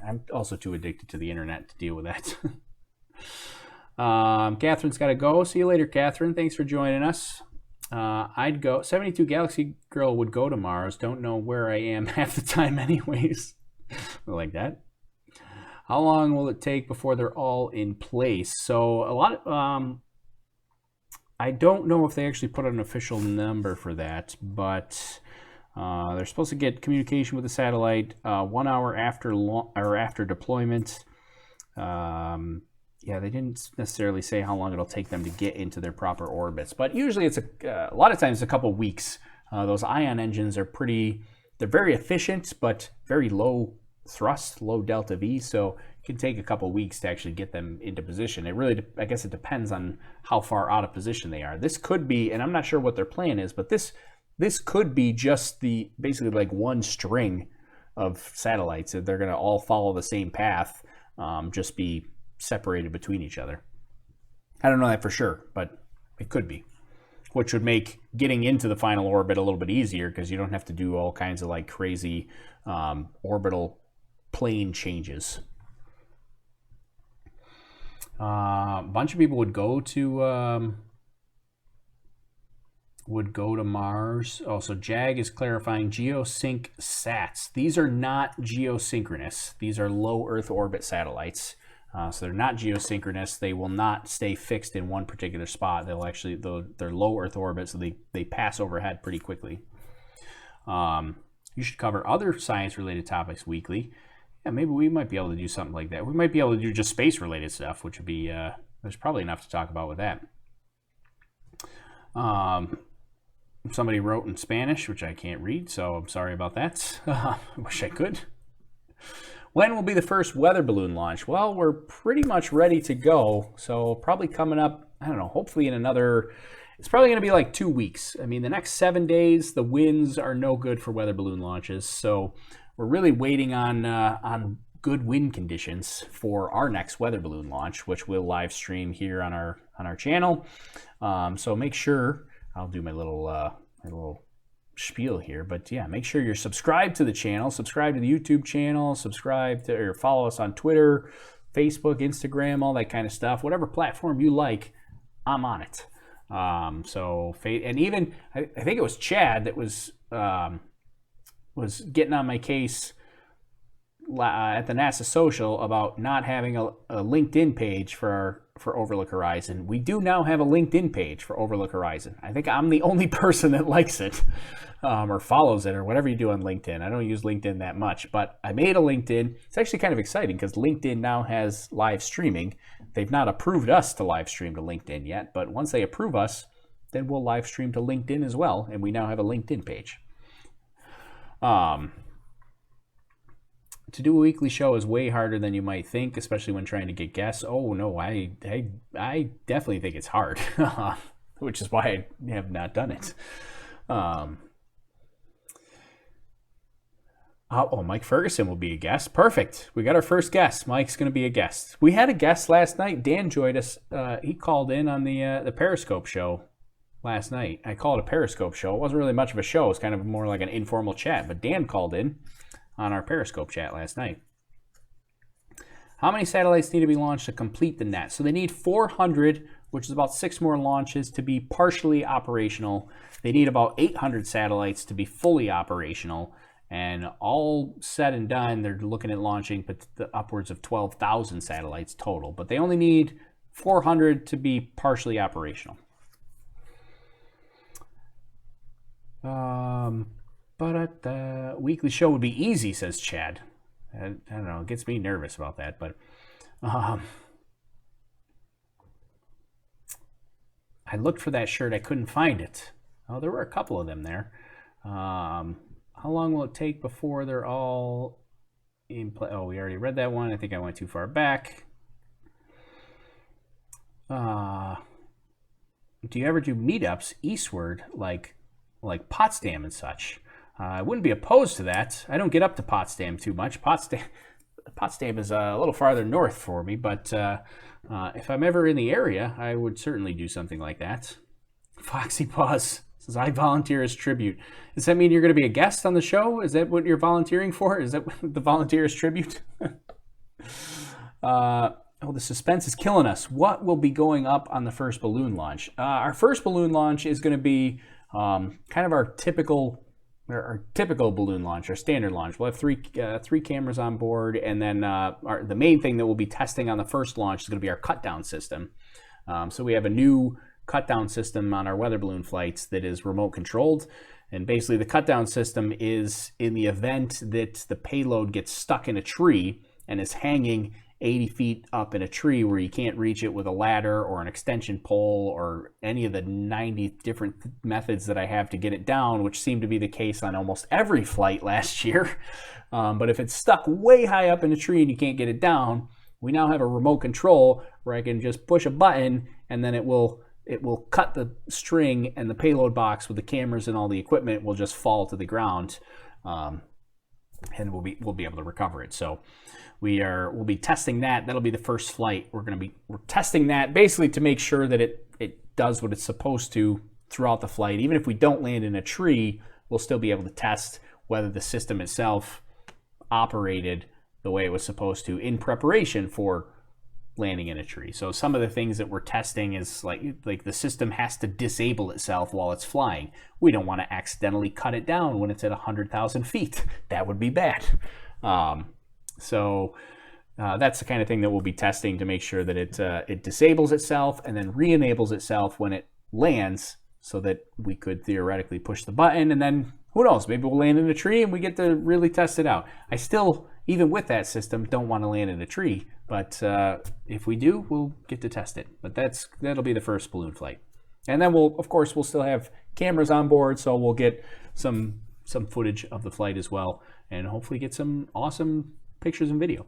I'm also too addicted to the internet to deal with that. Catherine's got to go. See you later, Catherine. Thanks for joining us. I'd go. 72 Galaxy Girl would go to Mars. Don't know where I am half the time anyways. Like that. How long will it take before they're all in place? So a lot of, I don't know if they actually put an official number for that, but they're supposed to get communication with the satellite 1 hour after deployment. Yeah, they didn't necessarily say how long it'll take them to get into their proper orbits, but usually it's a lot of times a couple weeks. Those ion engines are they're very efficient, but very low thrust, low delta V, so it can take a couple weeks to actually get them into position. It really, I guess it depends on how far out of position they are. This could be, and I'm not sure what their plan is, but this could be just basically like one string of satellites. They're going to all follow the same path, just be separated between each other. I don't know that for sure, but it could be, which would make getting into the final orbit a little bit easier because you don't have to do all kinds of like crazy orbital plane changes. A bunch of people would go to Mars. Also, Jag is clarifying geosync sats. These are not geosynchronous. These are low Earth orbit satellites. So they're not geosynchronous. They will not stay fixed in one particular spot. They're low Earth orbit, so they pass overhead pretty quickly. You should cover other science-related topics weekly. Yeah, maybe we might be able to do something like that. We might be able to do just space-related stuff, which would be, there's probably enough to talk about with that. Somebody wrote in Spanish, which I can't read, so I'm sorry about that. I wish I could. When will be the first weather balloon launch? Well, we're pretty much ready to go, so probably coming up, I don't know, hopefully in it's probably going to be like 2 weeks. I mean, the next 7 days, the winds are no good for weather balloon launches, so we're really waiting on good wind conditions for our next weather balloon launch, which we'll live stream here on our channel. So make sure, I'll do my little spiel here, but yeah, make sure you're subscribed to the channel, subscribe to the YouTube channel, or follow us on Twitter, Facebook, Instagram, all that kind of stuff. Whatever platform you like, I'm on it. And even I think it was Chad that was getting on my case at the NASA social about not having a LinkedIn page for Overlook Horizon. We do now have a LinkedIn page for Overlook Horizon. I think I'm the only person that likes it or follows it or whatever you do on LinkedIn. I don't use LinkedIn that much, but I made a LinkedIn. It's actually kind of exciting because LinkedIn now has live streaming. They've not approved us to live stream to LinkedIn yet, but once they approve us, then we'll live stream to LinkedIn as well, and we now have a LinkedIn page. To do a weekly show is way harder than you might think, especially when trying to get guests. Oh no, I definitely think it's hard, which is why I have not done it. Mike Ferguson will be a guest. Perfect. We got our first guest. Mike's going to be a guest. We had a guest last night. Dan joined us. He called in on the Periscope show last night. I call it a Periscope show. It wasn't really much of a show. It was kind of more like an informal chat. But Dan called in on our Periscope chat last night. How many satellites need to be launched to complete the net? So they need 400, which is about 6 more launches to be partially operational. They need about 800 satellites to be fully operational. And all said and done, they're looking at launching upwards of 12,000 satellites total. But they only need 400 to be partially operational. But the weekly show would be easy, says Chad. I don't know, it gets me nervous about that, but I looked for that shirt, I couldn't find it. Oh, there were a couple of them there. How long will it take before they're all in play? Oh, we already read that one. I think I went too far back. Do you ever do meetups eastward, like Potsdam and such? I wouldn't be opposed to that. I don't get up to Potsdam too much. Potsdam is a little farther north for me, but if I'm ever in the area, I would certainly do something like that. Foxy Paws says, I volunteer as tribute. Does that mean you're going to be a guest on the show? Is that what you're volunteering for? Is that the volunteer as tribute? The suspense is killing us. What will be going up on the first balloon launch? Our first balloon launch is going to be kind of our typical balloon launch, our standard launch. We'll have three cameras on board, and then the main thing that we'll be testing on the first launch is going to be our cut-down system. So we have a new cut-down system on our weather balloon flights that is remote controlled, and basically the cut-down system is in the event that the payload gets stuck in a tree and is hanging 80 feet up in a tree where you can't reach it with a ladder or an extension pole or any of the 90 different methods that I have to get it down, which seemed to be the case on almost every flight last year. But if it's stuck way high up in a tree and you can't get it down, we now have a remote control where I can just push a button and then it will cut the string, and the payload box with the cameras and all the equipment will just fall to the ground, and we'll be able to recover it. So we'll be testing that. That'll be the first flight. We're testing that basically to make sure that it does what it's supposed to throughout the flight. Even if we don't land in a tree, we'll still be able to test whether the system itself operated the way it was supposed to in preparation for landing in a tree. So some of the things that we're testing is like the system has to disable itself while it's flying. We don't want to accidentally cut it down when it's at 100,000 feet. That would be bad. So that's the kind of thing that we'll be testing to make sure that it disables itself and then re-enables itself when it lands, so that we could theoretically push the button, and then who knows, maybe we'll land in a tree and we get to really test it out. I still, even with that system, don't want to land in a tree, but if we do, we'll get to test it. But that'll be the first balloon flight. And then we'll still have cameras on board, so we'll get some footage of the flight as well, and hopefully get some awesome pictures and video.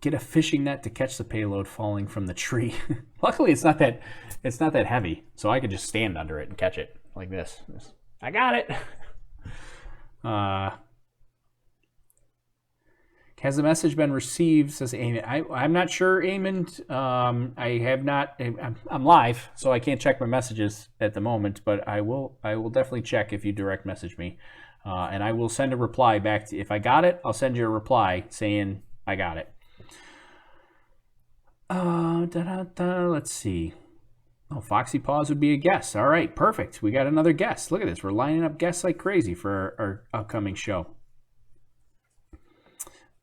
Get a fishing net to catch the payload falling from the tree. Luckily, it's not that heavy, so I could just stand under it and catch it like this. I got it. Has the message been received? Says Eamon. I'm not sure, Eamon. I have not. I'm live, so I can't check my messages at the moment. But I will definitely check if you direct message me, and I will send a reply back to. If I got it, I'll send you a reply saying I got it. Let's see. Oh, Foxy Paws would be a guest. All right, perfect. We got another guest. Look at this. We're lining up guests like crazy for our upcoming show.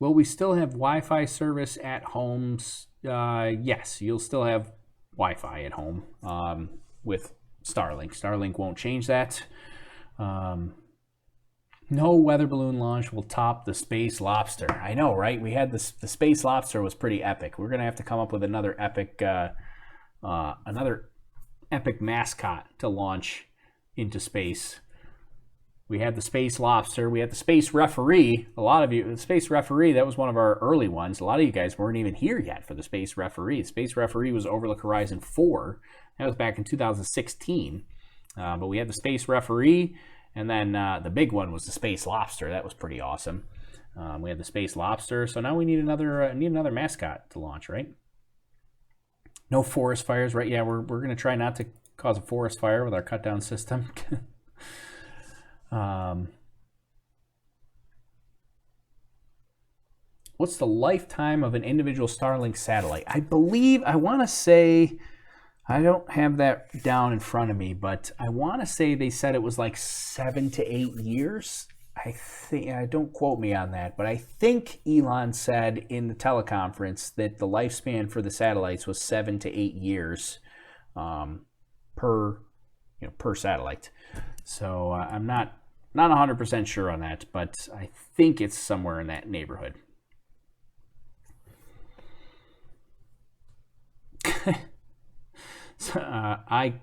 Will we still have Wi-Fi service at homes? Yes, you'll still have Wi-Fi at home with Starlink. Starlink won't change that. No weather balloon launch will top the Space Lobster. I know, right? We had this. The Space Lobster was pretty epic. We're gonna have to come up with another epic mascot to launch into space. We had the Space Lobster. We had the Space Referee. A lot of you, the Space Referee, that was one of our early ones. A lot of you guys weren't even here yet for the Space Referee. The Space Referee was Overlook Horizon 4. That was back in 2016. But we had the Space Referee, and then the big one was the Space Lobster. That was pretty awesome. We had the Space Lobster, so now we need another mascot to launch, right? No forest fires, right? Yeah, we're going to try not to cause a forest fire with our cut down system. What's the lifetime of an individual Starlink satellite? I want to say, I don't have that down in front of me, but I want to say they said it was like 7 to 8 years. Don't quote me on that, but I think Elon said in the teleconference that the lifespan for the satellites was 7 to 8 years per satellite. So I'm not 100% sure on that, but I think it's somewhere in that neighborhood. So, I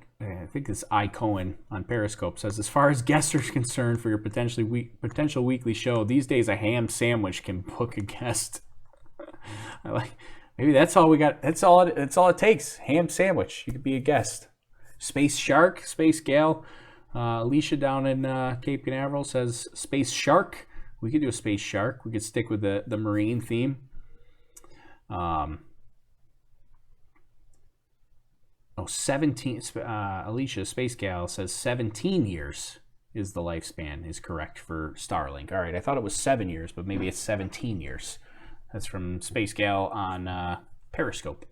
think this I Cohen on Periscope says, as far as guests are concerned for your potential weekly show, these days a ham sandwich can book a guest. Maybe that's all we got. That's all it takes. Ham sandwich. You could be a guest. Space Shark, Space Gal. Alicia down in Cape Canaveral says Space Shark. We could do a Space Shark. We could stick with the marine theme. Oh, 17. Alicia, Space Gal, says 17 years is the lifespan, is correct for Starlink. All right, I thought it was 7 years, but maybe it's 17 years. That's from Space Gal on Periscope.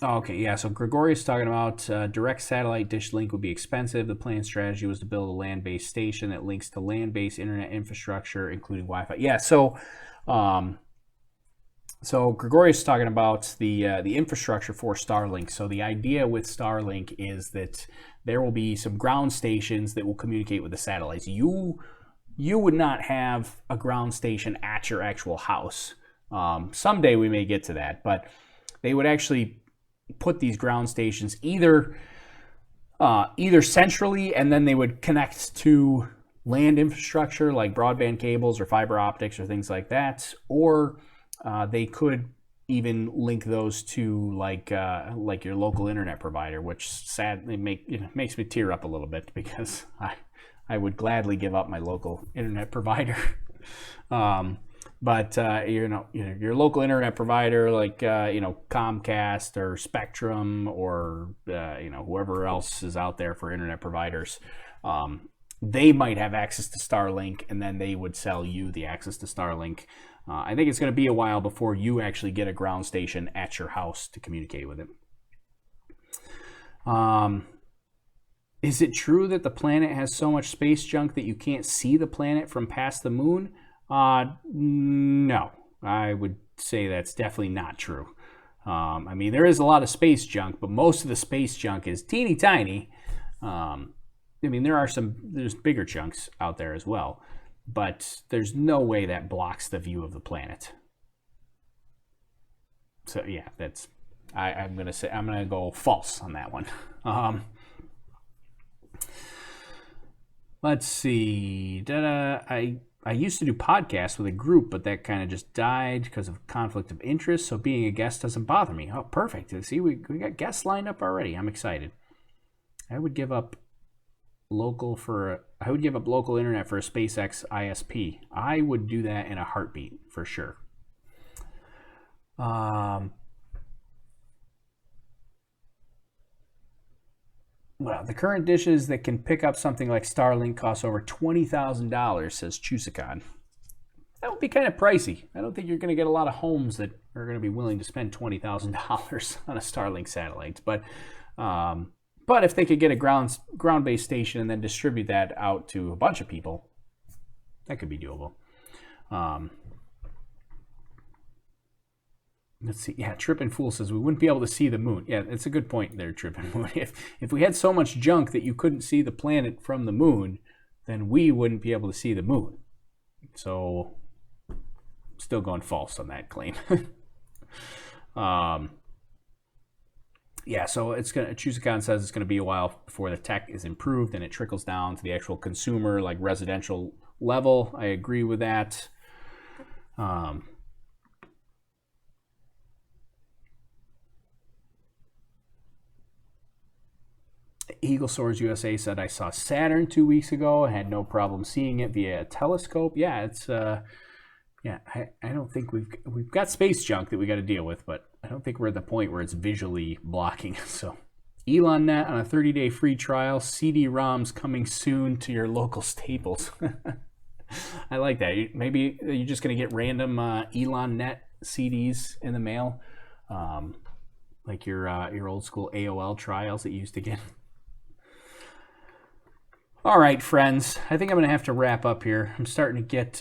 Okay, yeah, so Gregorius talking about direct satellite dish link would be expensive. The planned strategy was to build a land-based station that links to land-based internet infrastructure, including Wi-Fi. Yeah, so Gregorius is talking about the infrastructure for Starlink. So the idea with Starlink is that there will be some ground stations that will communicate with the satellites. You would not have a ground station at your actual house. Someday we may get to that, but they would actually put these ground stations either centrally, and then they would connect to land infrastructure like broadband cables or fiber optics or things like that, or they could even link those to like your local internet provider, which sadly makes me tear up a little bit, because I would gladly give up my local internet provider. But your local internet provider, like Comcast or Spectrum or whoever else is out there for internet providers, they might have access to Starlink, and then they would sell you the access to Starlink. I think it's going to be a while before you actually get a ground station at your house to communicate with it. Is it true that the planet has so much space junk that you can't see the planet from past the moon? No, I would say that's definitely not true. I mean, there is a lot of space junk, but most of the space junk is teeny tiny. I mean, there's bigger chunks out there as well, but there's no way that blocks the view of the planet. So yeah, I'm gonna go false on that one. Let's see. I used to do podcasts with a group, but that kind of just died because of conflict of interest. So being a guest doesn't bother me. Oh, perfect. See, we got guests lined up already. I'm excited. I would give up local internet for a SpaceX ISP. I would do that in a heartbeat for sure. Well, the current dishes that can pick up something like Starlink cost over $20,000, says Chusicon. That would be kind of pricey. I don't think you're going to get a lot of homes that are going to be willing to spend $20,000 on a Starlink satellite. But if they could get a ground-based station and then distribute that out to a bunch of people, that could be doable. Let's see. Yeah, Trippin' Fool says we wouldn't be able to see the moon. Yeah, it's a good point there, Trippin' Fool. If we had so much junk that you couldn't see the planet from the moon, then we wouldn't be able to see the moon. So, still going false on that claim. Yeah, so it's gonna. Chusicon says it's going to be a while before the tech is improved and it trickles down to the actual consumer, like residential level. I agree with that. Eagle Soars USA said, I saw Saturn 2 weeks ago. I had no problem seeing it via a telescope. Yeah, it's I don't think we've got space junk that we got to deal with, but I don't think we're at the point where it's visually blocking. So, ElonNet on a 30-day free trial. CD-ROMs coming soon to your local Staples. I like that. Maybe you're just going to get random ElonNet CDs in the mail, like your old school AOL trials that you used to get. All right, friends. I think I'm going to have to wrap up here. I'm starting to get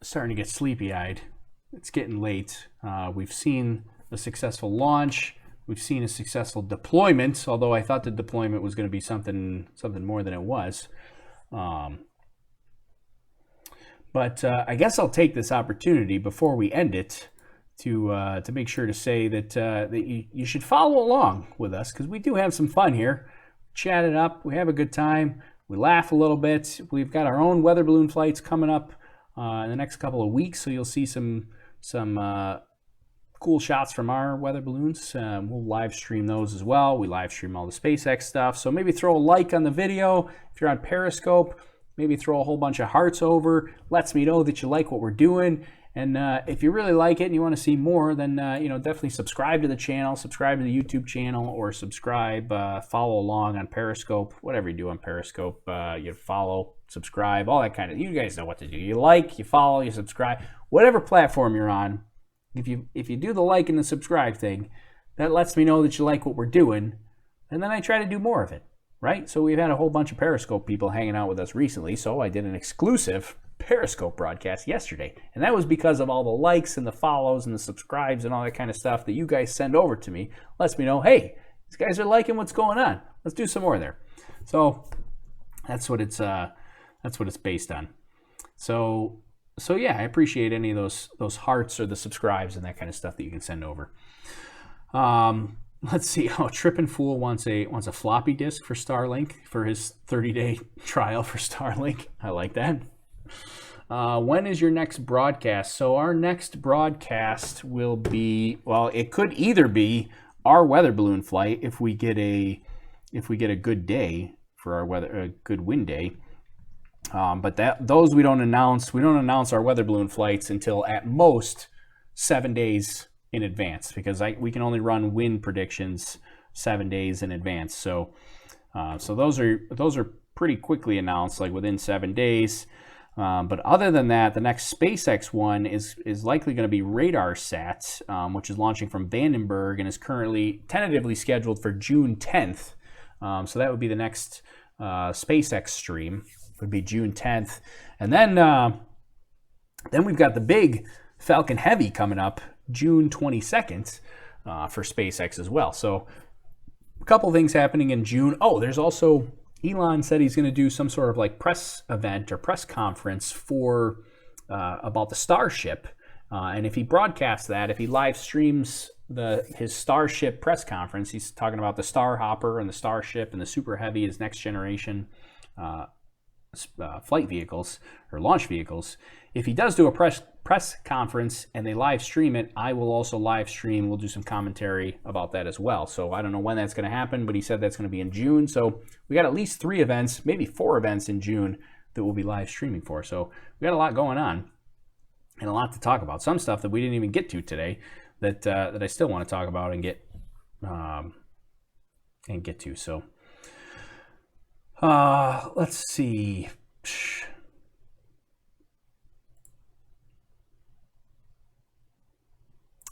sleepy-eyed. It's getting late. We've seen a successful launch. We've seen a successful deployment, although I thought the deployment was going to be something more than it was. But I guess I'll take this opportunity before we end it to make sure to say that you should follow along with us, because we do have some fun here. Chat it up. We have a good time. We laugh a little bit. We've got our own weather balloon flights coming up in the next couple of weeks, so you'll see some cool shots from our weather balloons. We'll live stream those as well. We live stream all the SpaceX stuff, so maybe throw a like on the video. If you're on Periscope, maybe throw a whole bunch of hearts over. Lets me know that you like what we're doing. And if you really like it and you want to see more, then definitely subscribe to the channel, subscribe to the YouTube channel, or subscribe, follow along on Periscope, whatever you do on Periscope. You follow, subscribe, all that kind of. You guys know what to do. You like, you follow, you subscribe, whatever platform you're on. If you do the like and the subscribe thing, that lets me know that you like what we're doing, and then I try to do more of it, right? So we've had a whole bunch of Periscope people hanging out with us recently, so I did an exclusive Periscope broadcast yesterday, and that was because of all the likes and the follows and the subscribes and all that kind of stuff that you guys send over to me. Lets me know, hey, these guys are liking what's going on. Let's do some more there. So that's what it's based on. So yeah, I appreciate any of those hearts or the subscribes and that kind of stuff that you can send over. Let's see. Oh, Trippin' Fool wants a floppy disk for Starlink for his 30-day trial for Starlink. I like that. When is your next broadcast? So our next broadcast will be, well, it could either be our weather balloon flight if we get a good day for our weather, a good wind day. But those we don't announce. We don't announce our weather balloon flights until at most 7 days in advance, because we can only run wind predictions 7 days in advance. So those are pretty quickly announced, like within 7 days. But other than that, the next SpaceX one is likely going to be RadarSat, which is launching from Vandenberg and is currently tentatively scheduled for June 10th. So that would be the next SpaceX stream, would be June 10th. And then we've got the big Falcon Heavy coming up June 22nd for SpaceX as well. So a couple things happening in June. Oh, there's also... Elon said he's going to do some sort of like press event or press conference for about the Starship. And if he broadcasts that, if he live streams his Starship press conference, he's talking about the Starhopper and the Starship and the Super Heavy, his next generation flight vehicles or launch vehicles. If he does do a press conference and they live stream it, I will also live stream. We'll do some commentary about that as well. So I don't know when that's going to happen, but he said that's going to be in June. So we got at least 3 events, maybe 4 events in June that we'll be live streaming for. So we got a lot going on and a lot to talk about. Some stuff that we didn't even get to today that I still want to talk about and get to. So let's see.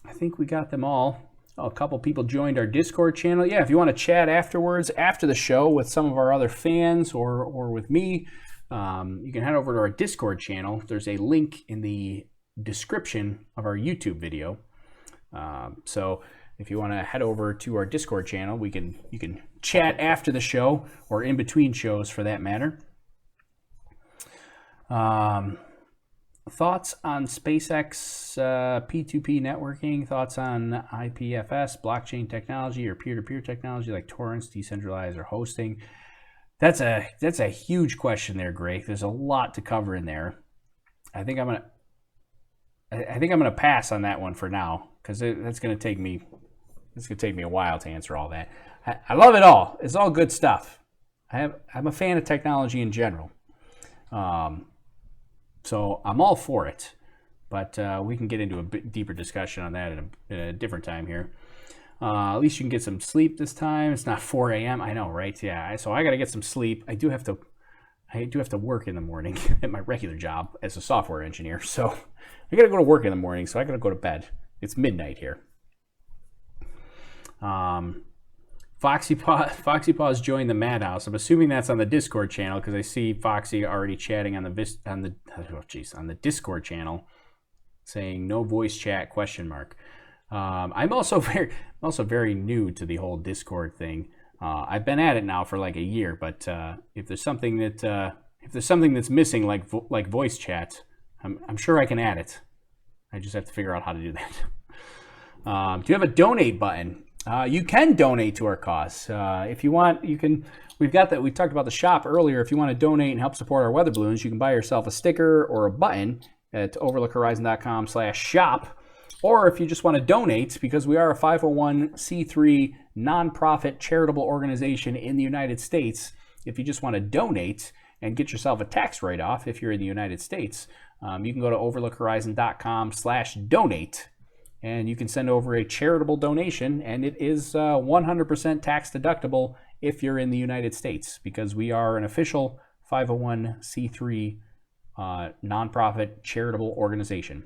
I think we got them all. Oh, a couple people joined our Discord channel. Yeah, if you want to chat afterwards, after the show with some of our other fans or with me, you can head over to our Discord channel. There's a link in the description of our YouTube video. So if you want to head over to our Discord channel, you can chat after the show or in between shows for that matter. Thoughts on SpaceX P2P networking? Thoughts on IPFS, blockchain technology, or peer-to-peer technology like torrents, decentralized, or hosting? That's a huge question there, Greg. There's a lot to cover in there. I think I'm gonna pass on that one for now because that's gonna take me a while to answer all that. I love it all. It's all good stuff. I'm a fan of technology in general. So I'm all for it, but we can get into a bit deeper discussion on that at a different time here. At least you can get some sleep this time. It's not 4 a.m. I know, right? Yeah. So I got to get some sleep. I do have to work in the morning at my regular job as a software engineer. So I got to go to work in the morning. So I got to go to bed. It's midnight here. Foxy Paws joined the Madhouse. I'm assuming that's on the Discord channel because I see Foxy already chatting on the Discord channel, saying no voice chat ? I'm also very new to the whole Discord thing. I've been at it now for like a year, but if there's something that's missing like voice chat, I'm sure I can add it. I just have to figure out how to do that. Do you have a donate button? You can donate to our cause. If you want, you can. We talked about the shop earlier. If you want to donate and help support our weather balloons, you can buy yourself a sticker or a button at overlookhorizon.com/shop. Or if you just want to donate, because we are a 501c3 nonprofit charitable organization in the United States, if you just want to donate and get yourself a tax write-off if you're in the United States, you can go to overlookhorizon.com/donate. And you can send over a charitable donation, and it is 100% tax deductible if you're in the United States, because we are an official 501c3 nonprofit charitable organization.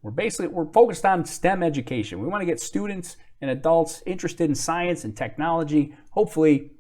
We're focused on STEM education. We want to get students and adults interested in science and technology. Hopefully,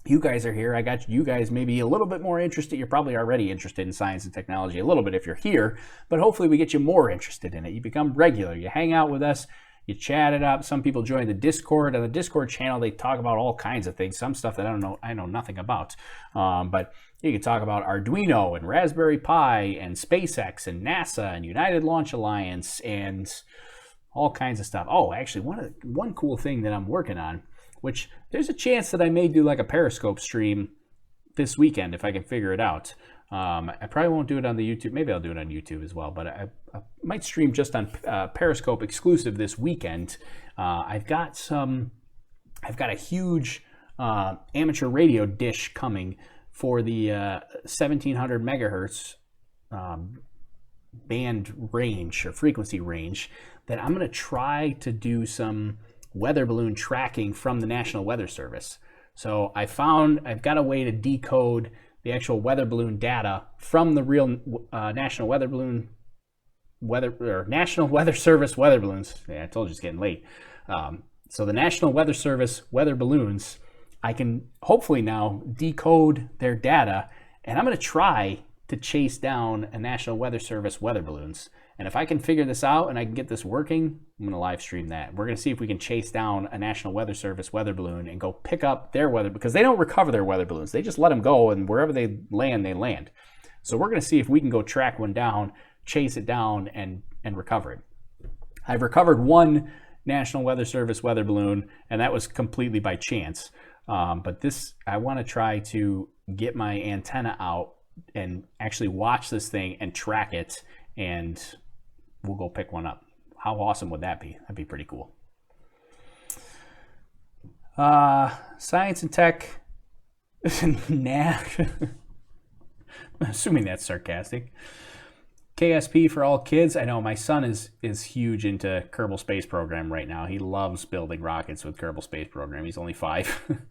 you guys are here. I got you guys maybe a little bit more interested. You're probably already interested in science and technology a little bit if you're here, but hopefully we get you more interested in it. You become regular. You hang out with us. You chat it up. Some people join the Discord. On the Discord channel, they talk about all kinds of things. Some stuff that I know nothing about. But you can talk about Arduino and Raspberry Pi and SpaceX and NASA and United Launch Alliance and all kinds of stuff. Oh, actually, one cool thing that I'm working on, which there's a chance that I may do like a Periscope stream this weekend if I can figure it out. I probably won't do it on the YouTube. Maybe I'll do it on YouTube as well, but I might stream just on Periscope exclusive this weekend. I've got a huge amateur radio dish coming for the 1700 megahertz band range or frequency range that I'm going to try to do some weather balloon tracking from the National Weather Service. So I've got a way to decode the actual weather balloon data from the real National Weather Service weather balloons. Yeah, I told you it's getting late. So the National Weather Service weather balloons, I can hopefully now decode their data, and I'm going to try to chase down a National Weather Service weather balloons. And if I can figure this out and I can get this working, I'm going to live stream that. We're going to see if we can chase down a National Weather Service weather balloon and go pick up their weather, because they don't recover their weather balloons. They just let them go, and wherever they land, they land. So we're going to see if we can go track one down, chase it down, and recover it. I've recovered one National Weather Service weather balloon, and that was completely by chance. But this, I want to try to get my antenna out and actually watch this thing and track it, and we'll go pick one up. How awesome would that be? That'd be pretty cool. Science and tech. Nah. I'm assuming that's sarcastic. KSP for all kids. I know my son is huge into Kerbal Space Program right now. He loves building rockets with Kerbal Space Program. He's only 5.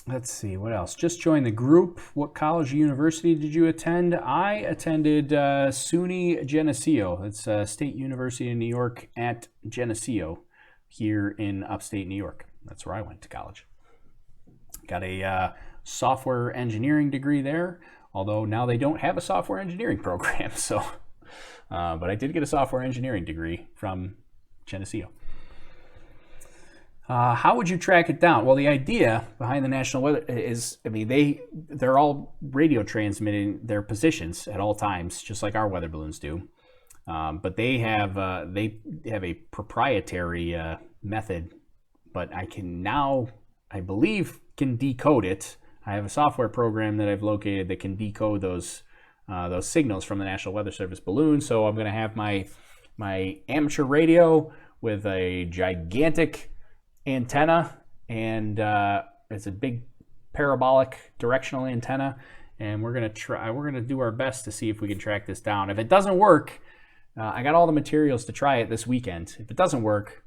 Let's see, what else? Just joined the group. What college or university did you attend? I attended SUNY Geneseo. It's State University in New York at Geneseo here in upstate New York. That's where I went to college. Got a software engineering degree there, although now they don't have a software engineering program. So, but I did get a software engineering degree from Geneseo. How would you track it down? Well, the idea behind the National Weather is, I mean, they're all radio transmitting their positions at all times, just like our weather balloons do. But they have a proprietary method, but I can now, I believe, can decode it. I have a software program that I've located that can decode those signals from the National Weather Service balloon. So I'm going to have my amateur radio with a gigantic antenna, and it's a big parabolic directional antenna, and we're gonna do our best to see if we can track this down. If it doesn't work, I got all the materials to try it this weekend. If it doesn't work,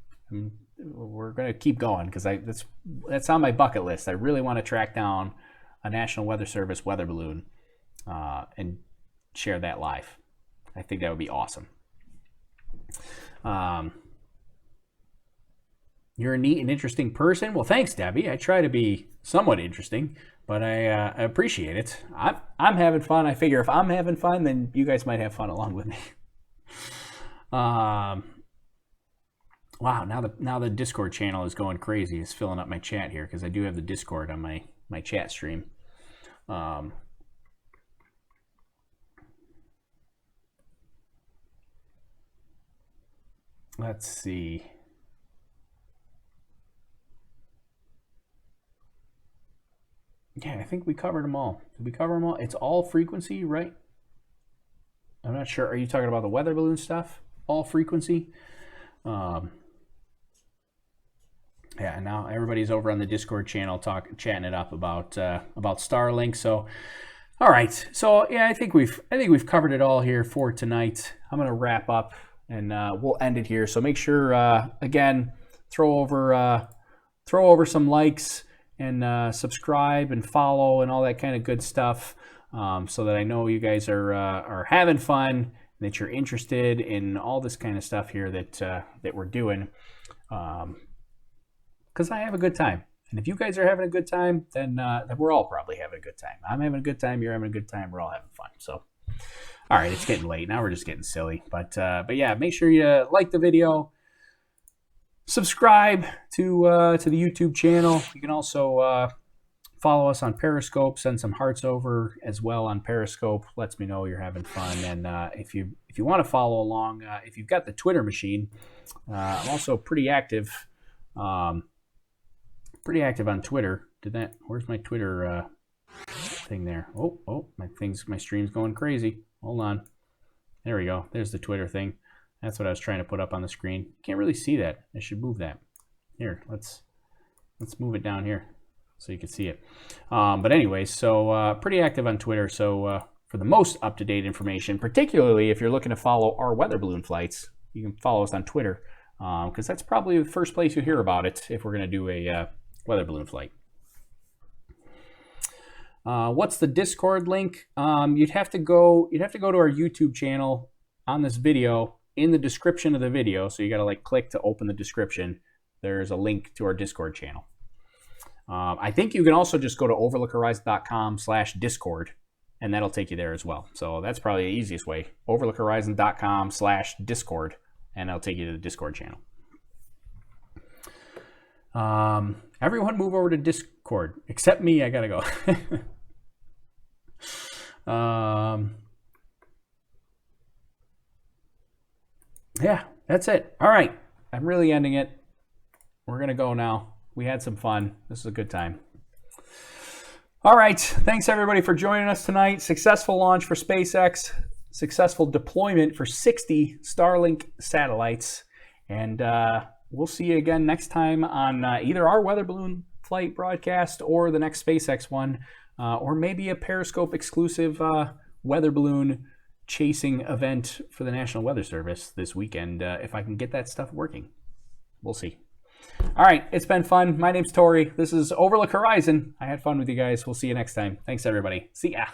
we're gonna keep going, because that's on my bucket list. I really want to track down a National Weather Service weather balloon and share that live. I think that would be awesome. You're a neat and interesting person. Well, thanks, Debbie. I try to be somewhat interesting, but I appreciate it. I'm having fun. I figure if I'm having fun, then you guys might have fun along with me. Wow, now the Discord channel is going crazy. It's filling up my chat here, because I do have the Discord on my chat stream. Let's see. Yeah, I think we covered them all. Did we cover them all? It's all frequency, right? I'm not sure. Are you talking about the weather balloon stuff? All frequency? Yeah, now everybody's over on the Discord channel chatting it up about Starlink. So, all right. So yeah, I think we've covered it all here for tonight. I'm gonna wrap up, and we'll end it here. So make sure again, throw over some likes, and subscribe and follow and all that kind of good stuff, so that I know you guys are having fun, and that you're interested in all this kind of stuff here that we're doing, because I have a good time. And if you guys are having a good time, then we're all probably having a good time. I'm having a good time, you're having a good time, we're all having fun. So, all right, it's getting late now. We're just getting silly, but yeah, make sure you like the video. Subscribe to the YouTube channel. You can also follow us on Periscope. Send some hearts over as well on Periscope. Lets me know you're having fun. And if you want to follow along, if you've got the Twitter machine, I'm also pretty active. Pretty active on Twitter. Where's my Twitter thing there? Oh, my stream's going crazy. Hold on. There we go. There's the Twitter thing. That's what I was trying to put up on the screen. Can't really see that. I should move that. Here, let's move it down here so you can see it. But anyways, so pretty active on Twitter. So for the most up-to-date information, particularly if you're looking to follow our weather balloon flights, you can follow us on Twitter, because that's probably the first place you hear about it if we're going to do a weather balloon flight. What's the Discord link? You'd have to go to our YouTube channel on this video. In the description of the video, so you got to click to open the description. There's a link to our Discord channel. I think you can also just go to overlookhorizon.com/discord, and that'll take you there as well. So that's probably the easiest way. overlookhorizon.com/discord, and that'll take you to the Discord channel. Everyone move over to Discord except me. I gotta go. Yeah, that's it. All right. I'm really ending it. We're going to go now. We had some fun. This is a good time. All right. Thanks, everybody, for joining us tonight. Successful launch for SpaceX. Successful deployment for 60 Starlink satellites. And we'll see you again next time on either our weather balloon flight broadcast or the next SpaceX one, or maybe a Periscope exclusive weather balloon chasing event for the National Weather Service this weekend if I can get that stuff working. We'll see. All right, it's been fun. My name's Tori. This is Overlook Horizon. I had fun with you guys. We'll see you next time. Thanks, everybody. See ya.